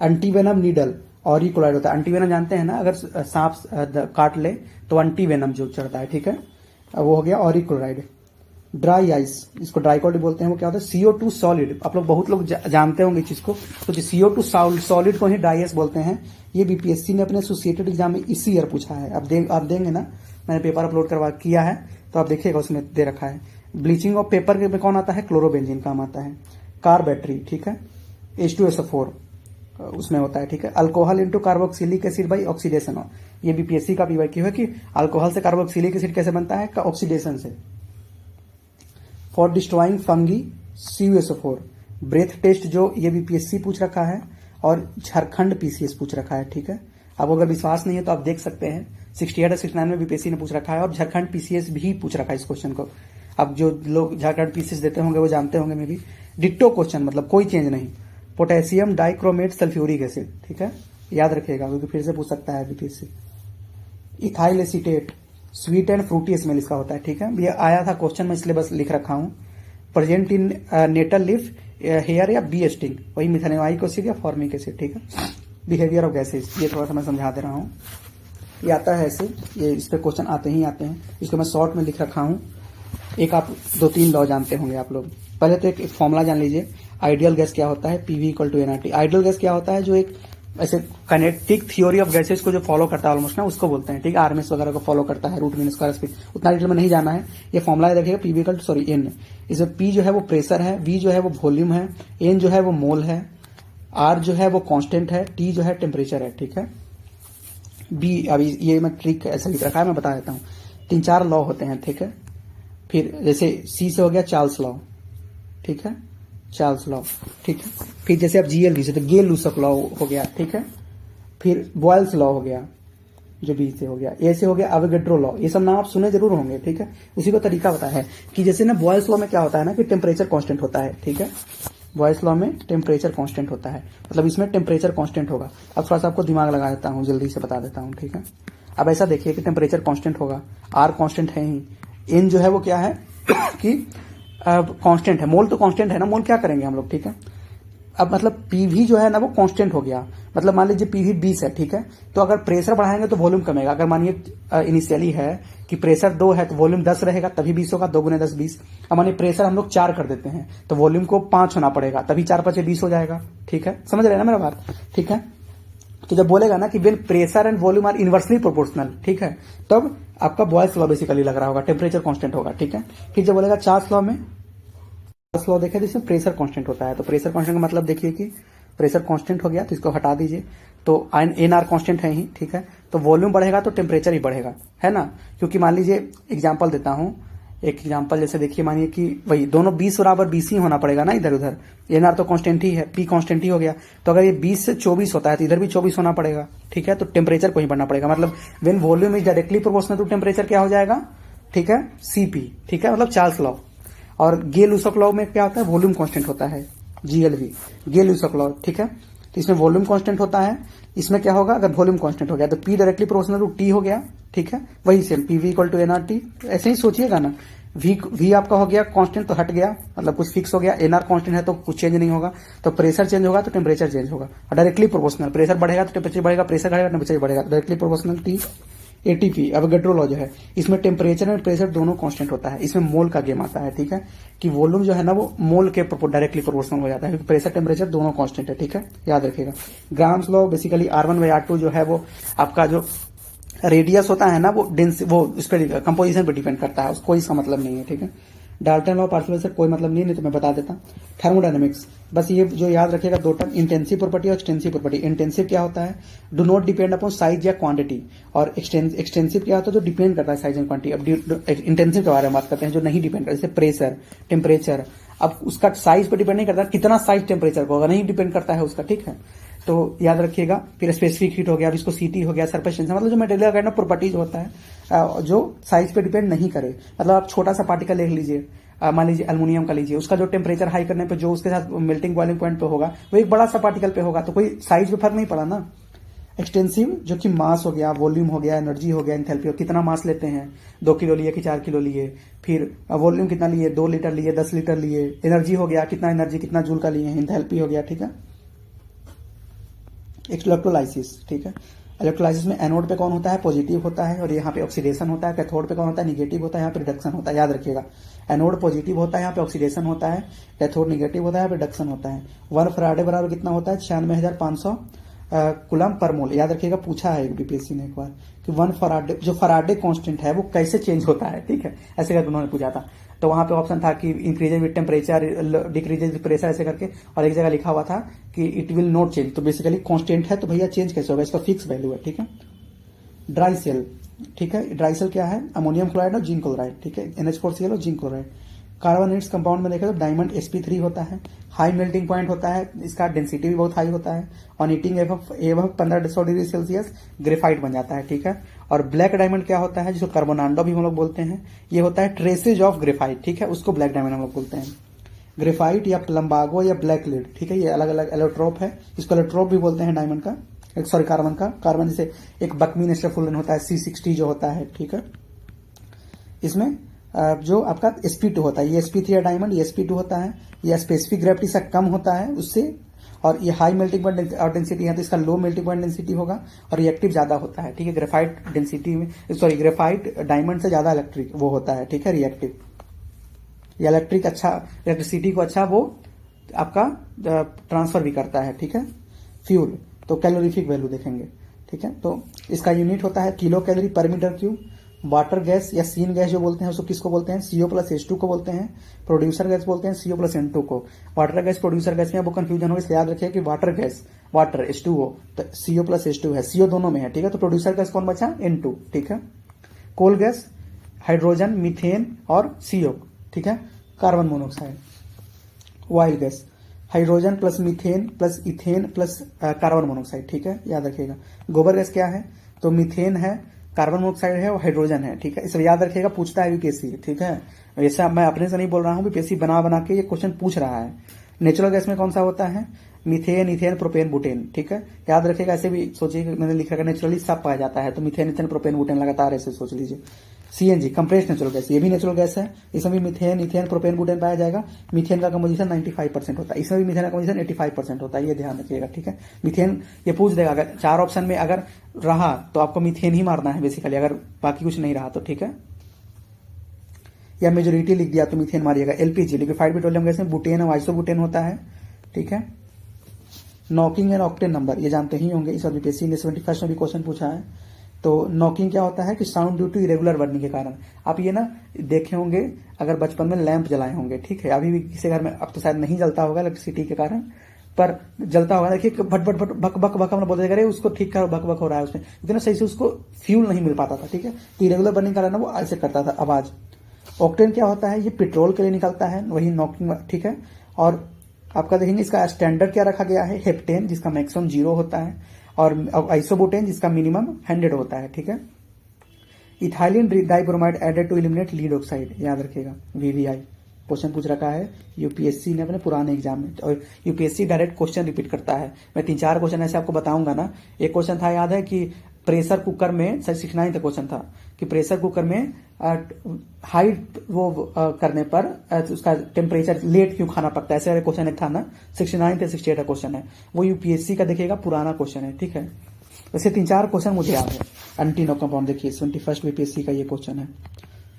एंटीवेनम नीडल ऑरिकुलाइड होता है। एंटीवेनम जानते हैं ना, अगर सांप काट ले तो एंटीवेनम जो चढ़ता है, ठीक है, वो हो गया ऑरिकुलाइड। ड्राई आइस, इसको ड्राइकोड बोलते हैं, वो क्या होता है, CO2 सॉलिड। आप लोग बहुत लोग जानते होंगे इस चीज को, तो CO2 सॉलिड को ही ड्राई आइस बोलते हैं। ये बीपीएससी ने अपने एसोसिएटेड एग्जाम में इसी ईयर पूछा है। आप देंगे ना, मैंने पेपर अपलोड किया है, तो आप देखिएगा उसमें दे रखा है। ब्लीचिंग ऑफ पेपर में कौन आता है, क्लोरोबेंजीन काम आता है। कार बैटरी, ठीक है, H2SO4 उसमें होता है, ठीक है। Alcohol into carboxylic acid by oxidation, ये बीपीएससी का पीवाईक्यू है कि अल्कोहल से कार्बोक्सिलिक एसिड कैसे बनता है, ऑक्सीडेशन से। For destroying fungi CuSO4। Breath test जो ये बीपीएससी पूछ रखा है और झारखंड पीसीएस पूछ रखा है, ठीक है। आपको अगर विश्वास नहीं है तो आप देख सकते हैं, 68 और 69 में बीपीएससी ने पूछ रखा है और झारखंड पीसीएस भी पूछ रखा है इस क्वेश्चन को। अब जो लोग झारखंड पीसीएस देते होंगे वो जानते होंगे, मे भी डिट्टो क्वेश्चन, मतलब कोई चेंज नहीं। पोटेशियम डाइक्रोमेट सल्फ्यूरिक एसिड, ठीक है, याद रखिएगा क्योंकि फिर से पूछ सकता है BPSC. Ethyl acetate, sweet and Frooti smell इसका होता है, ठीक है। ये आया था क्वेश्चन में, इसलिए बस लिख रखा हूं। Present in nettle leaf hair या बी एस्टिंग, वही मिथेनोइक एसिड या फॉर्मिक एसिड, ठीक है। बिहेवियर ऑफ गैसेज, ये थोड़ा सा मैं समझा दे रहा हूँ। ये आता है ऐसे, ये इस पे क्वेश्चन आते ही आते हैं, इसको मैं शॉर्ट में लिख रखा हूँ। एक आप 2-3 लॉ जानते होंगे आप लोग। पहले तो एक फॉर्मूला जान लीजिए, आइडियल गैस क्या होता है, PV = nRT। आइडियल गैस क्या होता है, जो एक ऐसे काइनेटिक थ्योरी ऑफ गैसेस को जो फॉलो करता है ऑलमोस्ट ना, उसको बोलते हैं, ठीक है। RMS वगैरह को फॉलो करता है, रूट मीन स्क्वायर स्पीड, उतना डिटेल में नहीं जाना है। ये फॉर्मूला देखिएगा, N। इसमें P जो है वो प्रेशर है, V जो है वो वॉल्यूम है, N जो है वो मोल है, R जो है वो कांस्टेंट है, T जो है टेम्परेचर है, ठीक है। B, अभी ये मैं ट्रिक ऐसा लिख रखा है, मैं बता देता हूँ। 3-4 लॉ होते हैं, ठीक है। फिर जैसे C से हो गया चार्ल्स लॉ, ठीक है, चार्ल्स लॉ, ठीक है। फिर जैसे आप GL से तो गेल लूसक लॉ हो गया, ठीक है। फिर बॉयल्स लॉ हो गया, जो B से हो गया। A से हो गया एवोगैड्रो लॉ, ये सब नाम आप सुने जरूर होंगे, ठीक है। उसी को तरीका पता है कि जैसे ना बॉयल्स लॉ में क्या होता है ना कि टेम्परेचर कांस्टेंट होता है, ठीक है। बॉयल्स लॉ में टेम्परेचर कांस्टेंट होता है, मतलब इसमें टेम्परेचर कांस्टेंट होगा। अब थोड़ा सा आपको दिमाग लगा देता हूँ, जल्दी से बता देता हूँ, ठीक है। अब ऐसा देखिए कि टेम्परेचर कांस्टेंट होगा, R कांस्टेंट है ही, N जो है वो क्या है कि कांस्टेंट है, मोल तो कांस्टेंट है ना, मोल क्या करेंगे हम लोग, ठीक है। अब मतलब PV जो है ना वो कांस्टेंट हो गया, मतलब मान लीजिए PV 20 है, ठीक है। तो अगर प्रेशर बढ़ाएंगे तो वॉल्यूम कमेगा। अगर मानिए इनिशियली है कि प्रेशर 2 है तो वॉल्यूम 10 रहेगा, तभी 20 होगा, 2 × 10 = 20। अब मानिए प्रेशर हम लोग 4 कर देते हैं तो वॉल्यूम को 5 होना पड़ेगा, तभी 4 × 5 = 20 हो जाएगा, ठीक है। समझ रहे हैं ना मेरा बात, ठीक है। तो जब बोलेगा ना कि when pressure and volume are inversely proportional, ठीक है, तब आपका बॉयल्स लॉ बेसिकली लग रहा होगा, टेम्परेचर कांस्टेंट होगा, ठीक है। फिर जब बोलेगा चार्ल्स लॉ में, चार्ल्स लॉ देखिए जिसमें प्रेशर कांस्टेंट होता है, तो प्रेशर कांस्टेंट का मतलब देखिए कि प्रेशर कांस्टेंट हो गया तो इसको हटा दीजिए, तो NR कांस्टेंट है ही, ठीक है। तो वॉल्यूम बढ़ेगा तो टेम्परेचर ही बढ़ेगा, है ना। क्योंकि मान लीजिए एग्जांपल देता हूं, एक एग्जांपल जैसे देखिए, मानिए कि वही दोनों 20 = 20 ही होना पड़ेगा ना, इधर उधर NR तो कांस्टेंट ही है, P कांस्टेंट ही हो गया। तो अगर ये 20 से 24 होता है तो इधर भी 24 होना पड़ेगा, ठीक है। तो टेम्परेचर को ही बढ़ना पड़ेगा, मतलब when volume is directly proportional to temperature क्या हो जाएगा, ठीक है, CP, ठीक है, मतलब चार्ल्स लॉ। और गेल-लूसक लॉ में क्या होता है, वॉल्यूम कांस्टेंट होता है, GLV, गेल-लूसक लॉ, ठीक है। तो इसमें वॉल्यूम कांस्टेंट होता है, इसमें क्या होगा, अगर वॉल्यूम कांस्टेंट हो गया तो P directly proportional to T हो गया, ठीक है। वही सेम PV = nRT, ऐसे ही सोचिएगा ना। V आपका हो गया कांस्टेंट तो हट गया, मतलब कुछ फिक्स हो गया। NR कांस्टेंट है तो कुछ चेंज नहीं होगा, तो प्रेशर चेंज होगा तो टेम्परेचर चेंज होगा। डायरेक्टली प्रोपोर्शनल, प्रेशर बढ़ेगा तो टेम्परेचर बढ़ेगा, प्रेशर घटेगा टेम्परेचर बढ़ेगा, directly proportional T ATP Avogadro law जो है, इसमें टेम्परेचर एंड प्रेशर दोनों कांस्टेंट होता है, इसमें मोल का गेम आता है, ठीक है, कि वॉल्यूम जो है ना वो मोल के डायरेक्टली प्रोपोर्शनल हो जाता है, क्योंकि प्रेशर टेम्परेचर दोनों कांस्टेंट है, ठीक है, याद रखिएगा। ग्राम्स लॉ बेसिकली R1/R2 जो है वो आपका जो रेडियस होता है ना वो इस पर कंपोजिशन पर डिपेंड करता है, कोई इसका मतलब नहीं है, ठीक है। डाल्टन लॉ पार्शियल से कोई मतलब नहीं तो मैं बता देता। थर्मोडायनेमिक्स, बस ये जो याद रखिएगा दो टर्म, इंटेंसिव प्रॉपर्टी और एक्सटेंसिव प्रॉपर्टी। इंटेंसिव क्या होता है, do not depend upon size या क्वांटिटी, और एक्सटेंसिव क्या होता है, जो डिपेंड करता है साइज एंड क्वांटिटी। अब इंटेंसिव के बारे में बात करते हैं, जो नहीं डिपेंड करता, जैसे प्रेशर, टेम्परेचर, अब उसका साइज पर डिपेंड नहीं करता, कितना साइज टेम्परेचर को होगा नहीं डिपेंड करता है उसका, ठीक है, तो याद रखिएगा। फिर स्पेसिफिक हीट हो गया, अब इसको सीटी हो गया, सरफेस टेंशन, मतलब जो मटेरियल का प्रॉपर्टीज होता है जो साइज पे डिपेंड नहीं करे। मतलब आप छोटा सा पार्टिकल ले लीजिए, मान लीजिए एल्युमिनियम का लीजिए, उसका जो टेम्परेचर हाई करने पे जो उसके साथ मेल्टिंग बॉइलिंग पॉइंट पे होगा वो एक बड़ा सा पार्टिकल पे होगा, तो कोई साइज पे फर्क नहीं पड़ा ना। एक्सटेंसिव जो कि मास हो गया, वॉल्यूम हो गया, एनर्जी हो गया, एंथैल्पी, कितना मास लेते हैं, 2 किलो लिए कि 4 किलो लिए, फिर वॉल्यूम कितना लिए, 2 लीटर लिए, 10 लीटर लिए, एनर्जी हो गया, कितना एनर्जी कितना जूल का लिए, एंथैल्पी हो गया, ठीक है। इलेक्ट्रोलाइसिस, ठीक है, इलेक्ट्रोलाइसिस में एनोड पे कौन होता है, पॉजिटिव होता है, और यहाँ पे ऑक्सीडेशन होता है। कैथोड पे कौन होता है, निगेटिव होता है, यहाँ पे रिडक्शन होता है, याद रखिएगा। एनोड पॉजिटिव होता है, यहाँ पे ऑक्सीडेशन होता है, कैथोड निगेटिव होता है, यहाँ पे रिडक्शन होता है। 1 फराडे बराबर कितना होता है, 96,500 कूलम पर मोल, याद रखिएगा, पूछा है बीपीएससी ने एक बार कि 1 फराडे, जो फराडे कांस्टेंट है वो कैसे चेंज होता है, ठीक है, ऐसे करके उन्होंने पूछा था। तो वहां पे ऑप्शन था कि increases with temperature, decreases with pressure, ऐसे करके, और एक जगह लिखा हुआ था कि इट विल नॉट चेंज, तो बेसिकली कांस्टेंट है तो भैया चेंज कैसे होगा, इसका फिक्स वैल्यू है, ठीक है। ड्राई सेल, ठीक है, ड्राई सेल क्या है, अमोनियम क्लोराइड और जिंक क्लोराइड, ठीक है, NH4Cl और जिंक क्लोराइड। कार्बोनेट्स कंपाउंड में देखें तो डायमंड sp3 होता है, हाई मेल्टिंग पॉइंट होता है, इसका डेंसिटी भी बहुत हाई होता है, और हीटिंग एवं 1500 डिग्री सेल्सियस ग्रेफाइट बन जाता है, ठीक है। और ब्लैक डायमंड क्या होता है, जिसको कार्बोनांडो भी हम लोग बोलते हैं, ये होता है ट्रेसेज ऑफ ग्रेफाइट, ठीक है, उसको ब्लैक डायमंड हम लोग बोलते हैं। ग्रेफाइट या प्लम्बागो या ब्लैक लीड, ठीक है, ये अलग अलग एलोट्रोप है, इसको एलोट्रोप भी बोलते हैं डायमंड का, सॉरी कार्बन का। कार्बन जैसे एक बकमीन एस्ट्रोफुलन होता है, C60 जो होता है, ठीक है। इसमें जो आपका sp2 होता है, ये sp3 है डायमंड, ये sp2 होता है, ये स्पेसिफिक ग्रेविटी से कम होता है उससे, और ये हाई मेल्टिंग पॉइंट और डेंसिटी है तो इसका लो मेल्टिंग पॉइंट डेंसिटी होगा, और रिएक्टिव ज्यादा होता है, ठीक है। ग्रेफाइट डेंसिटी में, सॉरी ग्रेफाइट डायमंड से ज्यादा इलेक्ट्रिक वो होता है, ठीक है, रिएक्टिव। या इलेक्ट्रिक अच्छा, इलेक्ट्रिसिटी को अच्छा वो आपका ट्रांसफर भी करता है, ठीक है। फ्यूल, तो कैलोरीफिक वैल्यू देखेंगे, ठीक है, तो इसका यूनिट होता है किलो कैलोरी पर मीटर क्यूब। वाटर गैस या सीन गैस जो बोलते हैं उसको किसको बोलते हैं, CO+H2 को बोलते हैं। प्रोड्यूसर गैस बोलते हैं CO+N2 को। वाटर गैस प्रोड्यूसर गैस में वो कंफ्यूजन हो, इसलिए याद रखिए कि वाटर गैस, वाटर H2O तो CO+H2 है, CO दोनों में है, ठीक है, तो प्रोड्यूसर गैस कौन बचा, N2, ठीक है। कोल गैस, हाइड्रोजन, मीथेन और CO, ठीक है, carbon monoxide. Oil gas, hydrogen plus methane plus ethane plus carbon monoxide, ठीक है, याद रखिएगा। गोबर गैस क्या है, तो मीथेन है, कार्बन मोनोऑक्साइड है और हाइड्रोजन है, ठीक है, इसे याद रखिएगा, पूछता है बीपीएससी, ठीक है। वैसे मैं अपने से नहीं बोल रहा हूं, बीपीएससी बना बना के ये क्वेश्चन पूछ रहा है। नेचुरल गैस में कौन सा होता है, मीथेन, इथेन, प्रोपेन, बुटेन, ठीक है, याद रखिएगा। ऐसे भी सोचिए कि मैंने लिखा है नेचुरली सब पाया जाता है, तो मीथेन, इथेन, प्रोपेन, बुटेन लगातार ऐसे सोच लीजिए। CNG कंप्रेस्ड नेचुरल गैस, ये भी नेचुरल गैस है, इसमें भी मीथेन, इथेन, प्रोपेन, बुटेन पाया जाएगा। मीथेन का कंपोजिशन 95% होता है, इसमें भी मीथेन का कंपोजिशन 85% होता है, ये ध्यान रखिएगा, ठीक है। मीथेन ये पूछ देगा, अगर 4 ऑप्शन में अगर रहा तो आपको मीथेन ही मारना है बेसिकली, अगर बाकी कुछ नहीं रहा तो, ठीक है, या मेजोरिटी लिख दिया तो मीथेन मारिएगा। LPG लिक्विफाइड पेट्रोलियम गैस में बुटेन और आइसोबुटेन होता है, ठीक है। नॉकिंग एंड ऑक्टेन नंबर ये जानते ही होंगे, इस बार बीपीएससी ने 71st में भी क्वेश्चन पूछा है। तो नॉकिंग क्या होता है कि sound due to irregular burning के कारण। आप ये ना देखे होंगे अगर बचपन में लैंप जलाए होंगे, ठीक है, अभी भी किसी घर में, अब तो शायद नहीं जलता होगा इलेक्ट्रिसिटी के कारण, पर जलता होगा, देखिए भट भट भट भक भक भक, हम बोलते अरे उसको ठीक करो, भक भक हो रहा है उसमें, इतना सही से उसको फ्यूल नहीं मिल पाता था, ठीक है, तो इरेगुलर बर्निंग का कारण वो ऐसे करता था आवाज। ऑक्टेन क्या होता है, ये पेट्रोल के लिए निकलता है, वही नॉकिंग, ठीक है। और आपका देखेंगे इसका स्टैंडर्ड क्या रखा गया है, हेप्टेन जिसका मैक्सिमम 0 होता है, और आइसोबुटेन जिसका मिनिमम 100 होता है, ठीक है। Ethylene dibromide added to eliminate lead oxide, याद रखिएगा, VVI क्वेश्चन पूछ रखा है यूपीएससी ने अपने पुराने एग्जाम में, और यूपीएससी डायरेक्ट क्वेश्चन रिपीट करता है। मैं 3-4 क्वेश्चन ऐसे आपको बताऊंगा ना। एक क्वेश्चन था, याद है कि प्रेशर कुकर में, 69 का क्वेश्चन था कि प्रेशर कुकर में हाई वो करने पर उसका टेम्परेचर लेट क्यों खाना पड़ता है, ऐसे क्वेश्चन एक था ना, 69 से 68 का क्वेश्चन है वो, यूपीएससी का देखिएगा पुराना क्वेश्चन है, ठीक है। वैसे 3-4 क्वेश्चन मुझे याद है। एंटीनो कंपाउंड देखिए 21st बीपीएससी का ये क्वेश्चन है।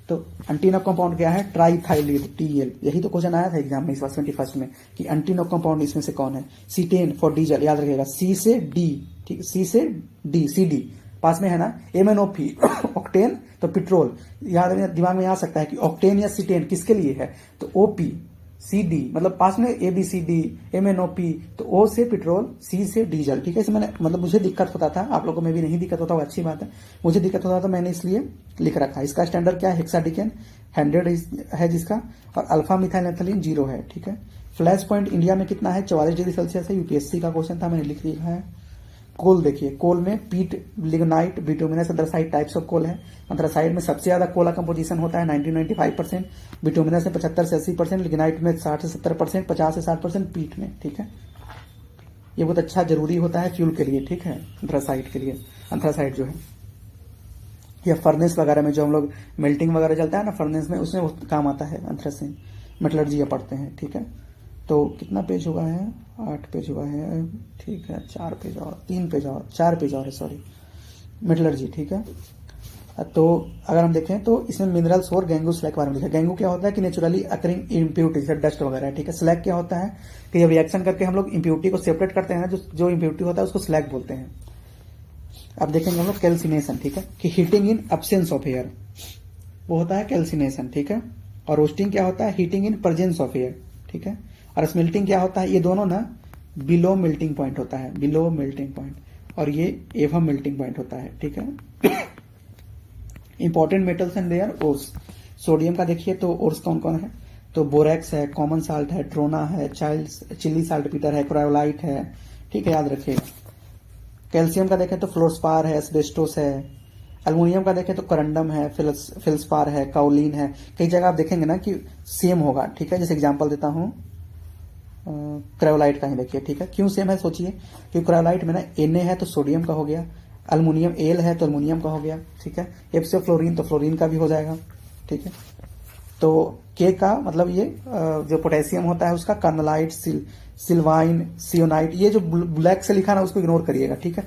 तो एंटीनो कंपाउंड क्या है, ट्राइथाइलिड टीएल, यही तो क्वेश्चन आया था एग्जाम में इस बार 21st में कि एंटीनो कंपाउंड इसमें से कौन है। सीटेन फॉर डीजल, याद रखिएगा सी से डी, ठीक, सी से डी, सी डी पास में है ना। एमएनओपी ऑक्टेन तो पेट्रोल, याद दिमाग में आ सकता है कि ऑक्टेन या सीटेन किसके लिए है, तो ओपी सी डी, मतलब पास में ए बी सी डी, एमएनओपी, तो ओ से पेट्रोल, सी से डीजल, ठीक है। इसमें मैंने मतलब मुझे दिक्कत होता था, आप लोगों में भी नहीं दिक्कत होता, वो अच्छी बात है, मुझे दिक्कत होता था, मैंने इसलिए लिख रखा। इसका स्टैंडर्ड क्या है, हेक्साडिकेन 100 है जिसका, और अल्फा मिथाइल एथिलीन 0 है, ठीक है। फ्लैश पॉइंट इंडिया में कितना है, 44 डिग्री सेल्सियस है, यूपीएससी का क्वेश्चन था, मैंने लिख दिया है। कोल देखिए, कोल में peat, lignite, bituminous, anthracite types of coal है। अंथ्रासाइट में सबसे ज्यादा कोला कंपोजिशन होता है 90-95%, बिटुमिनस में 75 से 80%, लिग्नाइट में 60 से 70%, 50 से 60% पीट में, ठीक है। ये बहुत अच्छा जरूरी होता है फ्यूल के लिए, ठीक है, अंथ्रासाइट के लिए। अंथ्रासाइट जो है या फर्नेस वगैरह में जो हम लोग मेल्टिंग वगैरह चलता है ना फर्नेस में, उसमें काम आता है अंथ्रासिन, मेटलर्जी पढ़ते हैं, ठीक है। तो कितना पेज हुआ है, 8 पेज हुआ है, ठीक है, 4 पेज और 3 पेज और 4 पेज और है, सॉरी, मेटलर्जी, ठीक है। तो अगर हम देखें तो इसमें मिनरल्स और गेंगू स्लैग बारे में लिखा है। गेंगू क्या होता है कि नेचुरली अकरिंग इम्प्यूरिटी, जैसे डस्ट वगैरह है, ठीक है। स्लैग क्या होता है कि जब रिएक्शन करके हम लोग इम्प्यूरिटी को सेपरेट करते हैं ना, जो इम्प्यूरिटी होता है उसको स्लैग बोलते हैं। अब देखेंगे हम लोग कैल्सिनेशन, ठीक है, कि heating in absence of air, वो होता है कैल्सिनेशन, ठीक है। और रोस्टिंग क्या होता है, heating in presence of air, ठीक है। और स्मेल्टिंग क्या होता है, ये दोनों ना बिलो मेल्टिंग पॉइंट होता है, बिलो मेल्टिंग पॉइंट, और ये एवम मेल्टिंग पॉइंट होता है, ठीक है। Important metals and their ores, sodium का देखिए तो ओर्स कौन कौन है, तो बोरेक्स है, कॉमन साल्ट है, ट्रोना है, चिली साल्ट पीटर है, क्रायोलाइट है, ठीक है, याद रखिएगा। कैल्शियम का देखें तो फ्लोरस्पार है, एस्बेस्टोस है। एल्युमिनियम का देखें तो करंडम है, फिल्सपार है, काउलिन है। कई जगह आप देखेंगे ना कि सेम होगा, ठीक है। जैसे एग्जांपल देता हूं क्रायोलाइट का ही देखिए, ठीक है। क्यों सेम है सोचिए, क्योंकि क्रायोलाइट में ना Na है तो सोडियम का हो गया, अल्युमिनियम एल है तो अल्युमिनियम का हो गया, ठीक है। एफ से फ्लोरीन तो फ्लोरीन का भी हो जाएगा, ठीक है। तो के का मतलब ये जो पोटेशियम होता है उसका कर्नलाइट, सिल्वाइन, सियोनाइट, ये जो ब्लैक से लिखा ना उसको इग्नोर करिएगा, ठीक है।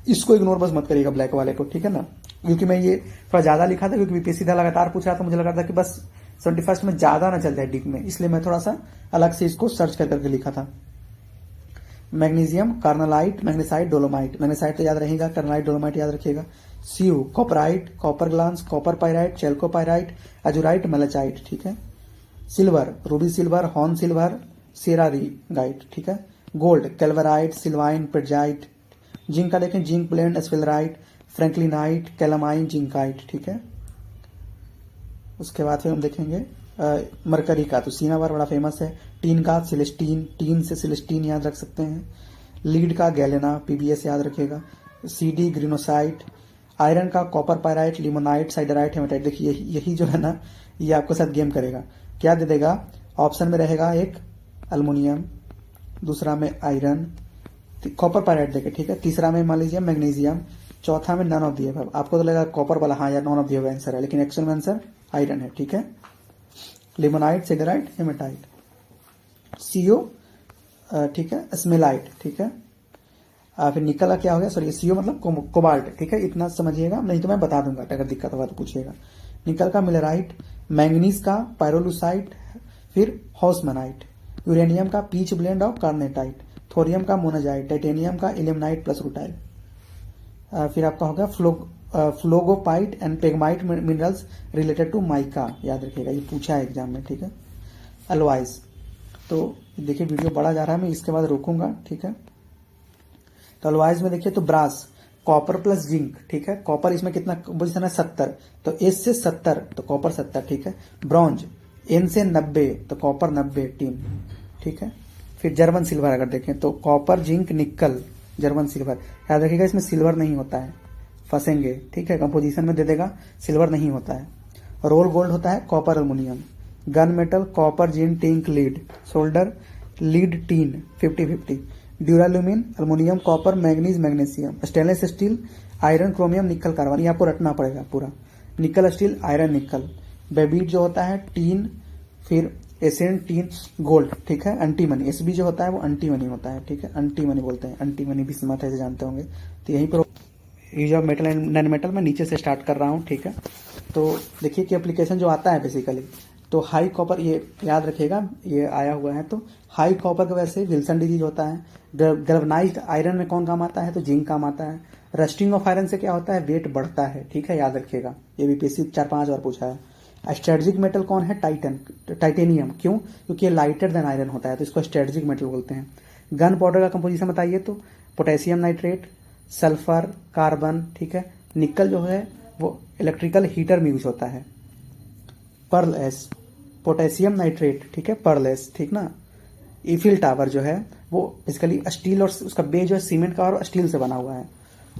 इसको इग्नोर बस मत करिएगा ब्लैक वाले को, ठीक है ना। क्योंकि मैं ये थोड़ा ज्यादा लिखा था, क्योंकि बीपीएससी लगातार पूछ रहा था, मुझे लगा था कि बस 21st में ज्यादा ना चल जाए डीप में, इसलिए मैं थोड़ा सा अलग से इसको सर्च करके लिखा था। Magnesium, carnallite, magnesite, dolomite, magnesite तो याद रहेगा, कार्नलाइट, डोलोमाइट याद रखिएगा। CU, cuprite, copper glance, copper pyrite, chalcopyrite, azurite, malachite, ठीक है। Silver, ruby silver, horn silver, cerargyrite, ठीक है। Gold, calaverite, sylvanite, petzite. Zinc का देखें, zinc blende, sphalerite, franklinite, calamine, zincite, ठीक है। उसके बाद फिर हम देखेंगे मरकरी का, तो सीनावर बड़ा फेमस है। टीन का सिलेस्टीन, टीन से सिलेस्टीन याद रख सकते हैं। लीड का गैलेना, पीबीएस याद रखिएगा। Cd, greenockite. आयरन का copper pyrite, limonite, siderite, hematite. देखिए यही जो है ना, ये आपके साथ गेम करेगा। क्या दे देगा, ऑप्शन में रहेगा एक अल्युमिनियम, दूसरा में आयरन, कॉपर पायराइट देखे, ठीक है। तीसरा में मान लीजिए मैग्नीशियम, चौथा में नन ऑफ दी अबव। आपको तो लगेगा कॉपर वाला, हाँ यार none of the above answer है, लेकिन एक्चुअल में आंसर आयरन है, ठीक है। Limonite, सिगराइट, haematite. सीओ, ठीक है, स्मेलाइट, ठीक है। फिर निकल का क्या हो गया, सॉरी सीओ मतलब कोबाल्ट, ठीक है। इतना समझिएगा, नहीं तो मैं बता दूंगा, अगर दिक्कत होगा तो पूछिएगा। निकल का मिलराइट, मैंगनीज का पायरोलुसाइट, फिर हॉस्मनाइट। यूरेनियम का pitch blende of carnotite. Thorium का मोनाजाइट। टाइटेनियम का इलेमनाइट प्लस रूटाइल। फिर आपका होगा phlogopite and pegmatite minerals related to mica, याद रखिएगा, ये पूछा है एग्जाम में, ठीक है। अलवाइज, तो देखिए वीडियो बड़ा जा रहा है, मैं इसके बाद रोकूंगा, ठीक है। तो अलवाइज में देखिए तो ब्रास, कॉपर प्लस जिंक, ठीक है। कॉपर इसमें कितना पोजिशन है, 70, तो एस से 70 तो कॉपर 70, ठीक है। ब्रॉन्ज, एन से 90 तो कॉपर 90 टीन, ठीक है। फिर जर्मन सिल्वर अगर देखें तो कॉपर, जिंक, निकल, जर्मन सिल्वर, याद रखिएगा इसमें सिल्वर नहीं होता है, फंसेंगे, ठीक है। कंपोजिशन में दे देगा, सिल्वर नहीं होता है। रोल गोल्ड होता है copper, aluminium. Gun metal, copper, zinc, tin, lead. Solder, lead, tin 50-50। Duralumin, aluminium, copper, manganese, magnesium. Stainless steel, iron, chromium, nickel, carbon, ये आपको रटना पड़ेगा पूरा। निकल स्टील, आयरन, निकल। बेबीट जो होता है टीन, फिर एसेंट, टीन, गोल्ड, ठीक है। एंटीमनी, एसबी जो होता है वो एंटीमनी होता है, ठीक है। एंटीमनी बोलते हैं, एंटीमनी बिस्मथ ऐसे जानते होंगे। तो यहीं पर use of metal and non metal मैं नीचे से स्टार्ट कर रहा हूँ, ठीक है। तो देखिए कि एप्लीकेशन जो आता है बेसिकली, तो हाई कॉपर, ये याद रखिएगा, ये आया हुआ है। तो हाई कॉपर की वजह से विल्सन डिजीज होता है। गैल्वेनाइज्ड आयरन में कौन काम आता है, तो जिंक काम आता है। रस्टिंग ऑफ आयरन से क्या होता है, वेट बढ़ता है, ठीक है, याद रखिएगा, ये भी पीसी 4-5 बार पूछा है। स्ट्रेटजिक मेटल कौन है, टाइटेनियम, क्यों, क्योंकि ये लाइटर देन आयरन होता है, तो इसको स्ट्रेटजिक मेटल बोलते हैं। गन पाउडर का कंपोजिशन बताइए, तो पोटेशियम नाइट्रेट, सल्फर, कार्बन, ठीक है। निकल जो है वो इलेक्ट्रिकल हीटर में यूज होता है। पर्ल एस, पोटेशियम नाइट्रेट, ठीक है, पर्ल एस, ठीक ना। ईफिल टावर जो है वो बेसिकली स्टील और उसका बेस जो है सीमेंट का और स्टील से बना हुआ है।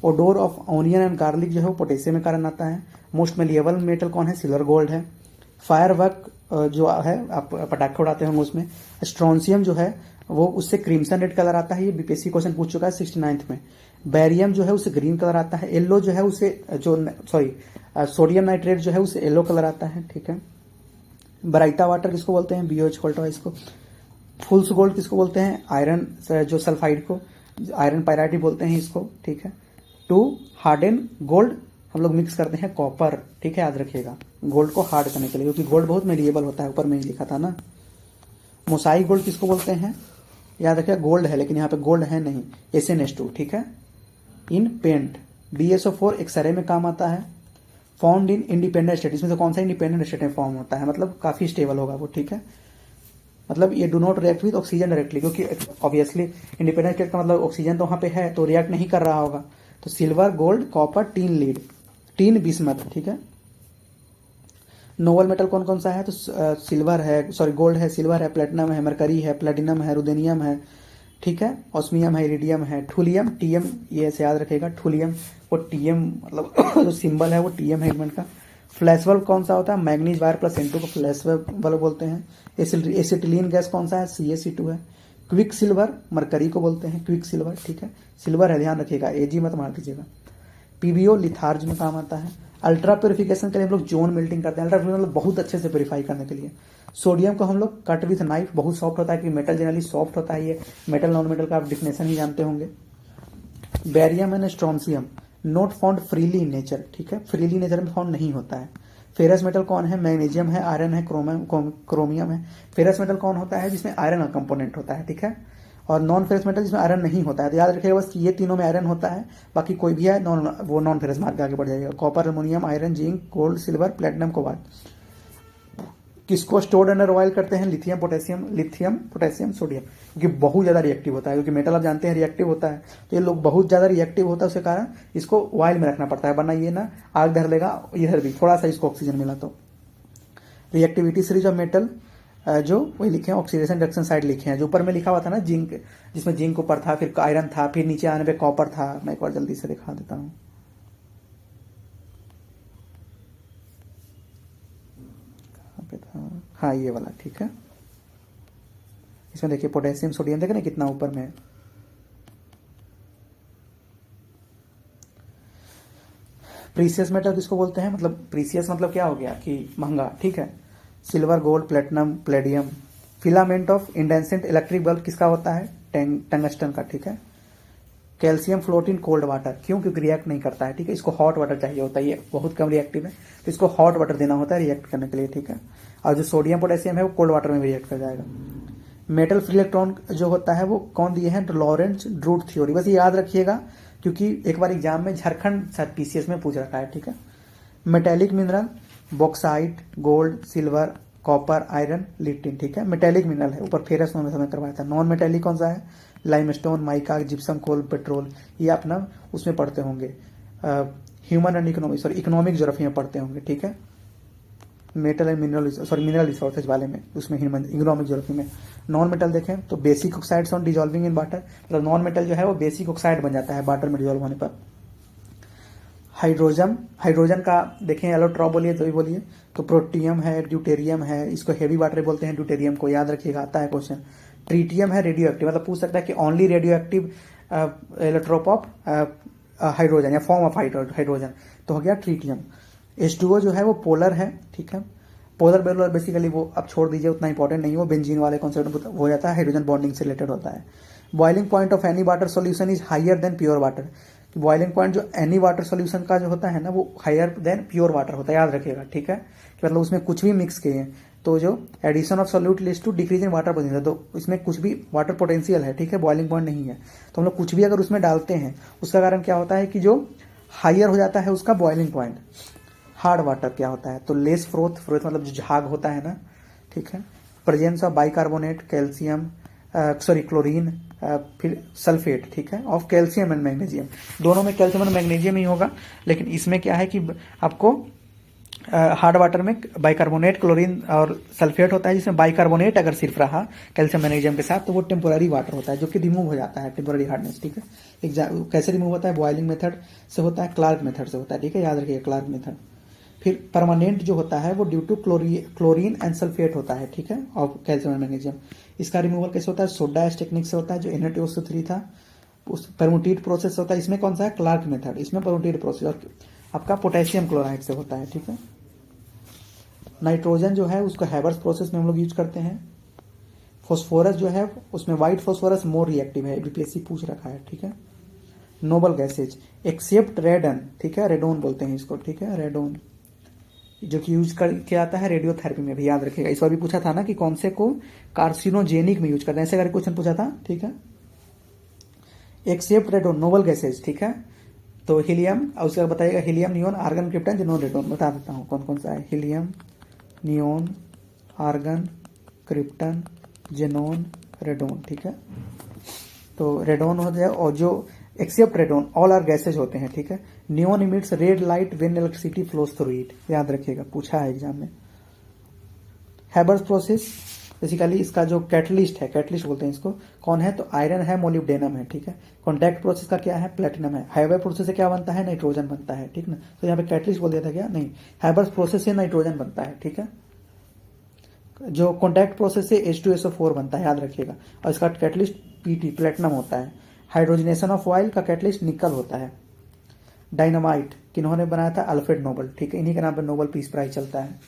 Odour of onion and garlic जो है वो पोटेशियम में कारण आता है। मोस्ट मेलिएबल मेटल कौन है, सिल्वर गोल्ड है। फायरवर्क जो है आप पटाखे उड़ाते होंगे उसमें, स्ट्रोंसियम जो है वो उससे क्रीमसन रेड कलर आता है, ये बीपीएससी क्वेश्चन पूछ चुका है 69th में। बैरियम जो है उससे ग्रीन कलर आता है। येलो जो है उसे सोडियम नाइट्रेट जो है उसे येलो कलर आता है, ठीक है। ब्राइटा वाटर किसको बोलते हैं, BOH इसको। फुल्स गोल्ड किसको बोलते हैं, आयरन जो सल्फाइड को, आयरन पायराइट बोलते हैं इसको, ठीक है। टू हार्डन गोल्ड हम लोग मिक्स करते हैं कॉपर, ठीक है, याद रखिएगा, गोल्ड को हार्ड करने के लिए, क्योंकि गोल्ड बहुत मेलिएबल होता है, ऊपर में ही लिखा था ना। मोसाइक गोल्ड किसको बोलते हैं, याद रखिएगा, गोल्ड है लेकिन यहाँ पे गोल्ड है नहीं, SnS2, ठीक है। इन पेंट, BSO4 एक्सरे में काम आता है। फाउंड इन इंडिपेंडेंट स्टेट, इसमें से कौन सा इंडिपेंडेंट स्टेट में फॉर्म होता है, मतलब काफी स्टेबल होगा वो, ठीक है। मतलब ये do not react with oxygen directly, क्योंकि ऑब्वियसली इंडिपेंडेंट स्टेट का मतलब ऑक्सीजन तो वहां पे है, तो रिएक्ट नहीं कर रहा होगा। तो silver, gold, copper, tin lead, tin bismuth, ठीक है। नोबल मेटल कौन कौन सा है, तो सिल्वर है, सॉरी गोल्ड है, सिल्वर है, प्लेटिनम है, मरकरी है, प्लेटिनम है, रुदेनियम है, ठीक है, ऑस्मियम है, इरिडियम है, ठुलियम, टीएम, ये ऐसे याद रखेगा, ठुलियम, वो टीएम मतलब जो सिंबल है वो टीएम है एलिमेंट का। फ्लैश बल्ब कौन सा होता है, मैग्नीज वायर प्लस N2 को फ्लैश बल्ब बोलते हैं। एसिटिलीन गैस कौन सा है, CaC2 है। क्विक सिल्वर, मरकरी को बोलते हैं क्विक सिल्वर, ठीक है, सिल्वर है, ध्यान रखिएगा, AG मत मार दीजिएगा। PbO लिथार्ज में काम आता है। अल्ट्रा प्योरिफिकेशन के लिए हम लोग जोन मेल्टिंग करते हैं, अल्ट्रा मतलब बहुत अच्छे से प्योरीफाई करने के लिए। सोडियम को हम लोग कट विथ नाइफ, बहुत सॉफ्ट होता है, कि मेटल जनरली सॉफ्ट होता है, ये मेटल नॉन मेटल का आप डिफिनेशन ही जानते होंगे। Barium and strontium not found freely in nature, ठीक है, फ्रीली नेचर में फाउंड नहीं होता है। फेरस मेटल कौन है, मैग्नीशियम है, आयरन है, क्रोमियम है। फेरस मेटल कौन होता है, जिसमें आयरन का कंपोनेंट होता है, ठीक है। और नॉन फेरस मेटल जिसमें आयरन नहीं होता है, तो याद रखिएगा बस कि ये तीनों में आयरन होता है, बाकी कोई भी है वो नॉन फेरस मार्क आगे बढ़ जाएगा। Copper, aluminium, iron, zinc, gold, silver, platinum, cobalt. किसको स्टोर्ड अंडर ऑयल करते हैं, लिथियम, पोटेशियम, सोडियम, क्योंकि बहुत ज्यादा रिएक्टिव होता है, क्योंकि मेटल आप जानते हैं रिएक्टिव होता है, तो ये लोग बहुत ज्यादा रिएक्टिव होता है, उसके कारण इसको ऑयल में रखना पड़ता है, वरना ये ना आग धर लेगा, इधर भी थोड़ा सा इसको ऑक्सीजन मिला तो। रिएक्टिविटी सीरीज ऑफ मेटल जो वही लिखे हैं, ऑक्सीडेशन रिडक्शन साइड लिखे हैं, जो ऊपर में लिखा हुआ था ना जिंक, जिसमें जिंक ऊपर था, फिर आयरन था, फिर नीचे आने पे कॉपर था। मैं एक बार जल्दी से दिखा देता हूँ, कहाँ पे था, हाँ ये वाला, ठीक है। इसमें देखिए पोटेशियम, सोडियम, देखे ना कितना ऊपर में है। प्रीसियस मेटल किसको बोलते हैं, मतलब प्रीसियस मतलब क्या हो गया कि महंगा, ठीक है। Silver, gold, platinum, palladium. Filament of incandescent electric bulb किसका होता है, टंगस्टन का, ठीक है। Calcium float in cold water, क्यों, क्योंकि रिएक्ट नहीं करता है, ठीक है, इसको हॉट वाटर चाहिए होता है, ये बहुत कम रिएक्टिव है, तो इसको हॉट वाटर देना होता है रिएक्ट करने के लिए, ठीक है। और जो सोडियम पोटेशियम है वो कोल्ड वाटर में भी रिएक्ट कर जाएगा। मेटल फ्री इलेक्ट्रॉन जो होता है वो कौन दिए हैं, लॉरेंट्ज ड्रूट थ्योरी, बस ये याद रखिएगा, क्योंकि एक बार एग्जाम में झारखंड PCS में पूछ रखा है, ठीक है। Metallic mineral, bauxite, gold, silver, copper, iron, Latin, ठीक है, मेटेलिक मिनरल है, ऊपर फेरस में समय करवाया था। नॉन मेटेलिक कौन सा है, लाइमस्टोन, माइका, जिप्सम, कोल, पेट्रोल, ये अपना उसमें पढ़ते होंगे, human and economic, sorry economic geography में पढ़ते होंगे, ठीक है। Metal and mineral, sorry mineral resources वाले में, उसमें ह्यूमन इकोनॉमिक ज्योग्राफी में। नॉन मेटल देखें तो basic oxides on dissolving in water, मतलब नॉन मेटल जो है वो बेसिक ऑक्साइड बन जाता है वाटर में डिजॉल्व होने पर। हाइड्रोजन का देखें, एलोट्रॉप बोलिए तो भी बोलिए, तो प्रोटियम है, ड्यूटेरियम है, इसको हेवी वाटर बोलते हैं ड्यूटेरियम को, याद रखिएगा, आता है क्वेश्चन। ट्रीटियम है रेडियो एक्टिव, मतलब पूछ सकता है कि only radio active allotrope of hydrogen या फॉर्म ऑफ हाइड्रोजन, तो हो गया ट्रीटियम। H2O जो है वो पोलर है, ठीक है, पोलर बेलर बेसिकली वो अब छोड़ दीजिए, उतना इंपॉर्टेंट नहीं है, वो बेंजीन वाले कॉन्सेप्ट हो जाता है, हाइड्रोजन बॉन्डिंग से रिलेटेड होता है। Boiling point of any water solution is higher than pure water, कि बॉइलिंग पॉइंट जो एनी वाटर सोल्यूशन का जो होता है ना, वो हायर देन प्योर वाटर होता है, याद रखिएगा, ठीक है, कि मतलब उसमें कुछ भी मिक्स किए हैं तो जो addition of solute leads to decrease in water potential, तो इसमें कुछ भी वाटर पोटेंशियल है, ठीक है, बॉइलिंग पॉइंट नहीं है, तो हम लोग कुछ भी अगर उसमें डालते हैं उसका कारण क्या होता है कि जो हायर हो जाता है उसका बॉइलिंग पॉइंट। हार्ड वाटर क्या होता है, तो लेस फ्रोथ, फ्रोथ मतलब जो झाग होता है ना, ठीक है, presence of bicarbonate, calcium, sorry chlorine, फिर सल्फेट, ठीक है, ऑफ कैल्शियम एंड मैग्नीशियम, दोनों में कैल्शियम और मैग्नीशियम ही होगा, लेकिन इसमें क्या है कि आपको हार्ड वाटर में बाइकार्बोनेट, क्लोरीन और सल्फेट होता है, जिसमें बाइकार्बोनेट अगर सिर्फ रहा कैल्शियम मैग्नीशियम के साथ तो वो टेम्पोररी वाटर होता है, जो कि रिमूव हो जाता है, टेम्पोररी हार्डनेस, ठीक है। कैसे रिमूव होता है, बॉइलिंग मेथड से होता है, क्लार्क मेथड से होता है, ठीक है, याद रखिए क्लार्क मेथड। फिर परमानेंट जो होता है वो due to chlorine and sulphate होता है, ठीक है, और कैल्शियम एंड मैग्नीशियम। इसका रिमूवल कैसे होता है, सोडा एस टेक्निक से होता है, जो Na2O3 था, उस परमुटेड प्रोसेस होता है, इसमें कौन सा है, क्लार्क मेथड, इसमें परमुटेड प्रोसेस, और आपका पोटेशियम क्लोराइड से होता है, ठीक है। नाइट्रोजन जो है उसको हैबर्स प्रोसेस में हम लोग यूज करते हैं। फॉस्फोरस जो है उसमें व्हाइट फॉस्फोरस मोर रिएक्टिव है, बीपीएससी पूछ रखा है, ठीक है। नोबल गैसेज एक्सेप्ट रेडन, ठीक है, रेडोन बोलते हैं इसको, ठीक है, रेडोन, जो कि यूज कर किया जाता है रेडियोथेरेपी में भी, याद रखिएगा। इस बार भी पूछा था ना कि कौन से को कार्सिनोजेनिक में यूज करते हैं, ऐसे करके क्वेश्चन पूछा था, ठीक है। एक्सेप्ट रेडोन नोबल गैसेज, ठीक है, तो हीलियम, और उसके बाद बताइएगा helium, neon, argon, krypton, xenon, radon, बता देता हूँ कौन कौन सा है, helium, neon, argon, krypton, xenon, radon, ठीक है। तो रेडोन हो जाए, और जो except radon all are gases होते हैं, ठीक है। Neon emits red light when electricity flows through it, याद रखिएगा, पूछा है एग्जाम में। हैबर्स प्रोसेस बेसिकली इसका जो कैटलिस्ट है, कैटलिस्ट बोलते हैं इसको, कौन है, तो आयरन है, मोलिब्डेनम है, ठीक है। कॉन्टैक्ट प्रोसेस का क्या है, प्लेटिनम है। हैबर प्रोसेस से क्या बनता है, नाइट्रोजन बनता है, ठीक ना, तो यहाँ पे कैटलिस्ट बोल दिया था क्या, नहीं, हैबर्स प्रोसेस से नाइट्रोजन बनता है, ठीक है। जो कॉन्टैक्ट प्रोसेस से H2SO4 बनता है, याद रखिएगा, और इसका कैटलिस्ट पीटी प्लेटिनम होता है। हाइड्रोजनेशन ऑफ ऑयल का कैटलिस्ट निकल होता है। डायनामाइट किन्होंने बनाया था, अल्फ्रेड नोबल, ठीक है, इन्हीं के नाम पर नोबल पीस प्राइज चलता है।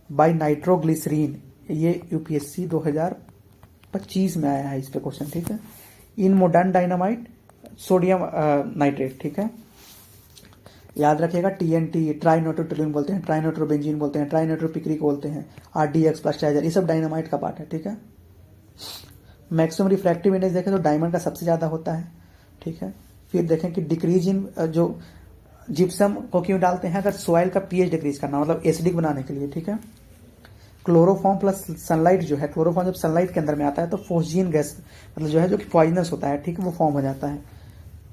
बाई नाइट्रोग्लिसरीन, ये यूपीएससी 2025 में आया है इस पे क्वेश्चन, ठीक है। In modern dynamite sodium nitrate, ठीक है, याद रखिएगा। टीएनटी ट्राइनाइट्रोटोल्यूइन बोलते हैं, ट्राइनाइट्रोबेंजीन बोलते हैं, ट्राइनाइट्रोपिक्रिक बोलते हैं, आरडीएक्स प्लास्टाइजर, ये सब डायनामाइट का पार्ट है, ठीक है। मैक्सिमम रिफ्रैक्टिव इंडेक्स देखें तो डायमंड का सबसे ज्यादा होता है, ठीक है। फिर देखें कि डिक्रीज इन जो जिप्सम को क्यों डालते हैं, अगर सॉइल का पीएच डिक्रीज करना, मतलब एसिडिक बनाने के लिए, ठीक है। क्लोरोफॉर्म प्लस सनलाइट जो है, क्लोरोफॉर्म जब सनलाइट के अंदर में आता है तो फोस्जीन गैस मतलब जो है, जो कि पॉइजनस होता है, ठीक है, वो फॉर्म हो जाता है।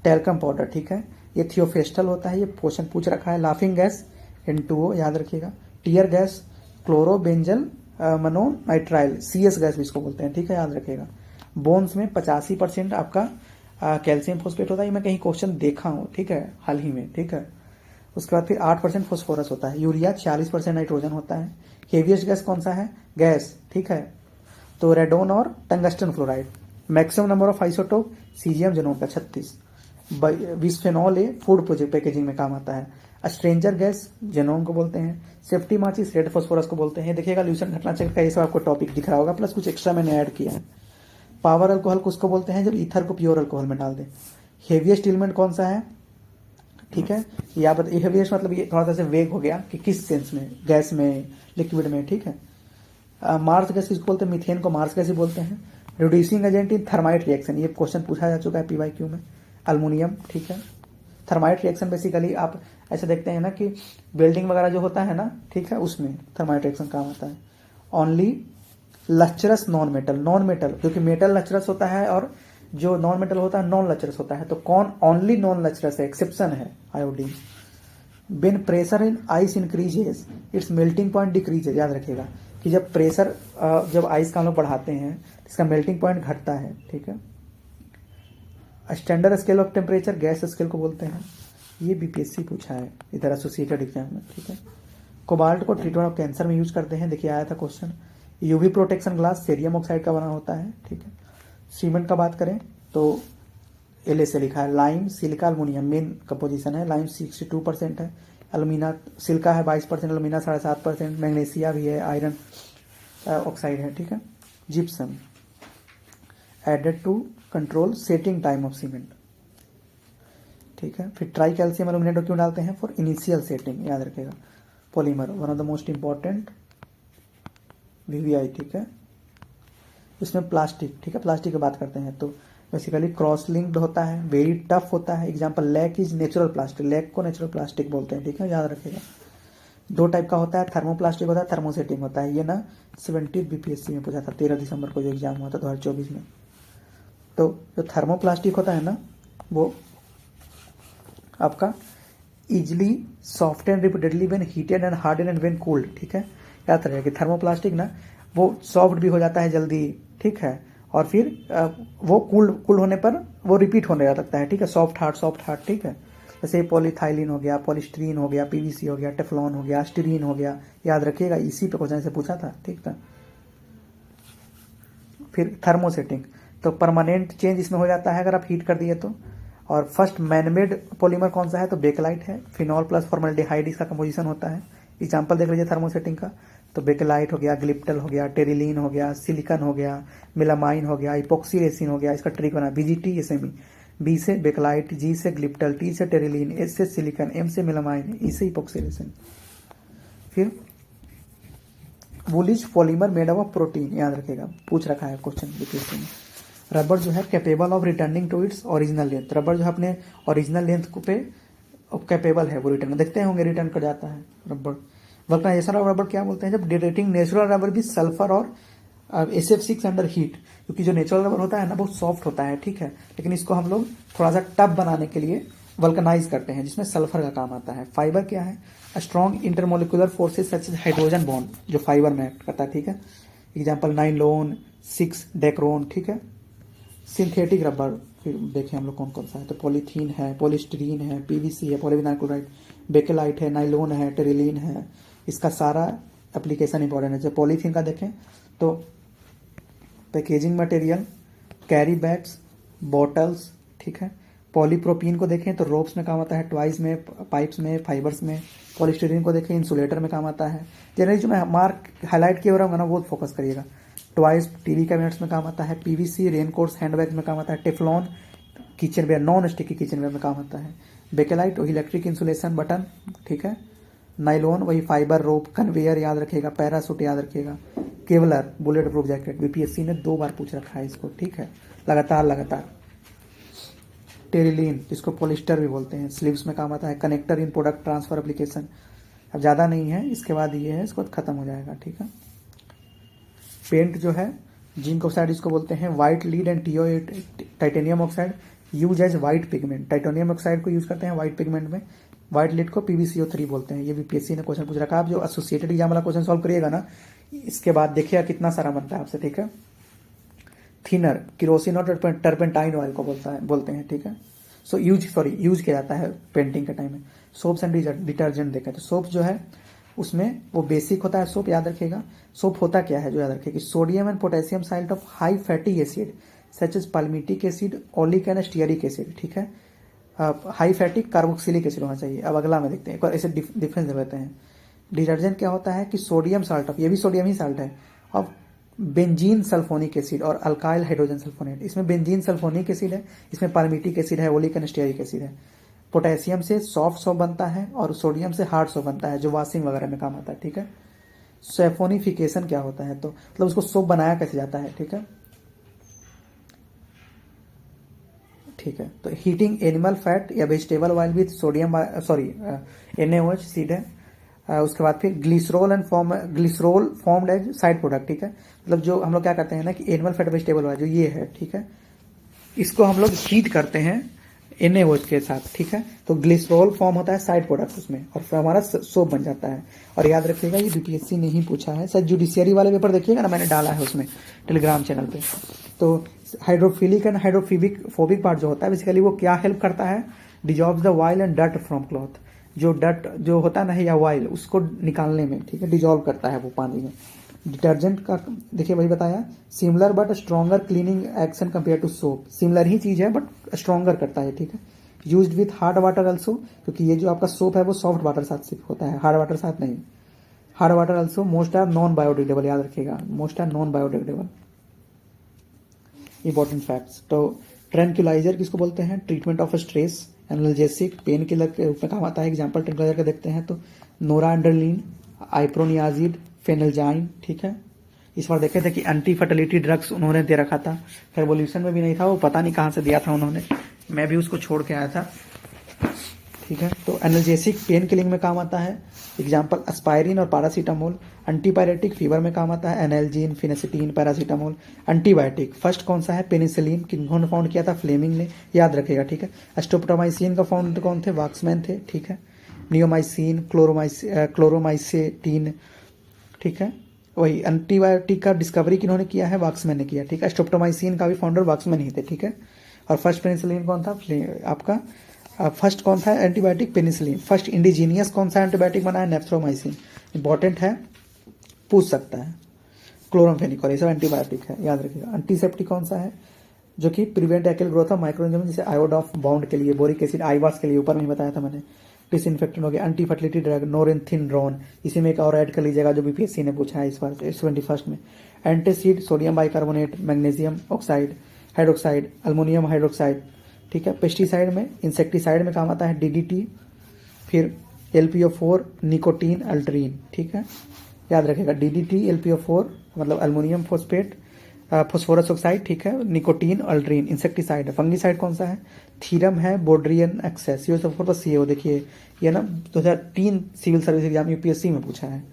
टेल्कम पाउडर, ठीक है, ये थियोफेस्टल होता है, ये क्वेश्चन पूछ रखा है। लाफिंग गैस N2O, याद रखिएगा। टियर गैस क्लोरोबेंजल मोनोनाइट्राइल, CS गैस भी इसको बोलते हैं, ठीक है, याद रखिएगा। बोन्स में 85% आपका कैल्शियम फोस्फेट होता है, ये मैं कहीं क्वेश्चन देखा हूँ, ठीक है, हाल ही में, ठीक है। उसके बाद फिर 8% फॉस्फोरस होता है। यूरिया 46% नाइट्रोजन होता है। हेवीएस्ट गैस कौन सा है, गैस, ठीक है, तो रेडोन और tungsten fluoride. Maximum number of isotope caesium xenon का 36। Bisphenol A food project packaging में काम आता है। स्ट्रेंजर गैस जेनोन को बोलते हैं। सेफ्टी माचिस रेड फॉस्फोरस को बोलते हैं। देखिएगा ल्यूसन घटना चक्र का ये सब आपको टॉपिक दिख रहा होगा, प्लस कुछ एक्स्ट्रा मैंने ऐड किया है। पावर अल्कोहल को उसको बोलते हैं जब ईथर को प्योर अल्कोहल में डाल दें। हेवीएस्ट एलिमेंट कौन सा है, ठीक है, या हेवीएस्ट मतलब ये थोड़ा सा वेग हो गया कि किस सेंस में, गैस में, लिक्विड में, ठीक है। मार्स गैस किसको बोलते हैं, मीथेन को मार्स गैस ही बोलते हैं। Reducing agent in thermite reaction, ये क्वेश्चन पूछा जा चुका है PYQ में। अल्मोनियम, ठीक है। थर्माइट रिएक्शन बेसिकली आप ऐसे देखते हैं ना कि बिल्डिंग वगैरह जो होता है ना, ठीक है, उसमें थर्माइट रिएक्शन काम आता है। Only lustrous non metal, non metal क्योंकि मेटल लचरस होता है और जो नॉन मेटल होता है नॉन लचरस होता है, तो कौन ओनली नॉन लचरस है, एक्सेप्शन है iodine. When pressure in ice increases its melting point decreases, याद रखिएगा कि जब प्रेशर जब आइस का हम लोग बढ़ाते हैं इसका मेल्टिंग पॉइंट घटता है, ठीक है। Standard scale of temperature gas scale को बोलते हैं, ये BPSC पूछा है इधर एसोसिएटेड एग्जाम में, ठीक है। कोबाल्ट को ट्रीटमेंट ऑफ कैंसर में यूज करते हैं, देखिए आया था question. UV protection glass cerium oxide का बना होता है, ठीक है। सीमेंट का बात करें तो LA से लिखा है। Lime, silica, aluminium main composition है। लाइम 62% है, अलुमिना सिलिका है 22%, अलुमिना 7.5%, मैग्नीशिया भी है, आयरन ऑक्साइड है, ठीक है। Gypsum added to control setting time of cement. ठीक है। फिर ट्राई कैल्शियम एल्यूमिनेट क्यों डालते हैं? फॉर इनिशियल सेटिंग, याद रखेगा। Polymer one of the most important VVI, ठीक है। इसमें प्लास्टिक, ठीक है, प्लास्टिक की बात करते हैं तो बेसिकली क्रॉस लिंक्ड होता है, वेरी टफ होता है। Example lac is natural plastic, lac को नेचुरल प्लास्टिक बोलते हैं, ठीक है, याद रखेगा। दो टाइप का होता है, थर्मोप्लास्टिक होता है, थर्मोसेटिंग होता है। ये ना 70 बीपीएससी में पूछा था 13 दिसंबर को जो एग्जाम हुआ था 2024 में। तो जो थर्मोप्लास्टिक होता है ना, वो आपका easily soft and repeatedly when heated and harden and when cooled, ठीक है। याद रखेगा कि थर्मोप्लास्टिक ना वो सॉफ्ट भी हो जाता है जल्दी, ठीक है, और फिर वो कूल होने पर वो रिपीट होने लगता है, ठीक है। सॉफ्ट हार्ड, ठीक है। जैसे पॉलीथाइलिन हो गया, पॉलीस्टीरीन हो गया, पीवीसी हो गया, टेफ्लॉन हो गया, स्टीरीन हो गया, याद रखिएगा, इसी पे क्वेश्चन से पूछा था, ठीक था। फिर थर्मोसेटिंग, तो परमानेंट चेंज इसमें हो जाता है अगर आप हीट कर दिए तो। और फर्स्ट मैनमेड पॉलीमर कौन सा है? तो बेकेलाइट है। फिनॉल प्लस फॉर्मल्डिहाइड इसका कंपोजिशन होता है। एग्जाम्पल देख लीजिए थर्मोसेटिंग का, तो बेकेलाइट हो गया, ग्लिप्टल हो गया, टेरिलीन हो गया, सिलिकन हो गया, मेलामाइन हो गया, इपोक्सी रेसिन हो गया। इसका ट्रिक बना बीजीटी एसएमई, बी से बेकेलाइट, जी से ग्लिप्टल, टी से टेरिलीन, एस से सिलिकन, एम से मेलामाइन, ई से इपोक्सी रेसिन। फिर वुलिश पॉलीमर मेड ऑफ प्रोटीन, याद रखेगा, पूछ रखा है क्वेश्चन बीपीएससी में। रबर जो है capable of returning to its original length, rubber जो है अपने ओरिजिनल लेंथ पे कैपेबल है वो रिटर्न, देखते होंगे रिटर्न कर जाता है रबर। वल्कनाइजेशन ऑफ रबर क्या बोलते हैं? जब डिटेक्टिंग नेचुरल रबर भी सल्फर और SF6 अंडर हीट, क्योंकि जो नेचुरल रबर होता है ना बहुत सॉफ्ट होता है, ठीक है, लेकिन इसको हम लोग थोड़ा सा टफ बनाने के लिए वल्कनाइज करते हैं, जिसमें सल्फर का काम आता है। फाइबर क्या है? Strong intermolecular forces such as hydrogen bond, जो फाइबर में एक्ट करता है, ठीक है। एग्जाम्पल नाइलोन, 6 डेक्रोन, ठीक है। सिंथेटिक रबर फिर देखें हम लोग कौन कौन सा है, तो पॉलीथीन है, पॉलीस्टीरीन है, पीवीसी है, पॉलीविनाइल क्लोराइड, बेकेलाइट है, नाइलोन है, टेरिलीन है। इसका सारा एप्लीकेशन इंपॉर्टेंट है। जब पॉलीथीन का देखें तो packaging material, carry bags, bottles, ठीक है। पॉलीप्रोपीन को देखें तो रोप्स में काम आता है, टॉयज में, पाइप्स में, फाइबर्स में। पॉलीस्टीरीन को देखें इंसुलेटर में काम आता है। जनरली जो मैं मार्क हाईलाइट किए हो रहा हूँ ना वो फोकस करिएगा। टॉयज टीवी कैबिनेट्स में काम आता है। पीवीसी रेनकोट्स, हैंडबैग्स में काम आता है। Teflon kitchenware, non sticky kitchenware में काम आता है। बेकेलाइट वही इलेक्ट्रिक इंसुलेशन बटन, ठीक है। नाइलॉन वही फाइबर रोप, कन्वेयर याद रखेगा, पैरासूट याद रखेगा, Kevlar bullet proof jacket. BPSC ने 2 बार पूछ रखा है इसको, ठीक है, लगातार। टेरिलीन जिसको पॉलिस्टर भी बोलते हैं, स्लीव्स में काम आता है। कनेक्टर इन प्रोडक्ट ट्रांसफर एप्लीकेशन, अब ज्यादा नहीं है, इसके बाद ये है, इसको खत्म हो जाएगा, ठीक है। पेंट जो है जिंक ऑक्साइड इसको बोलते हैं। White lead and titanium oxide use as white pigment, titanium oxide को यूज करते हैं व्हाइट पिगमेंट में। व्हाइट लीड को PbCO3 बोलते हैं। ये बीपीएससी ने क्वेश्चन पूछ रखा है। आप जो एसोसिएटेड एग्जाम वाला क्वेश्चन सॉल्व करिएगा ना, इसके बाद देखिएगा कितना सारा बनता है आपसे, ठीक है। थिनर किरोसिन और टर्पेंटाइन ऑयल को बोलते हैं, ठीक है। सो यूज किया जाता है पेंटिंग के टाइम में। सोप्स एंड डिटर्जेंट देखें तो सोप जो है उसमें वो बेसिक होता है सोप, याद रखेगा। सोप होता क्या है जो याद रखेगा, sodium and potassium salt of high fatty acid such as palmitic acid, oleic and stearic acid, ठीक है। हाई फैटिक कार्बोक्सिलिक एसिड होना चाहिए। अब अगला में देखते हैं, एक ऐसे डिफरेंस देते हैं। डिटर्जेंट क्या होता है कि सोडियम साल्ट ऑफ, ये भी सोडियम ही साल्ट है, और बेंजीन सल्फोनिक एसिड और अल्काइल हाइड्रोजन सल्फोनेट। इसमें बेंजीन सल्फोनिक एसिड है, इसमें पाल्मिटिक एसिड है, ओलिक एंड स्टीयरिक एसिड है। पोटेशियम से सॉफ्ट सोप बनता है और सोडियम से हार्ड सोप बनता है, जो वॉशिंग वगैरह में काम आता है, ठीक है। सैफोनिफिकेशन क्या होता है, तो मतलब उसको सोप बनाया कैसे जाता है, ठीक है। ठीक है, तो हीटिंग एनिमल फैट या vegetable oil with sodium NaOH सीड है। उसके बाद फिर glycerol formed as side product, ठीक है। मतलब जो हम लोग क्या करते हैं ना कि एनिमल फैट वेजिटेबल ऑयल जो ये है, ठीक है, इसको हम लोग हीट करते हैं NaOH के साथ, ठीक है। तो ग्लिसरोल फॉर्म होता है साइड प्रोडक्ट उसमें, और फिर हमारा सोप बन जाता है। और याद रखिएगा ये बीपीएससी ने ही पूछा है, सर जुडिशियरी वाले पेपर देखिएगा ना, मैंने डाला है उसमें टेलीग्राम चैनल पे। तो हाइड्रोफिलिक एंड हाइड्रोफोबिक पार्ट जो होता है बेसिकली वो क्या हेल्प करता है, dissolve the oil and dirt from cloth. जो डर्ट जो होता है ना या ऑयल उसको निकालने में, ठीक है, डिजॉल्व करता है वो पानी में। डिटर्जेंट का देखिए वही बताया, similar but stronger cleaning action compare to soap, similar ही चीज है बट स्ट्रॉन्गर करता है, ठीक है। Used with hard water also, क्योंकि ये जो आपका सोप है वो सॉफ्ट वाटर साथ सिर्फ होता है, हार्ड वाटर साथ नहीं। Hard water also most are non biodegradable, याद रखिएगा, most are non biodegradable. Important facts, तो ट्रैंक्विलाइजर किसको बोलते हैं, treatment of stress, analgesic painkiller के रूप में काम आता है। एग्जाम्पल ट्रैंक्विलाइजर का देखते हैं तो नोराड्रेनालिन, आइप्रोनियाजिड, फेनल्जाइन, ठीक है। इस बार देखे थे कि एंटी फर्टिलिटी ड्रग्स उन्होंने दे रखा था, रेवोल्यूशन में भी नहीं था, वो पता नहीं कहाँ से दिया था उन्होंने, मैं भी उसको छोड़ के आया था, ठीक है। तो एनाल्जेसिक पेन किलिंग में काम आता है। एग्जाम्पल एस्पायरिन और पैरासीटामोल। एंटीबायोटिक फीवर में काम आता है, एनाल्जीन, फिनेसिटीन, पैरासीटामोल। एंटीबायोटिक फर्स्ट कौन सा है, पेनिसिलिन, किन्होंने फाउंड किया था, फ्लेमिंग ने, याद रखेगा, ठीक है। एस्ट्रोप्टोमाइसिन का फाउंडर कौन थे, वाक्समैन थे, ठीक है। नियोमाइसिन, क्लोरोमाइसिटीन, ठीक है। वही एंटीबायोटिक का डिस्कवरी किन्होंने किया है, वाक्समैन ने किया, ठीक है। एस्ट्रोप्टोमाइसिन का भी फाउंडर वाक्समैन ही थे, ठीक है। और फर्स्ट पेनिसिलिन कौन था, आपका फर्स्ट कौन था एंटीबायोटिक, पेनिसिलिन। फर्स्ट इंडिजीनियस कौन सा एंटीबायोटिक बना है, नेफ्थ्रोमाइसिन, इंपॉर्टेंट है, पूछ सकता है। क्लोरामफेनिकोल, ये सब एंटीबायोटिक है, याद रखिएगा। एंटीसेप्टिक कौन सा है, जो कि prevent equal growth of microorganism, जैसे आयोडॉफ बाउंड के लिए, बोरिक एसिड, आईवास के लिए, ऊपर में बताया था मैंने। डिसइंफेक्टेंट हो गया। एंटी फर्टिलिटी ड्रग नोरेंथिनड्रोन, इसी में एक और ऐड कर लीजिएगा जो बीपीएससी ने पूछा है इस बार 21st में। Antacid, sodium bicarbonate, magnesium oxide, hydroxide, aluminium hydroxide, ठीक है। पेस्टिसाइड में, इंसेक्टिसाइड में काम आता है डीडीटी, फिर LPO4, निकोटीन, अल्ट्रीन, ठीक है, याद रखेगा। डीडीटी, LPO4 मतलब अल्मोनियम फॉस्फेट, फॉस्फोरस ऑक्साइड, ठीक है। निकोटीन, अल्ट्रीन, इंसेक्टिसाइड है। फंगिसाइड कौन सा है, थीरम है, बोड्रियन एक्सेस, ये सब बस ये हो, देखिए ये ना 2003 सिविल सर्विस एग्जाम यूपीएससी में पूछा है।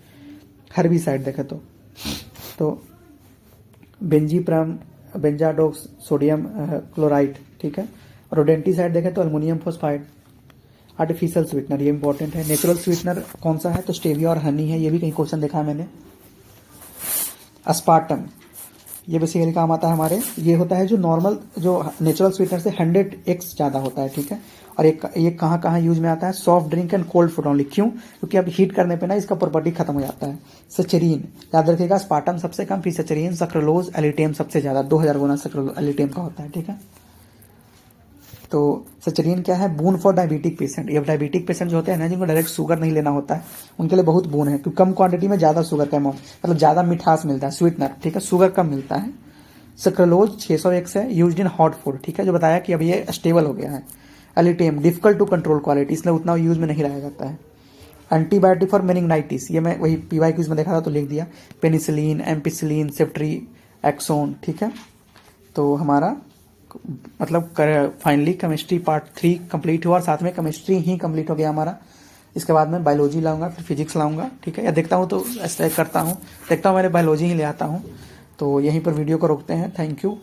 हर्बिसाइड देखे तो बेंजीप्रम, बेंजाडोक्स, सोडियम क्लोराइड, ठीक है। रोडेंटिसाइड देखें तो अल्मोनियम फॉस्फाइड। आर्टिफिशियल स्वीटनर, ये इंपॉर्टेंट है। नेचुरल स्वीटनर कौन सा है, तो स्टेविया और हनी है, ये भी कहीं क्वेश्चन देखा है मैंने। अस्पार्टम, ये बेसिकली काम आता है हमारे, ये होता है जो नॉर्मल, जो नेचुरल स्वीटनर से 100x ज़्यादा होता है, ठीक है। और ये कहाँ कहाँ यूज में आता है, soft drink and cold food only. क्यों, क्योंकि अब हीट करने पे ना इसका प्रॉपर्टी खत्म हो जाता है। सचरीन, याद रखिएगा, स्पार्टम सबसे कम, फिर सचरीन, सक्रोलोज, एलिटेम सबसे ज़्यादा, 2000 गुना एलिटेम का होता है, ठीक है। तो सचरीन क्या है, बून फॉर डायबिटिक पेशेंट। ये डायबिटिक पेशेंट जो होते हैं ना, जिनको डायरेक्ट शुगर नहीं लेना होता है, उनके लिए बहुत बून है, क्योंकि कम क्वांटिटी में ज़्यादा शुगर का अमाउंट, मतलब ज़्यादा मिठास मिलता है, स्वीटनर, ठीक है, शुगर कम मिलता है। सक्रोलोज 601 है, यूज्ड इन हॉट फूड, ठीक है, जो बताया कि अब ये स्टेबल हो गया है। Alitame, difficult to control quality, इसलिए उतना यूज में नहीं रहा जाता है। एंटीबायोटिक फॉर मेनिंगाइटिस, ये मैं वही पीवाई क्यूज में देखा था तो लिख दिया। पेनिसिलिन, एम्पिसिलिन, सेफ्ट्री एक्सोन, ठीक है। तो हमारा मतलब फाइनली केमिस्ट्री पार्ट 3 कंप्लीट हुआ, और साथ में केमिस्ट्री ही कंप्लीट हो गया हमारा। इसके बाद मैं बायोलॉजी लाऊंगा, फिर फिजिक्स लाऊंगा, ठीक है। या देखता हूँ तो ऐसा करता हूँ, देखता हूँ मैंने बायोलॉजी ही ले आता हूँ। तो यहीं पर वीडियो को रोकते हैं, थैंक यू।